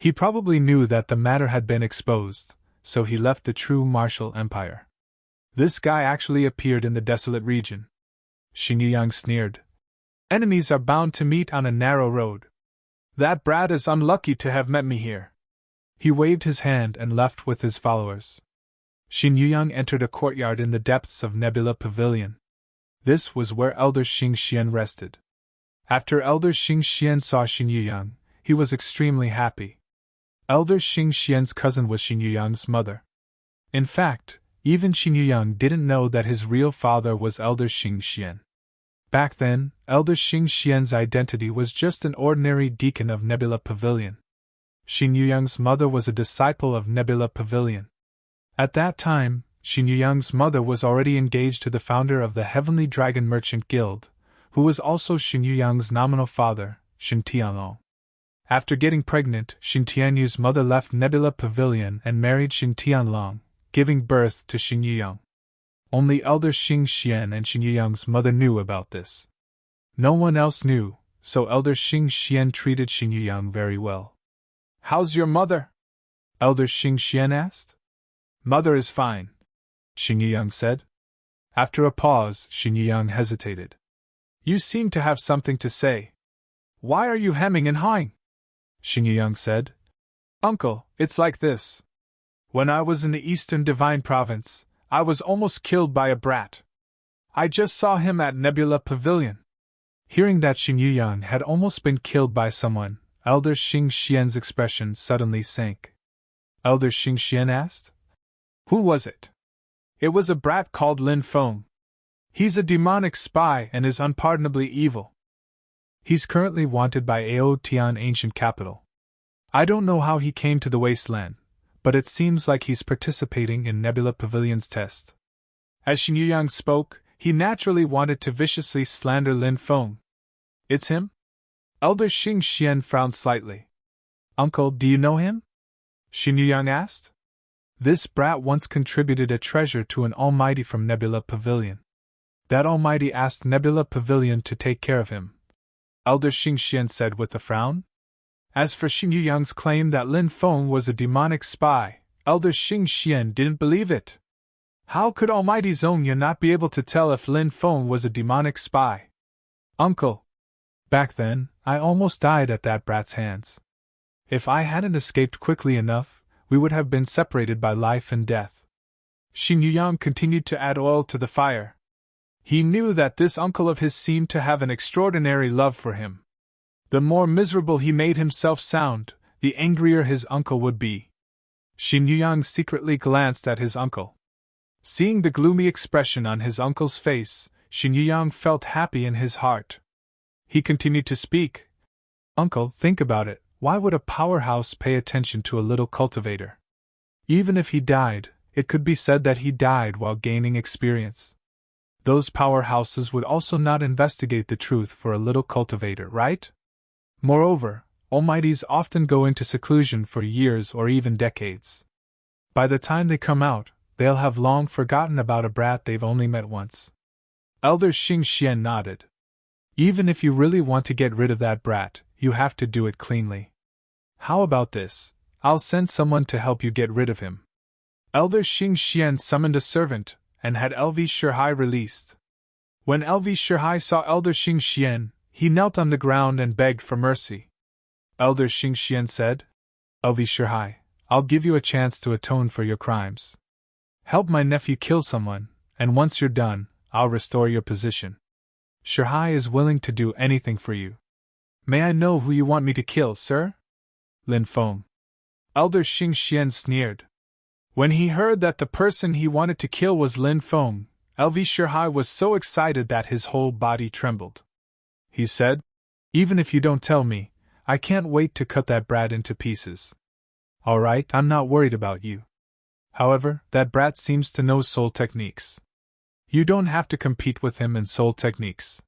A: He probably knew that the matter had been exposed, so he left the True Martial Empire. This guy actually appeared in the desolate region. Xin Yuyang sneered. Enemies are bound to meet on a narrow road. That brat is unlucky to have met me here. He waved his hand and left with his followers. Xin Yuyang entered a courtyard in the depths of Nebula Pavilion. This was where Elder Xing Xian rested. After Elder Xing Xian saw Xin Yuyang, he was extremely happy. Elder Xing Xian's cousin was Xin Yuyang's mother. In fact, even Xin Yuyang didn't know that his real father was Elder Xing Xian. Back then, Elder Xing Xian's identity was just an ordinary deacon of Nebula Pavilion. Xing Yuyang's mother was a disciple of Nebula Pavilion. At that time, Xing Yuyang's mother was already engaged to the founder of the Heavenly Dragon Merchant Guild, who was also Xing Yuyang's nominal father, Xing Tianlong. After getting pregnant, Xing Tianyu's mother left Nebula Pavilion and married Xing Tianlong, giving birth to Xing Yuyang. Only Elder Xing Xian and Xing Yuyang's mother knew about this. No one else knew, so Elder Xing Xian treated Xing Yuyang very well. "How's your mother?" Elder Xing Xian asked. "Mother is fine," Xing Yuyang said. After a pause, Xing Yuyang hesitated. "You seem to have something to say. Why are you hemming and hawing?" Xing Yuyang said. "Uncle, it's like this. When I was in the Eastern Divine Province, I was almost killed by a brat. I just saw him at Nebula Pavilion." Hearing that Xing Yuyang had almost been killed by someone, Elder Xing Xian's expression suddenly sank. Elder Xing Xian asked, "Who was it?" "It was a brat called Lin Feng. He's a demonic spy and is unpardonably evil. He's currently wanted by Ao Tian Ancient Capital. I don't know how he came to the wasteland, but it seems like he's participating in Nebula Pavilion's test." As Xing Yuyang spoke, he naturally wanted to viciously slander Lin Feng. "It's him?" Elder Xing Xian frowned slightly. "Uncle, do you know him?" Xing Yuyang asked. "This brat once contributed a treasure to an almighty from Nebula Pavilion. That almighty asked Nebula Pavilion to take care of him," Elder Xing Xian said with a frown. As for Xing Yuyang's claim that Lin Feng was a demonic spy, Elder Xing Xian didn't believe it. How could Almighty Zongya not be able to tell if Lin Feng was a demonic spy? "Uncle, back then, I almost died at that brat's hands. If I hadn't escaped quickly enough, we would have been separated by life and death." Xing Yuyang continued to add oil to the fire. He knew that this uncle of his seemed to have an extraordinary love for him. The more miserable he made himself sound, the angrier his uncle would be. Xing Yuyang secretly glanced at his uncle. Seeing the gloomy expression on his uncle's face, Xing Yuyang felt happy in his heart. He continued to speak. "Uncle, think about it. Why would a powerhouse pay attention to a little cultivator? Even if he died, it could be said that he died while gaining experience. Those powerhouses would also not investigate the truth for a little cultivator, right? Moreover, almighties often go into seclusion for years or even decades. By the time they come out, they'll have long forgotten about a brat they've only met once." Elder Xing Xian nodded. "Even if you really want to get rid of that brat, you have to do it cleanly. How about this? I'll send someone to help you get rid of him." Elder Xing Xian summoned a servant, and had Lv Shihai released. When Lv Shihai saw Elder Xing Xian, he knelt on the ground and begged for mercy. Elder Xing Xian said, "Lv Shihai, I'll give you a chance to atone for your crimes. Help my nephew kill someone, and once you're done, I'll restore your position. Shihai is willing to do anything for you." "May I know who you want me to kill, sir?" "Lin Feng." Elder Xing Xian sneered. When he heard that the person he wanted to kill was Lin Feng, Lv Shihai was so excited that his whole body trembled. He said, "Even if you don't tell me, I can't wait to cut that brat into pieces. All right, I'm not worried about you. However, that brat seems to know soul techniques. You don't have to compete with him in soul techniques.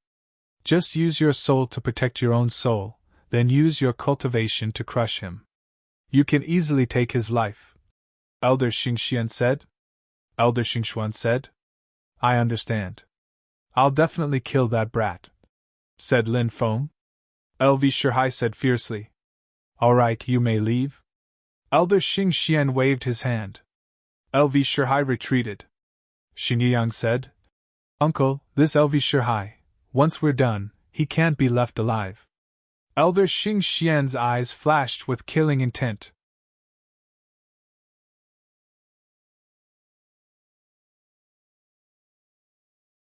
A: Just use your soul to protect your own soul, then use your cultivation to crush him. You can easily take his life." Elder Xing Xian said. Elder Xing Xuan said, "I understand. I'll definitely kill that brat," said Lin Feng. Lv Shihai said fiercely, "All right, you may leave." Elder Xing Xian waved his hand. Lv Shihai retreated. Xing Yuyang said, "Uncle, this Lv Shihai, once we're done, he can't be left alive." Elder Xing Xian's eyes flashed with killing intent.